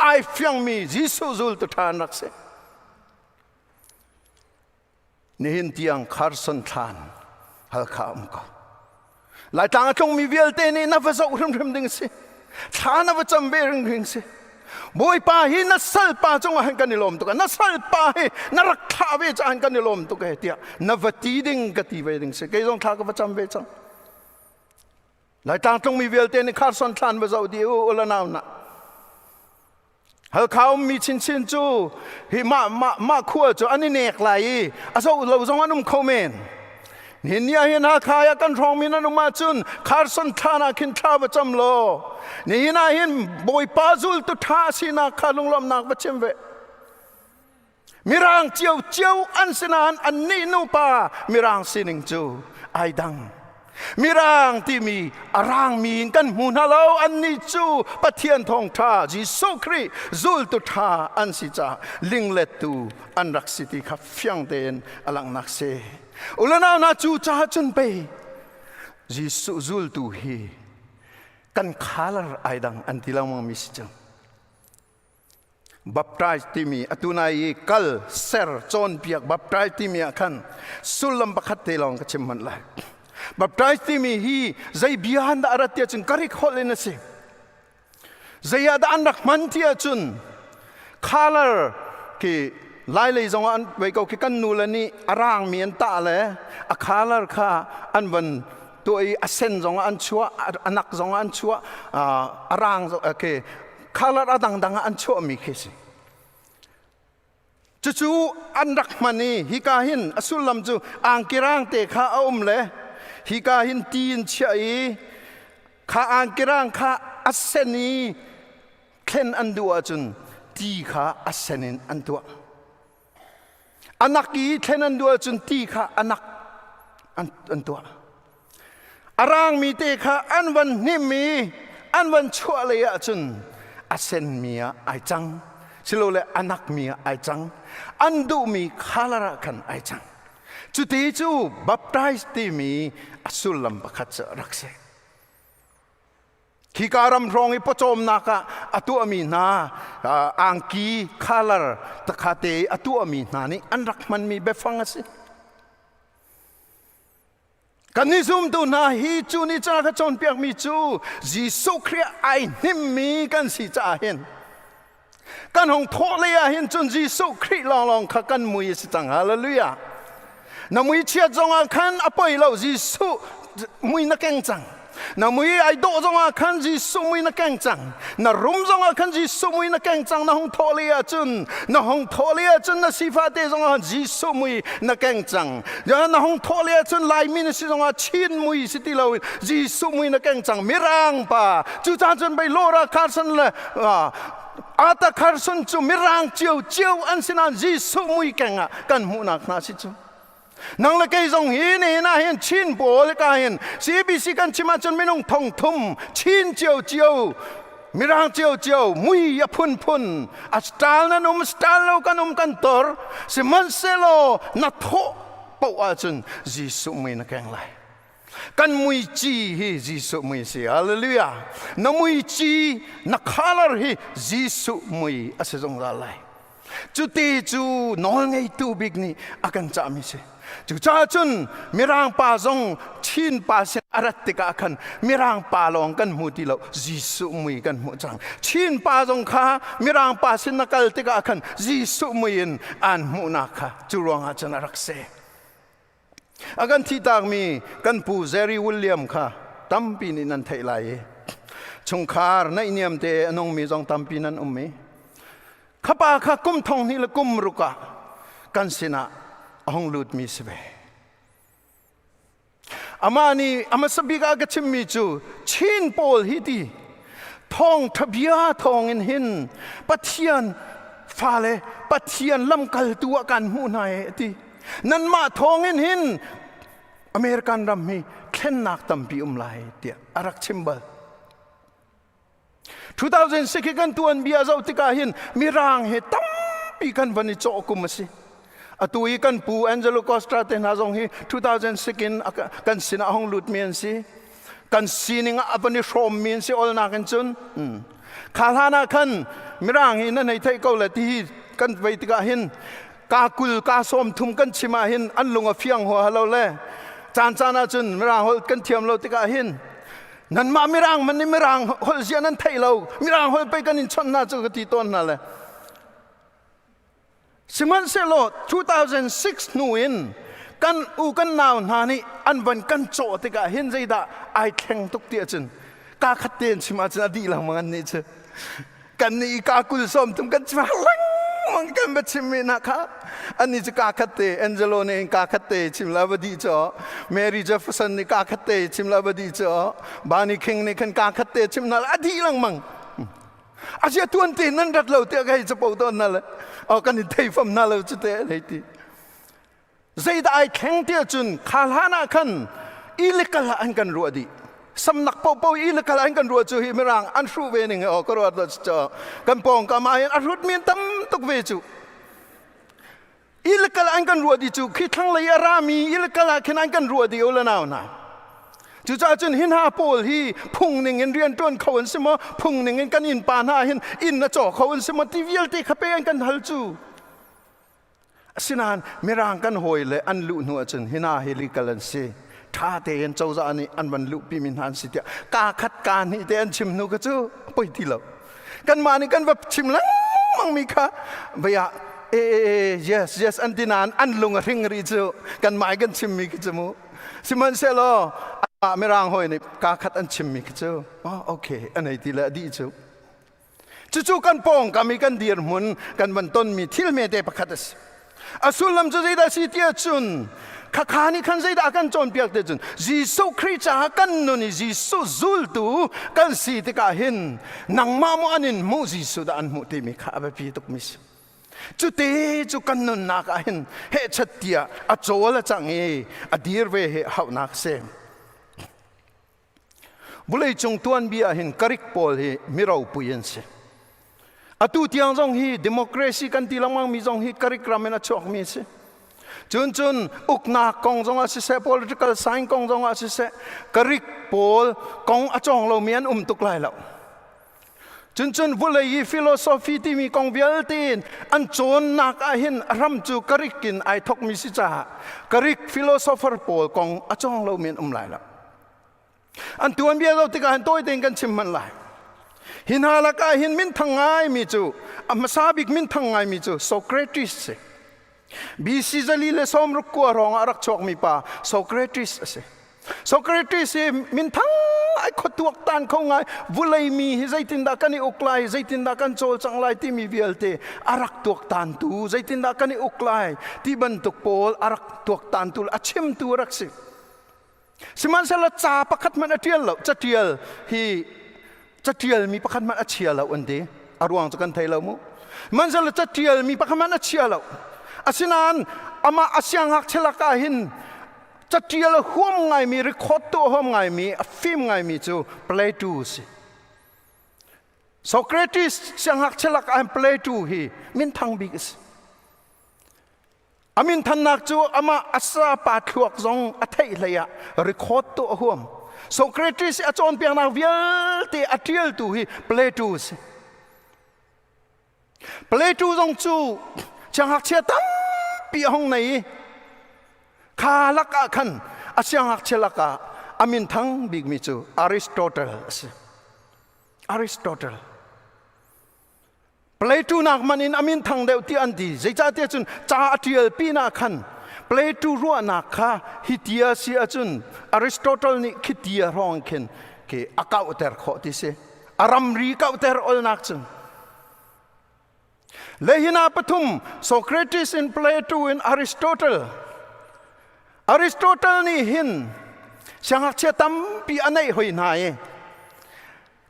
ไอฟังมีจิสูจุลตุทานรักเสนี่เห็นที่ยังคาร์สันทานฮัลคามก็หลายต่างจงมีเวลเตนี่นับว่าจะอุ่นเริมดึงสิทานนับว่าจำเบรึงดึงสิบอยป้าหินัสสัลป้าจงหันกันนิลมตุกันนัสสัลป้าหินรักข้าเวจหันกันนิลมตุกันเดียนับว่าตีดึงกตีเวดึงสิเกี่ยงท่าก็ว่าจำเวจังหลายต่างจงมีเวลเตนี่คาร์สันทานว่าจะดีอุลนาวนะฮัลเขามีชินจูฮิมาขัวจูอันนี้เนกไหลอาศัยเราจงอันนุ่มคอมเมนเห็นยาเห็นหาขายกันทองมีนันมาจุนคาร์สันทานาคินทราบจำโลนี่น่าเห็นบอยปาจุลตุทาสินาคาลุงลำนักบัดเชมเวมีร่างเจียวอันสนานอันนี้นูปามีร่างสินิงจูไอดังมีร่างที่มีร่างมีกันมูนาเราอันนี้จูปะเทียนทองทาจิสุครีจุลตุทาอันสิจาลิงเลตูอันรักสิติขับเฟียงเดนอลังนักเซอุลนานาจูจ้าจุนไปจิสุจุลตูฮีกันขาลไอดังอันที่เรามองมิสจังบัพไตรที่มีอตุนายกัลเซอร์จอนเปียกบัพไตรที่มีขันสุลัมปะคัตเตลองกระชิมมันเลยบัพไตรที่มีฮีใจบิฮันดารัตยาจุนกริกฮอลเลนสิใจยาดานรักมันที่จุน color คือลายเลยจงอันไว้ก็คือกันนูลนี่ร่างมีอันตาเลยอะ color ค่ะอันวันตัวไอ้เส้นจงอันชัวอันนักจงอันชัวร่างคือ color ดังอันชัวมีแค่สิจู่ๆอันรักมันนี่ฮิกาหินอสุลลำจู่อ่างกิรังเตะข้าอุ้มเลยฮิกาหินตีนเชยข้าอ่างกิรังข้าอัศนีเข็นอันดัวจุนตีข้าอัศนินอันดัวอันนักกีเข็นอันดัวจุนตีข้าอันนักอันดัวอารางมีเตะข้าอันวันนิมีอันวันชั่วเลยจุนอัศนมีไอจังสิโลเลอนักมีไอจังอันดูมีข้าลากันไอจังจุดที่จูบัพไตส์ที่มีอสุลลัมบักษรักเสขีการำรองอิปโจมนักอตัวมีนาอังกีข้าลาตะคาเตอตัวมีนานี่อันรักมันมีเบฟังสิกันนิซุมตัวนาฮีจูนี่จ้าขจรเปียกมีจูจีสุครีไอนิมมีกันสิจ้าเห็นกันหงทอเลยเห็นจนจีสุครีลองขักันมุยสิจังฮาเลลูยาน้ำมุยเชียจงอาคันอภัยเราจีสุมุยนักแข่งจังน้ำมุยไอโดจงอาคันจีสุมุยนักแข่งจังน้ำรุมจงอาคันจีสุมุยนักแข่งจังน้ำหงทอเลยจุนน้ำหงทอเลยจุนน้ำสิฟ้าเตจงอาจีสุมุยนักแข่งจังน้ำหงทอเลยจุนลายมินสิจงอาชินมุยสิติเราจีสุมุยนักแข่งจังมิรังป่าจุจานจนไปโลราคาสันเลยอาตาคาร์สันจูมิรังเจียวอันสินันจีสุมุยแข่งกันหูนักนาสิจูนังเล็กจงหินน่าเห็นชินโบเล็กเห็นซีบีซีกันชิมาจนไม่นงทองทุ่มชินเจียวมิรังเจียวมุยยพุนอัสตาลนั้นสตาลโลกันตอร์สิมันเซโลนัทโฮปวาจุนจีสุมุยนักแข่งไรกันมุยจีฮีจีสุมุยสิฮาเลลูยาน้ำมุยจีนักฮาลาร์ฮีจีสุมุยอาศัยจงอะไรจุดที่จูนอนไงตูบิกนี่อากันจามิเสจุดจ้าจุนมิรังป่าจงชินป่าเสอารัตติกาคันมิรังป่าลองกันมุติเราจีสุมุยกันมุจังชินป่าจงข้ามิรังป่าเสนักลติกาคันจีสุมุยอันมุนักจูรองอาจารย์รักเสอากันที่ตากมีกันปูเซรีวิลเลียมค่ะตั้มปีนี้นันไทยไลชงคาร์ในเนียมเตอนงมีจงตั้มปีนั้นมีข้าป่าข้ากุมทองนี่ละกุมรุกะกันสินะห้องลุดมีสเบอามานี่อามาสบิกากชิมมีจูชินโปลฮิตีทองทบียทองอินหินปัทยันฟาเลปัทยันลำกัลตัวกันหูนายตีนั่นมาทองอินหินอเมริกันรำมีเข็นนักตั้มปีลายเดียอารักชิมบัล2006กันตัวอันเบียเจ้าติกาหินมีร่างเหตั้มปีกันวันนี้โจกุมสิตัวอีกันปูแองเจโลคอสตราเตน่าจงฮี2006กันสินะห้องลุดเมียนสิกันสินิงอัปนิชมเมียนสิออลนักกันจุนข้าหานาคันมีร่างหินนั่นในไทยเกาหลีที่กันไปติกาหินกากุลกาสมทุมกันชิมาหินอันลุงอเฟียงหัวเราเลยจานนาจุนมีร่างหอลกันเทียมเราติกาหินนั่นมามีร่างมันนี่มีร่างหอลเสียนั่นไทยเรามีร่างหอลไปกันอินชนน่าจะกติต้นนั่นแหละสิมันเซโล2006นู่นกันกันนาวนานี่อันวันกันโจติกาเห็นใจดาไอแข่งตุกเตียจนกาขัดเตียนชิมาจนอดีหลังมันนี่เชกันนี่กากุลสมทุมกันชิมาลังมันกันแบบชิมินะคะอันนี้จะกาขัดเตแองเจโลเนี่ยกาขัดเตชิมลาบดีจ่อแมรี่เจฟเฟอร์สันนี่กาขัดเตชิมลาบดีจ่อบานี่คิงนี่กันกาขัดเตชิมนาลอดีหลังมังอาเซียตัวนตีนั่นรัดเราเตะใครจะปูต้นนั่นแหละเอากันที่ไทยฟังนั่นเราจะเตะอะไรทีใจได้แข็งเตี้ยจุนขาลานาคันอีเล็กละอันกันรัวดีสำนักปูปูอีเล็กละอันกันรัวจูฮิมรังอันรู้เวนิงเอาก็รัวตัวจ่อกันปองกันมาอันรู้มีตั้มตุกเวจูอีเล็กละอันกันรัวดีจูคิดทั้งเลยรามีอีเล็กละคิดอันกันรัวดีเอาละนาวนะจู่จ้าจนหินหาโปลฮีพุ่งหนึ่งเงินเรียนต้นเขาอันสมอพุ่งหนึ่งเงินกันอินปานาหินอินนะจ่อเขาอันสมอที่เวียลที่ขับไปอันกันฮัลจูสินานมีร่างกันหอยเลยอันลุนัวจนหินาเฮลิกัลันเซท่าเตียนเจ้าจานี่อันวันลุปีมินหันสิเดียกาขัดการนี่เตียนชิมนูกจูไปที่เรากันมานี่กันแบบชิมลัง มังมีค่ะเบียyes อันที่นานอันลุงริงรีจูกันหมายกันชิมมีกิจมูสิมันเซโลไม่ร่างหอยนี่กาขัดอันชิมมีกิจอ๋อโอเคอันไหนที่ละดีจูกันปองกันมีกันเดียร์มุนกันวันต้นมีทิลเมเดปขัดสอสุลัมจะได้สิเตียจุนข้าขานี่ขันใจได้กันจนเปียกเดจุนยิสุคริสต์กันนุนยิสุซุลตูกันสิที่กาเห็นนังมาโมอันินมูยิสุดานมุติมีข้าแบบพี่ตุกมิสจุดเตจุกันนุนนักเห็นเฮชัดเตียอโจละจังเออดีร์เวเฮฮาวนักเซมบุเลยจงตัวนเบียเห็นกริกโพลเฮมิราปุยันเซอตุที่ยังจงฮีดิโมคราซีกันที่ลังมังมีจงฮีกริกรามินาชอกมีเซจุนอุกนักกองจงอาศัย political science กองจงอาศัยกริกโพลกองอาจงเราเมียนตุกไล่เราจุนบุเลยฟิโลโซฟีที่มีกองเวลตีนอันโจนนักเห็นรำจูกริกินไอทอกมิสิจ้ากริกฟิโลโซเฟอร์โพลกองอาจงเราเมียนไล่เราอันตัวเบียเราติการตัวเองกันชิมมันไล่หินฮาลักหินมินทั้งไงมีจูมาซาบิกมินทั้งไงมีจูโซเครติสบีซีจะลีเลสอมรุกกัวรองอารักชอกมีป่าโซเครติสโซเครติสมินทั้งไอ้ขดตัวตันเขาไงวุเลยมีใจตินดากันอุกไลใจตินดากันโจลจังไลที่มีเวียลเตอารักตัวตันตูใจตินดากันอุกไลที่บรรทุกโพลอารักตัวตันตูอาชิมตัวรักสิสิมันเสละจ่าประคัดมันอเทียลเราจะเทียลฮีจะเทียลมีประคัดมันอเทียลเราอันเดียอารวงจะกันไทยเรามุมันเสละจะเทียลมีประคัดมันอเทียลเราอาศินานอามาอาเซียงหักเชลักหินจะเทียลห่วงไงมีรีคอร์ดตัวห่วงไงมีฟิล์มไงมีจูเพลย์ทูสิโซเครติสเสียงหักเชลักหินเพลย์ทูฮีมินทังบิกส์อามินทันนักจูอามาอาสาปาขวกซองอัฐิเลยะรีคอร์ดตัวห่วงโซเครติสอาจารย์เปียนาวิลตีอัฐิลตูฮีเพลย์ทูสิเพลย์ทูซองจูเสียงหักเชตั้มปีห้องไหนข้าลักขันอาเซียงหักเชลักอามินทั้งบิกมิจูอริสโตเติลเพลทูนักมันอินอามินทั้งเดียวที่อันดีใจจ่าเตียจุนจ่าอัฐิลปีนักขันเพลทูรัวนักข้าฮิตยาเสียจุนอริสโตเติลนี่คิดยาร้องเข็นเกอากาอุเตอร์ขอที่เสอารัมรีกาอุเตอร์อลนักจุนเลหินาปฐุมโซเครติสอินเพลทูอินอริสโตเติลนี่หินเสียงหักเชตัมปีอันไหนหอยนาย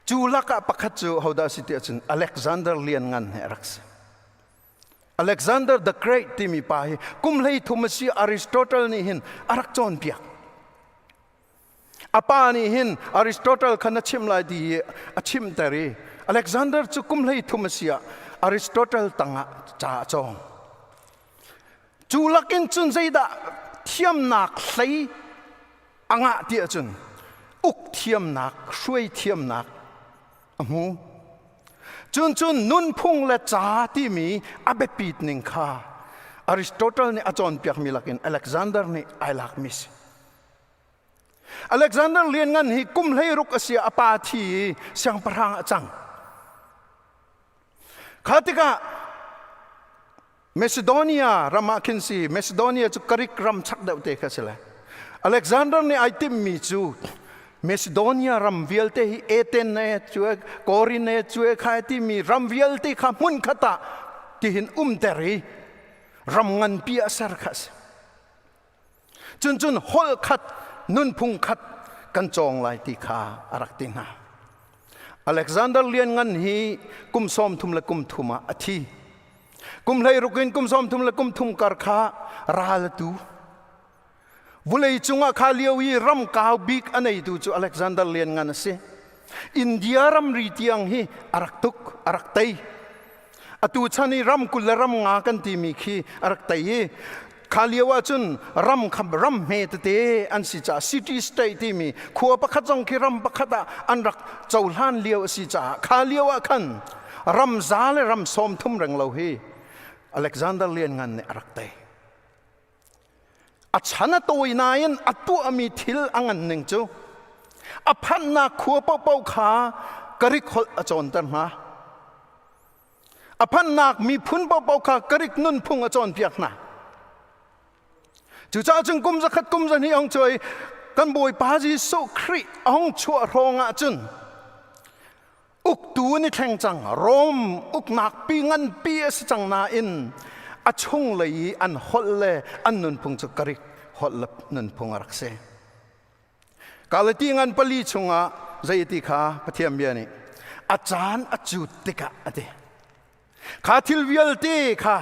จูลักปักขัดจูเขาได้สิเดียจุนอเล็กซานเดอร์เลียนงันเฮรักส์อเล็กซานเดอร์ the great ที่มีไปกุมเลยทุมสีอริสโตเติลนี่หินอารักจอนเปียกอาปานี่หินอริสโตเติลขันชิมลายดีชิมแต่รีอเล็กซานเดอร์จุกุมเลยทุมสีอริสโตเติลตั้งจ่าจงจูลักินจุนใจดาเทียมนักใส่อ่างเดียจุนอุกเทียมนักช่วยเทียมนักจุนนุนพุงและจ่าที่มีอาเบปีดนิงค่าอริสโตเติลนี่อาจารย์เปียกมีลักินอเล็กซานเดอร์นี่ไอลักมิสอเล็กซานเดอร์เรียนงันฮิกุมเลยรุกเสียอปาทีเสียงพรางจังข้าติกาเมซิโดเนียรามาคินซีเมซิโดเนียจุกริกรัมชักเดาเตะเสละอเล็กซานเดอร์นี่ไอติมมีจูเมซิโดเนียรัมวิลเตฮิเอเทนเนจูเอกอรินเนจูเอข้าที่มีรัมวิลเตข้ามุนขตาที่หินเตรีรัมงันปีอาสารคัสจุนฮอลขัดนุนพุงขัดกันจองไลที่ข้าอารักตินาอเล็กซานเดอร์เลียนงันฮีกุมซอมทุมและกุมทุมาอธิกุมเลยรุกินกุมซอมทุมและกุมทุมการค้าราลตูวุเลยจุงอาคาเลียวีรัมกาวบิกอันไหนดูจูอเล็กซานเดอร์เลียนงันเสอินเดียรัมรีเตียงฮีอารักตุกอารักไตอตูชานีรัมกุลรัมงากันที่มีขีอารักไตคาเลียวจุนรัมขับรัมเมตเตอันสิจ่าซิตี้สเตย์ที่มีขัวประคัตจงคิรัมประคัตอันรักเจ้าล้านเลียวสิจ่าคาเลียวขันรัมซาเลรัมสมทุมเริงเราฮีอเล็กซานเดอร์เลียนงันเนอรักเตอัชนะตัวอินายันอัตัวมีทิลอังันหนึ่งจูอพันนาขัวเป้าขากริกฮอลอจอนตันมา อพันนักมีพุนเบาๆค่ะกริกนุนพุงอจอนเปียกนะจู่จ้าจึงกุมจะขัดกุมจะนี่องช่วยกันบอยปาจีสุครีองชัวรองอาจุนอุกตูนี่แข่งจังรมอุกนักปีงันปีสจังนาอินอชงเลยอันฮอลเลอันนุนพุงจะกริกฮอลเลนุนพุงรักเซกาลตีงันปลีชงะใจติขาปะเทียมเบียนี่อาจารย์อาจุดติกะอเดข้าทิลวิลตีข้า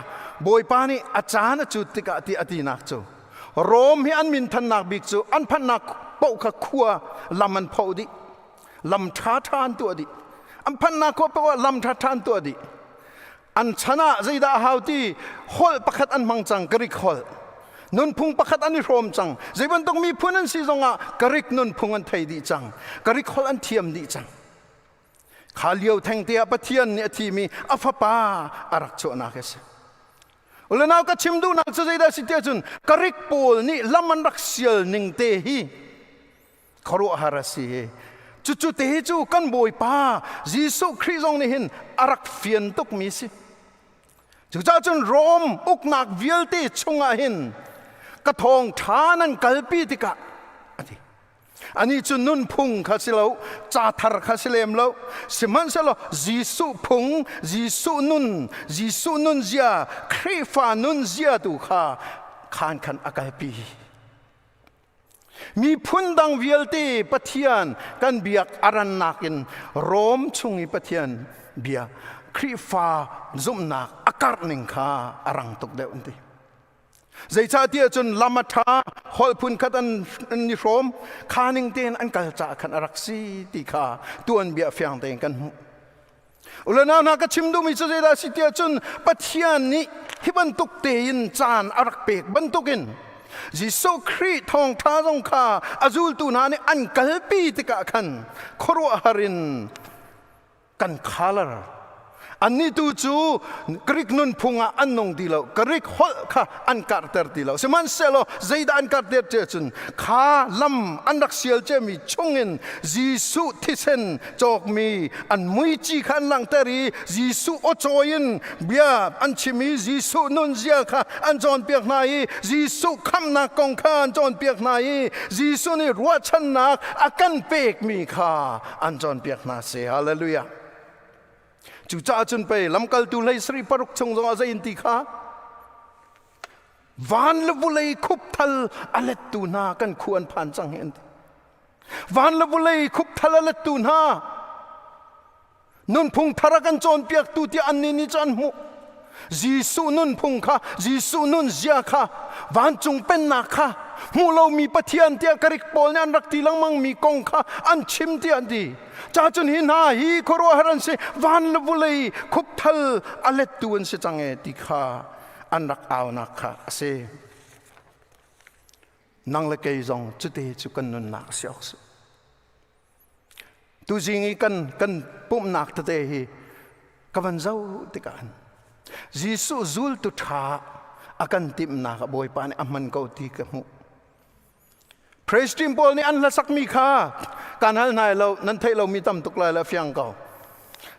บอยปานี่อาจารย์อาจุดติกะติอดีนักจูโรมให้อันมินทันนักบิกจูอันพันนักเป่าข้าขัวลำมันเผาดิลำท้าทานตัวดิอันพันนักก็แปลว่าลำท้าทานตัวดิอันชนะใจดาฮาวตีฮอลประคัดอันมังจังกริกฮอลนุนพุงประคัดอันนี้โรมจังใจบันต้องมีพูนันซีจงอ่ะกริกนุนพุงอันไทยดีจังกริกฮอลอันเทียมดีจังขาเลียวแทงเตียปะเทียนเนี่ยที่มีอัฟปาอารักโชนักเอสอุลนาวก็ชิมดูนักจะได้สิเตียจุนกริกปูลนี่ลำมันรักเสียลนิงเตฮีขรุหาราสีจู่ๆเตจูกันบอยป้ายิสุคริสต์นี่หินอารักเฟียนตุกมีสิจู่ๆจนโรมอุกนักวิลตีชงอาหินกระทงฐานันกัลปีติกะอันนี้จุนนุนพุงข้าสิเลวจ่าทาร์ข้าสิเลมเลวสมันเสลยิสุพุงยิสุนุนเจียครีฟานุนเจียดูข้าขานขันอากาศปีมีพุนดังวิลตีปะเทียนกันเบียกอารันนักินโรมชุงอีปะเทียนเบียครีฟาซุมนักอากาศหนึ่งข้าอารังตกเดวันที่ใจชาเตียจนลามาทาฮอลพุนขัดอันนิโรมขาหนึ่งเตียนอันกัลจ่าขันรักซีติขาตัวอันเบียเฟียงเตียนกันอุลนาก็ชิมดูมิจะได้สิเตียจนปะเทียนนี้ฮิบันตุกเตียนจานอารักเปกบันตุกินยิสุครีทองท้าจงข้าอาจูลตูนานี่อันกัลปีติกะขันครัวฮารินกันคาลร์อันนี้ตูจูกริกนุนพุงอันนงดีแล้วกริกฮอลข้าอันการ์เตอร์ดีแล้วสมันเซลใจดอันการ์เตอร์เจจุนข้าลำอันรักเสียลเจมีชงเงินยิสุทิเซนจอกมีอันมุยจีขันลังเตอรียิสุโอโจยินเบียอันชิมียิสุนุนเจียข้าอันจอนเปียกนายยิสุคำนักกองข้าอันจอนเปียกนายยิสุนี่รัวชันนักอากันเปกมีข้าอันจอนเปียกนาเซฮาเลลูยาจู่จ้าจนไปลำกัลตุเลยสรีปรุกชงจงอาใจอินติข้าวานละบุเลยคุบทัลอเลตูนากันควรผ่านจังเห็นวานละบุเลยคุบทัลอเลตูนานุนพุงทารักันจนเปียกตูที่อันนี้นิจันมุยิสุนุนพุงข้ายิสุนุนเจียข้าวานจงเป็นนาข้ามูเรามีปะเทียนเตียกริกโปลเนี่ยอันรักตีลังมังมีกองข้าอันชิมเตียนดีจ้าจนหินาฮีครัวฮารันเซวันลบุเลยคุบทัลอเลตูนเสจังเอติข้าอันรักเอานักข้าเซนังเลกยจงจุดเตจุกันนุนนักเสียกสุตูจิงกันปุ่มนักเตฮีกวันเจ้าติกันยิสุซูลตุท้าอากันติมนักบอยปานอามันเกาตีกมุพระสติมโพลนี่อันละสักมีค่าการหันนายเรานั้นเทเรามีตำตุกลายและเฟียงเก่า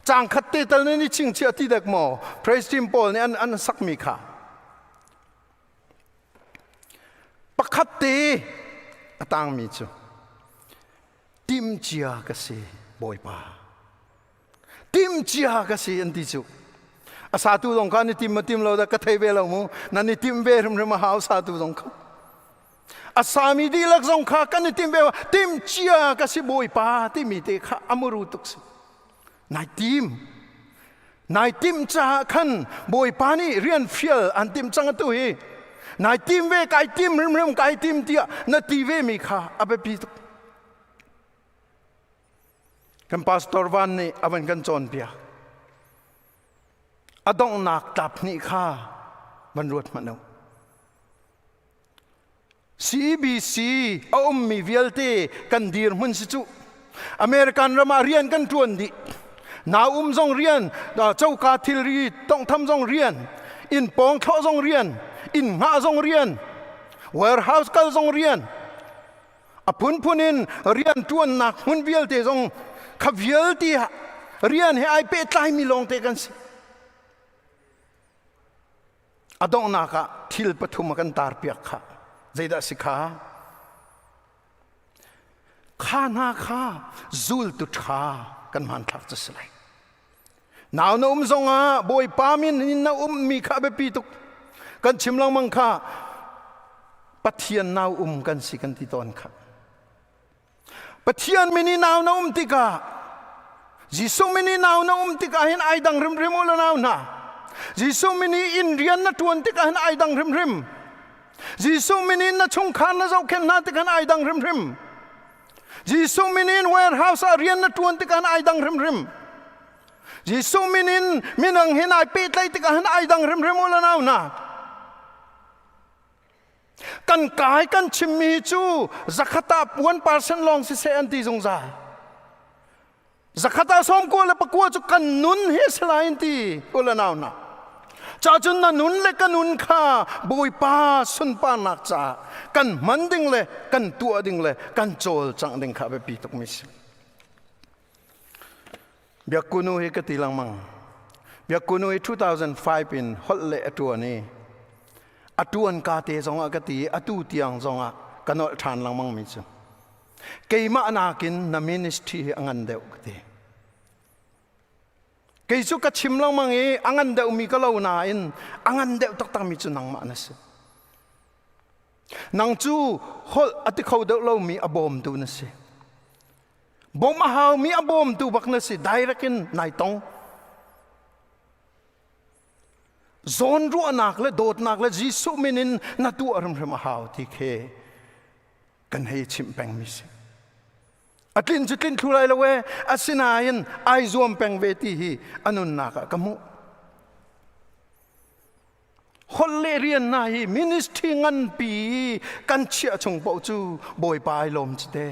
จางขัดตีตะนี่ชิงเชียที่เด็กหมอพระสติมโพลนี่อันสักมีค่าปักขัดตีต่างมีจูติมเจียกษีบอยปาติมเจียกษีอันที่จูอาสาตุตรงกันนี่ติมมาติมเราได้กระเทยเวลามูนั่นนี่ติมเวรมมาหาสาตุตรงกันอาสามีดีลักษณ์ข้ากันนี่ติมเวลติมเชียกสิบอยป้าติมีเตข้าอมรุตุกสินายติมจ้าขันบอยป้านี่เรียนฟิลอันติมจังตัวเอนายติมเวกไอติมริมไกติมเตียนาทีเวมีข้าอาเบปีตุกันพาสตอร์วันนี่อาวันกันจอนเปียอดองนักตับนี่ข้าบรรลุมันเอา CBC มีเวลเตกันดีร์มุนสิจุอเมริกันรามาเรียนกันจวนดีนาจงเรียนเจ้ากาทิลรีต้องทำจงเรียนอินปองเขาจงเรียนอินหาจงเรียน warehouse ก็จงเรียนพุนอินเรียนจวนนักมุนเวลเตจงขับเวลเตเรียนให้ไอเป็ดไลมีลงเตกันสิ adong naka thil pathum kan tar piak kha zaida sikha kha na kha zul tu tha kan man thak chaslai naw na zonga boy pamin in na mi kha be pi tuk kan chimlang mang kha pathian naw kan si kan ti ton kha pathian mini naw na tika jisu mini naw na tika hin ai dang rim rim ula naw na jisu mini in rian na tuan tika hin ai dang rim rim jisu mini na chung khan na zau ken na tika hin ai dang rim rim jisu mini in warehouse a rian na tuan tika hin ai dang rim rim jisu mini minang hin ai pet lai tika hin ai dang rim rim ula naw na kan kai kan chimmi chu zakata 1% long si se anti zong za zakata som ko le pakwa chu kan nun he slain ti ola naw na cha chun na nun le kan nun kha boi pa sun pa nak cha kan manding le kan tua ding le kan chol chang ding kha be pi tok mis bia kunu he ka tilang mang bia kunu 2005 in hol le atua ni atuan ka te zonga ka ti atu tiang zonga kanol than lang mang mi chu keima anakin na ministry angan deu te keisu ka chim lang mang e angan deu mi ka lo na in angan deu tak tak mi chu nang ma na se nang chu hol ati khau deu lo mi abom tu na se bom a haw mi abom tu bak na se direct in nai tong zon ru anak le dot nak le jisu minin na tu aram ram haw ti khe kan hei chim peng mi se atlin jutlin thulai lawe asinayin ai zuam peng ve ti hi anun naka kamu holle rian na hi ministry ngan pi kan chia chung po chu boi pai lom chte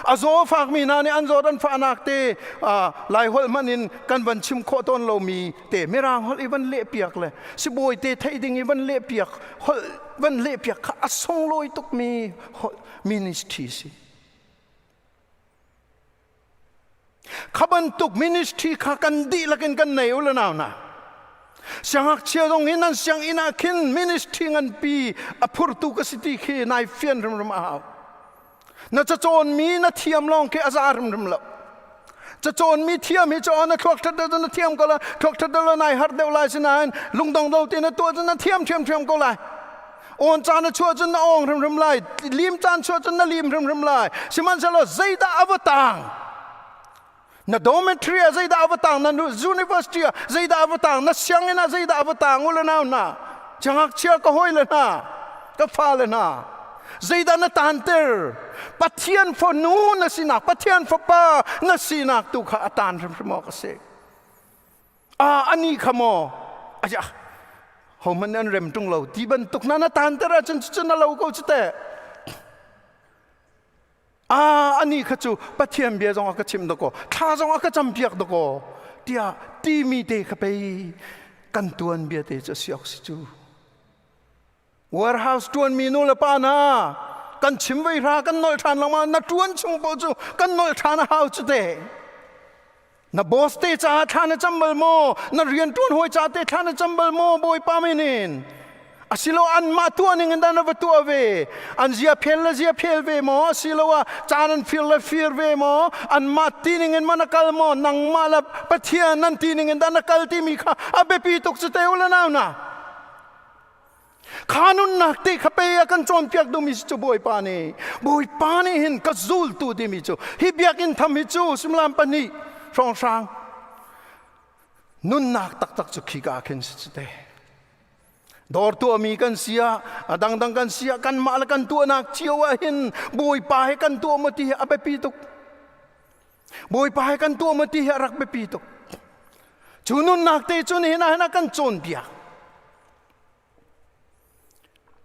azo fak mi na ni anzo dan fa nak te lai hol manin kan van chim kho ton lo mi te merang hol iban le piak le si boi te thai ding iban le piak hol van le piak kha asong loi tuk mi ministry si khaban tuk ministry kha kan di lakin kan nei ula naw na siangak chia dong hinan siang ina kin ministry ngan pi apur tu ka city khi nai fian rum rum a na cha chon mi na thiam long ke azar rum lo cha chon mi thiam hi chon na thok thad na thiam ko la thok thad la nai har deu lai sinan lungdong do te na to na thiam ko lai on chan na chua chun na ong rum lai lim chan chua chun na lim rum lai siman salo zaida avatang na dormitory zaida avatang na university zaida avatang na siangina zaida avatang ula naw na changak chia ka hoi la na ka fa la na zaida na tanter pathian for nu na sinak pathian for pa na sinak tu kha atan mo ka se ani khamo aja homan an rem tung lo ti ban tuk na tanter a chun na lo ko chute ani khachu pathian bia jong ka chim doko tha jong ka cham piak doko tia ti mi te khape kan tuan bia te cha siok si chu warehouse tuan mi no la pa na kan chim wei ra kan noi than lang ma na tuan chung po chu kan noi than hau chu te na boss te cha than chambal mo na rian tuan hoi cha te than chambal mo boy pa minin asilo an ma tuan ing dan over tu ave an zia phel ve mo asilo wa chanan feel ve mo an ma tining en manakal mo nang mala pathian nan tining en dan kal ti mi kha abe pi tok chu te ula naw na khanun nak te khape kan chon piak do mi chu boy pa ni hin ka zul tu di mi chu hi biak in tham hi chu simlam pani song sang nun nak tak chu khi ga khen si te dor tu mi kan sia adang kan sia kan mal kan tu nak chiwa hin boy pa he kan tu mati abe pi tok boy pa he kan tu mati rak be pi tok chunun nak te chun hina kan chon piak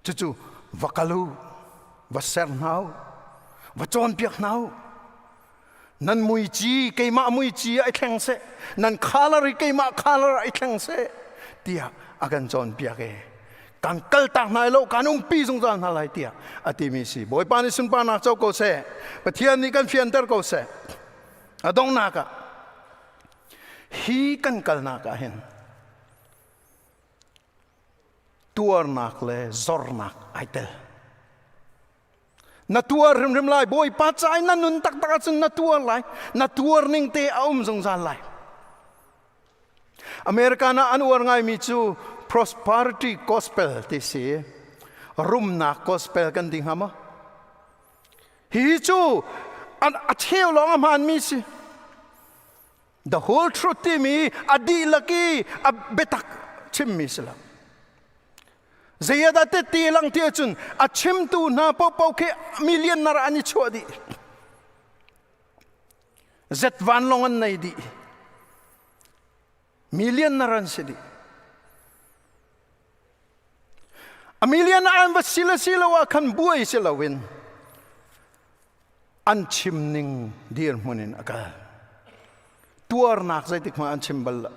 chu vakalu vaser nau vachon piak nau nan mui chi keima mui chi ai theng se nan khalar keima khalar ai theng se tia agan chon piak e kan kal tak nai lo kanung pi jong jan halai tia ati mi si boy pani sun pa na chau ko se pathian ni kan fian ter ko se adong na ka hi kan kal na ka hen ตัวนักเลยจอร์นักไอเตลนัตัวริมไล่บอยปัจจัยนั่นนุนตักตักจนนัตัวไล่นัตัวนิ่งเตะเอาสงสารไล่อเมริกาน่ะอันวังไงมีจู prosperity gospel ที่เสียรุมนัก gospel กันดิ่งฮะมั้ยฮิจูอันเที่ยวลองอามันมีสิ the whole truth ที่มีอดีตลักีเบตักชิมมีสิละเสียดายตีลังเทียจุนชิมตูน่าพอพอแค่มิลลิอนนาร์อันนี้ชัวดีเจ็ดวันลงอันไหนดีมิลลิอนนาร์อันสิดีมิลลิอนนาร์อันว่าสิละว่าคันบุยสิละวินอันชิมนิงดีร์มุนินอากาตัวนักใจติกมาอันชิมบัลละ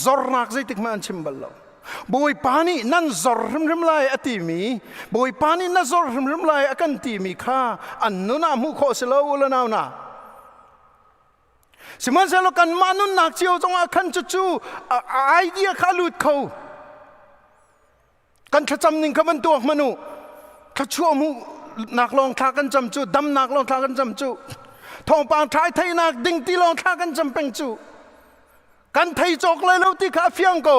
จอร์นักใจติกมาอันชิมบัลละบอยปานีนั่นจอร์ริมไล่อติมีบอยปานีนั่นจอร์ริมไล่อกันติมีข้าอันนู้นมุขโสลาวละนาวนาสิมันเสลกันมานุนนักเจียวจงอาคันจู่ไอเดียข้าลุดเขากันขจำหนึ่งขบันตัวมนุษย์ข้าชั่วมุนักลองทากันจำจู่ดำนักลองทากันจำจู่ทองปางท้ายไทยนักดิ่งตีลองทากันจำเป็นจู่กันไทยจอกเลยแล้วที่ข้าเฟียงโก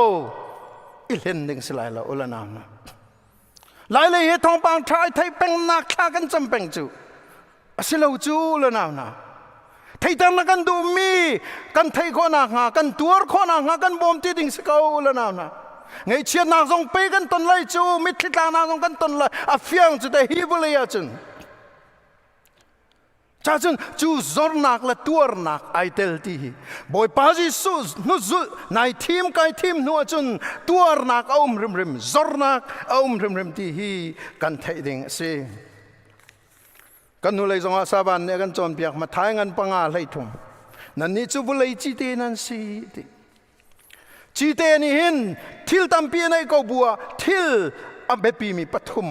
อิเลนดิ่งสลายแล้วอุลนามนะหลายเลยเหตุทองปางท้ายไทยเป็นนักทากันจำเป็นจู่สิเราจู่อุลนามนะไทยตั้งนักกันดูมีกันไทยข้อนักหากันตัวข้อนักหากันบอมที่ดิ่งสกาวอุลนามนะไงเชียนนักส่งไปกันต้นเลยจู่มิตรตานักส่งกันต้นเลยเฟียงจู่แต่ฮิบุเลยจุนจ้าจุนจู่จอร์นักและตัวนักไอเตลที่บอยปาจิสุนุจุนายทีมกับทีมนัวจุนตัวนักเอาริมจอร์นักเอาริมที่ฮีกันไทยดิ่งเสกันนู่นเลยจงอาสาบันเนี่ยกันจนเปียกมาท้ายกันปังอาเลยทุ่งนั่นนี่จู่บุเลยจีเตนั่นสิจีเตนี่เห็นทิลตัมปีในกบัวทิลอับเบปีมีปฐุม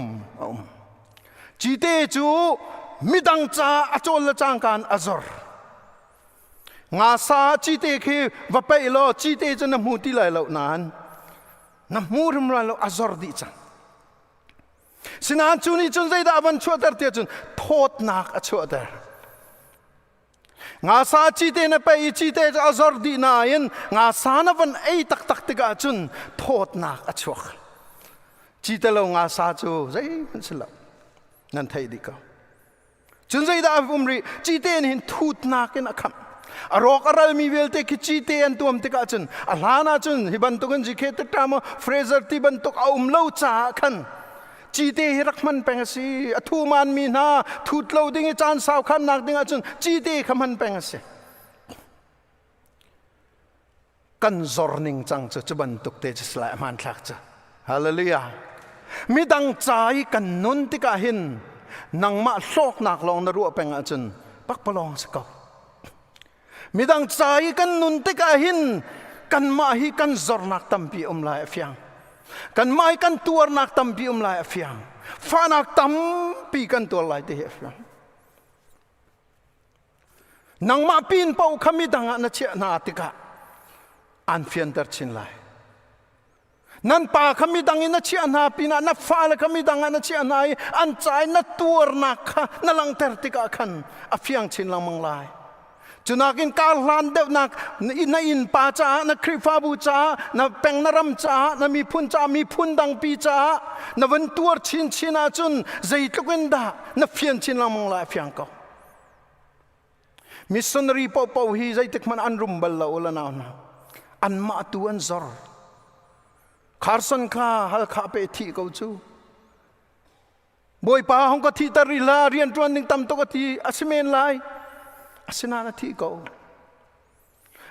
จีเตจู่มิดังจ้าอโจลจางการอจอร์งาซาจีเตคือว่าไปโลจีเตจะนำมูที่ไหลเหล่านั้นนำมูริมไรเหล่าอจอร์ดีจังสินานจุนี่จนใจดาบันชัวเตอร์เตียจุนโทษนักอชัวเตอร์งาซาจีเตนไปจีเตจะอจอร์ดีนายันงาซานวันไอตักติกาจุนโทษนักอชัวจีเตเรางาซาจูใจมันสลับนั่นไทยดีก็จนใจดาบุมรีจีเตนเห็นทูตนักนักคำอารอกอรัลมีเวลเตคิจีเตนตัวมติกาจุนอลานาจุนฮิบันตุกันจิเคตตามเฟรเซอร์ที่บันตุกเอาเล่าจ้าขันจีเตฮิรักมันเป็นสิทูมันมีนาทูตเล่าดิ้งจานสาวขันนักดิ้งจุนจีเตขมันเป็นสิกันจอร์นิงจังจะบันตุกเตจะสลายมันทักจ้ะฮาเลลูยามีดังใจกันนุนติกาหินนังมาโลกนักลองนรัวเป็นอาจุนปักปลองสกาวมีดังใจกันนุนติกาหินกันมาฮีกันจอร์นักตัมปีลายเฟียงกันมาฮีกันตัวนักตัมปีลายเฟียงฟ้านักตัมปีกันตัวลายเดียเฟียงนังมาปีนเป่าขมิดังอันเชียนาติกาอันเฟียนเตอร์ชินลายนั่นป่าขมิดังอินเชียนาปีน่ะนับฟ้าเลยขมิดังอันเชียนายอันใจนัดตัวนักนั่นลังเตอร์ติกาขันอเฟียงชินลังมังลายจุนักอินกาลันเดวนักอินป่าจ้านักคริฟาบูจ้านักเป็งนรำจ้านักมีพุนจ้ามีพุนดังปีจ้านักวันตัวชินอาจุนใจตุกันดานักเฟียนชินลังมังลายเฟียงก็มิสซันรีปอฮีใจติกมันอันรุมบัลลาอุลนานะอันมาตัวอันจอร์คาร์สันข้าฮัลข้าเปทีเขาจูบอยป้าห้องก็ทีตาริลาเรียนตัวนึงตำตัวก็ทีอาศิเมนไลอาศินานาทีเขา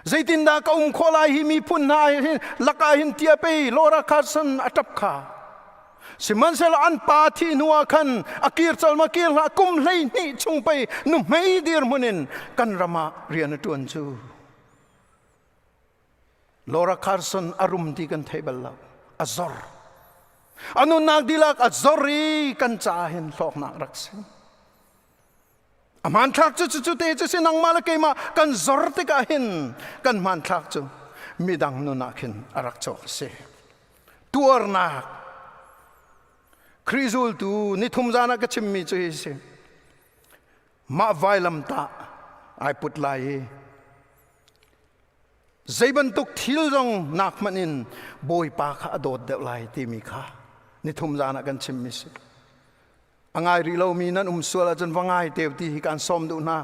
ใจตินดาเขาขอลายหิมีพุ่นนายลักอาหินเตียไปโลราคาร์สันอัตับข้าสิมันเสลอันปาทีนัวขันอากิร์จัลมากิร์ละกุมเลยนี่ชงไปนุ่มไม่ดีร์มุนินกันรามาเรียนตัวจูโลราคาร์สันอารมณ์ที่กันไทยบัลลาอจอร์อนุนักดิลักอจอรีกันจ่าเห็นโลกนักรักษาอามันทักจู่เตจะสินังมาลกมากันจอร์ติกาเห็นกันมันทักจู่มีดังนุนักเห็นรักษาเส ตัวนักคริสูลตูนิทุมจานักชิมมีจุยเสมาไวลำตาไอปุตไลใจบันตุกทิลจงนักมันอินบอยปากอดดเดวไลที่มีข้านิทุมจานักกันชิมมิสอังไงรีเรามีนั้นสวลจนวังไงเตียวที่การซ้อมดูนา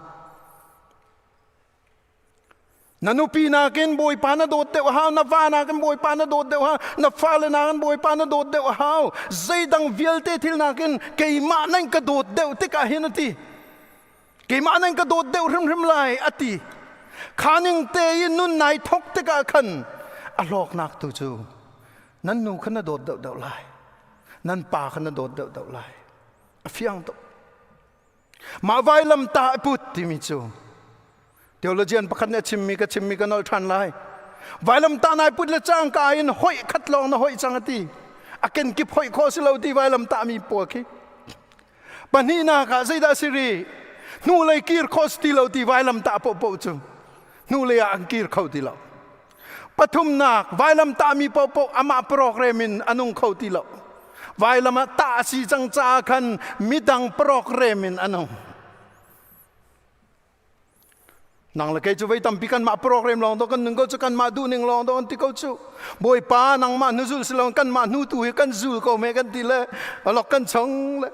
นันุปีนาเกินบอยปานโดดเดวฮาวนฟานากันบอยปานโดดเดวฮาวนฟาเลนากันบอยปานโดดเดวฮาวใจดังเวลเตทิลนาเกินเกยมานั่งกระโดดเดวติกาเห็นตีเกยมานั่งกระโดดเดวริมไลอติขานิงเตยนุนไหนทกติกาขันอลอกนักตูจูนั่นนูขันโดดเดวไลนั่นป่าขันโดดเดวไลเฟียงตมาไว้ลำตาปุตติมิจูเดี๋ยวเราเจียนประคันเนี่ยชิมมีกันนอลทันไลไว้ลำตานายปุตละจ้างกายนห้อยคัดลองนะห้อยจังตีอาเกนกิบห้อยคอสิเราตีไว้ลำตามีปวกีปันนี้นาคาใจดาสิรีนูเลยกีร์คอสตีเราตีไว้ลำตาปอจูนูเลยอังกีร์เขาตีเราปฐุมนาคไว้ลำตามีปออามาโปรแกรมินอนุงเขาตีเราไว้ละมาตาสีจังจาคันมิดังโปรแกรมินอันนั้นนางละแกจะไว้ทำพิกันมาโปรแกรมลองตัวกันหนึ่งก็จะกันมาดูหนึ่งลองตัวที่เขาชูบอยป้านางมานุจุลสลองกันมานูตุยกันจูเขาไม่กันทีเลยหลอกกันชงเลย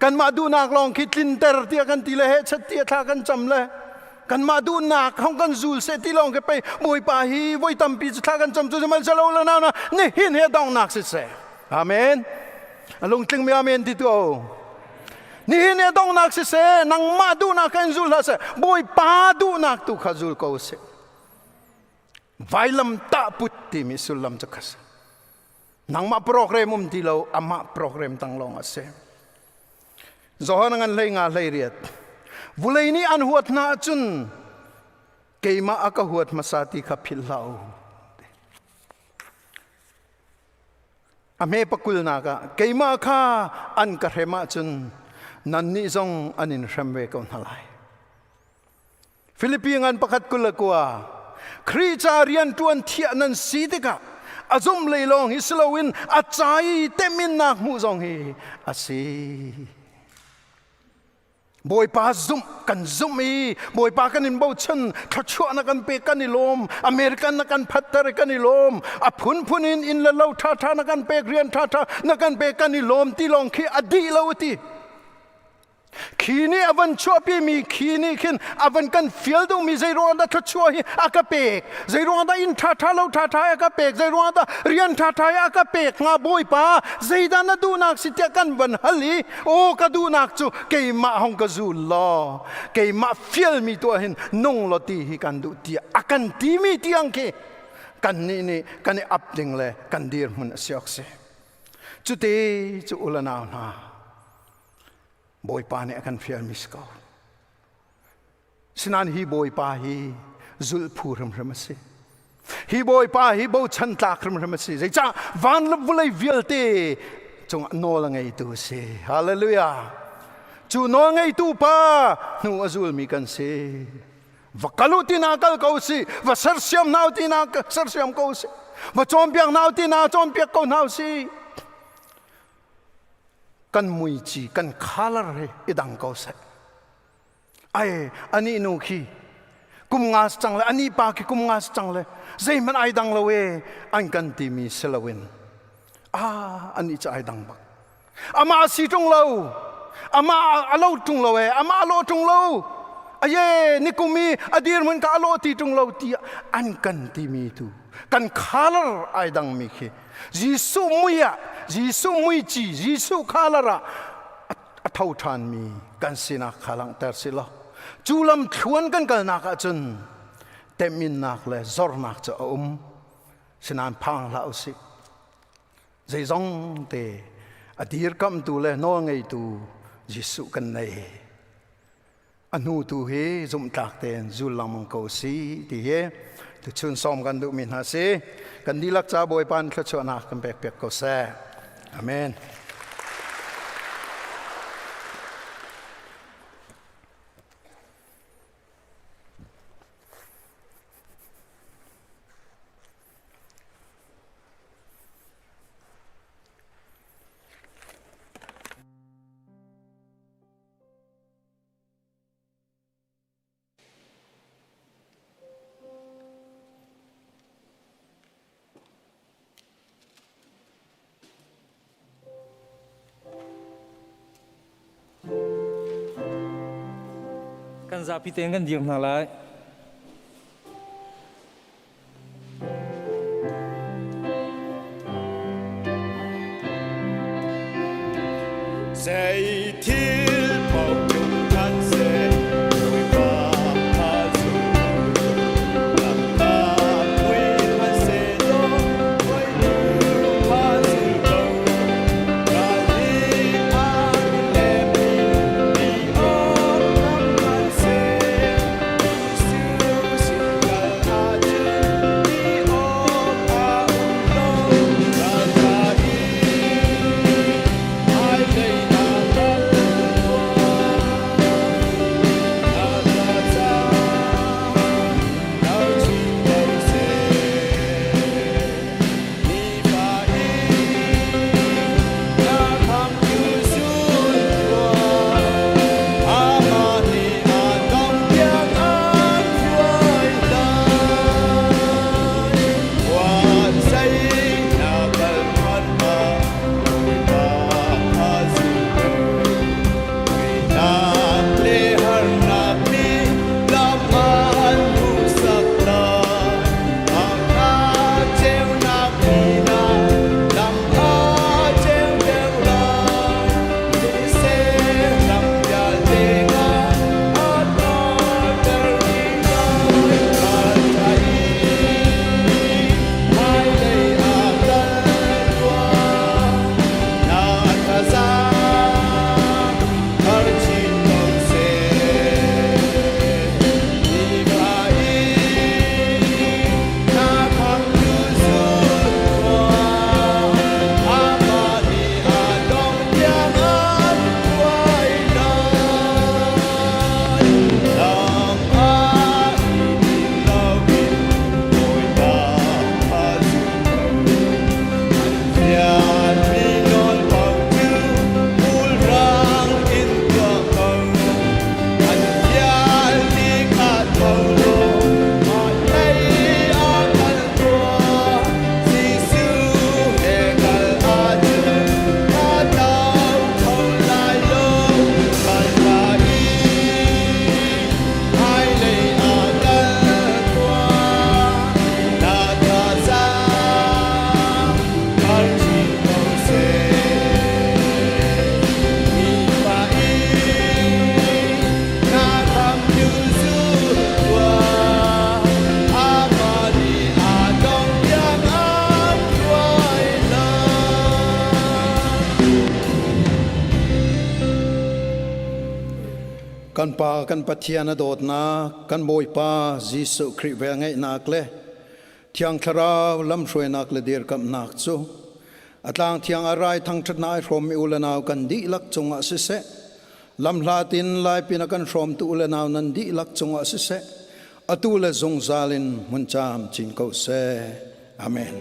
กันมาดูนักลองคิดลินเตอร์ที่กันทีเลยชัดที่ท่ากันจำเลยกันมาดูนักห้องกันจูลเสร็จที่ลองกันไปบอยป้าฮีบอยทำปีจะท่ากันจำจุดมันจะเล่าแล้วนะนี่หินเหตุดองนักเสียอาเมนลงถึงมีอาเมนที่ตัวนี่เนี่ยต้องนักเสียนังมาดูนักกันจุลเสียบอยป้าดูนักตุขจุลเขาเสียไวลำตาปุตติมิสุลลำจะขัสนังมาโปรแกรมที่เราอามาโปรแกรมตั้งลงเสียจอนังเลยงาเลยเรียดวุเลยนี่อันหัวหน้าจุนเกยมาอักหัวมาสาธิขับพิลลาวอเมปกุลนากะเกยมาข้าอันกระเทมาจุนนันนิจงอันินเรมเวกอนฮลายฟิลิปปินส์ประคัดกุลกัวคริจารียนตวนเทียนันสีติกะอาจุมเลยลองฮิสลาวินอาจายเตมินนักมูจงฮีอาศีบอยป้าซุ่มกันซุ่มอีบอยป้ากันอินบ่ชันทัชวนักกันเปกันนิลมอเมริกันนักกันพัตตาริกันนิลมอพุนอินละเล่าท่านักกันเปกเรียนท่านักกันเปกันนิลมที่ลองขี้อดีลาวตีขีนี่อวันชั่วพี่มีขีนี่ขึ้นอวันกันฟิลดูมีใจร้อนได้ทัชวฮีอากาเปกใจร้อนได้อินท่าเล่าท่าอากาเปกใจร้อนได้เรียนท่าอากาเปกงาบอยป้าใจดานดูนักสิเตกันวันฮัลลีโอ้กดูนักจูเกยมาฮงกจูลอเกยมาฟิลมีตัวเห็นนงลตีฮิกันดูเตียอากันตีมีเตียงเคกันนี่กันอับดิงเลยกันดีร์มุนเสียกเสจุดเตจุอุลนาวนาบอยป้าเนี่ยกันฟิลมิสกอสินันฮีบอยป้าฮีจุลพูรมรมสิฮีบอยป้าฮีบ่ชันตากรมรมสิใจจ้าวันลบเลยวิลเตจงโนลงไงตัวเสฮาเลลูยาจูโนลงไงตัวป้านูอจุลมีกันเสวักลุตินากัลเขาสิวัสร์เซียมนาวตินาสร์เซียมเขาสิวัจอมเปียกนาวตินาจอมเปียกเขานาวสิกันมุยจีกันขาลร์อีดังเขาเสไออันนี้นูขีกุมงาสจังเลยอันนี้ปากีกุมงาสจังเลยใจมันไอดังเลยอันกันที่มีเซลวินอันนี้จะไอดังบักอามาสีจงเราอามาอโลจงเราอามาอโลจงเราเย่นี่กุมีอดีตมันก็อโลที่จงเราที่อันกันที่มีtuกันขาลร์ไอดังมีขีYesus muya, Yesus muici, Yesus kalara, atau tan mi kan sina kalang tersila. Julam tuan kan kal nak acun, temin nak le zor nak ca sinan pang lau si. Zong te adir kam tu le no ngai tu Yesus kan nei. Anu tu he zum tak ten julam mangkau si ti he. Tu chun som kan du min ha si kan dilak cha boi pan kha chona kan pek ko se amen za pi ten kan ding na lai Say till Paul can say we pass la pa we can say no we pass go la li an le mi on can say su su la ju ni on a no la ta I lay kan pa kan pathian adot na kan boi pa Jesu Christ ve ngai nak le thiang thara lam hroi nak le der kam nak chu atlang thiang arai thang that nai from mi ulanaw kan di lak chunga se se lam hlatin lai pina kan from tu ulanaw nan di lak chunga se se atu le zong zalin mun cham chin ko se amen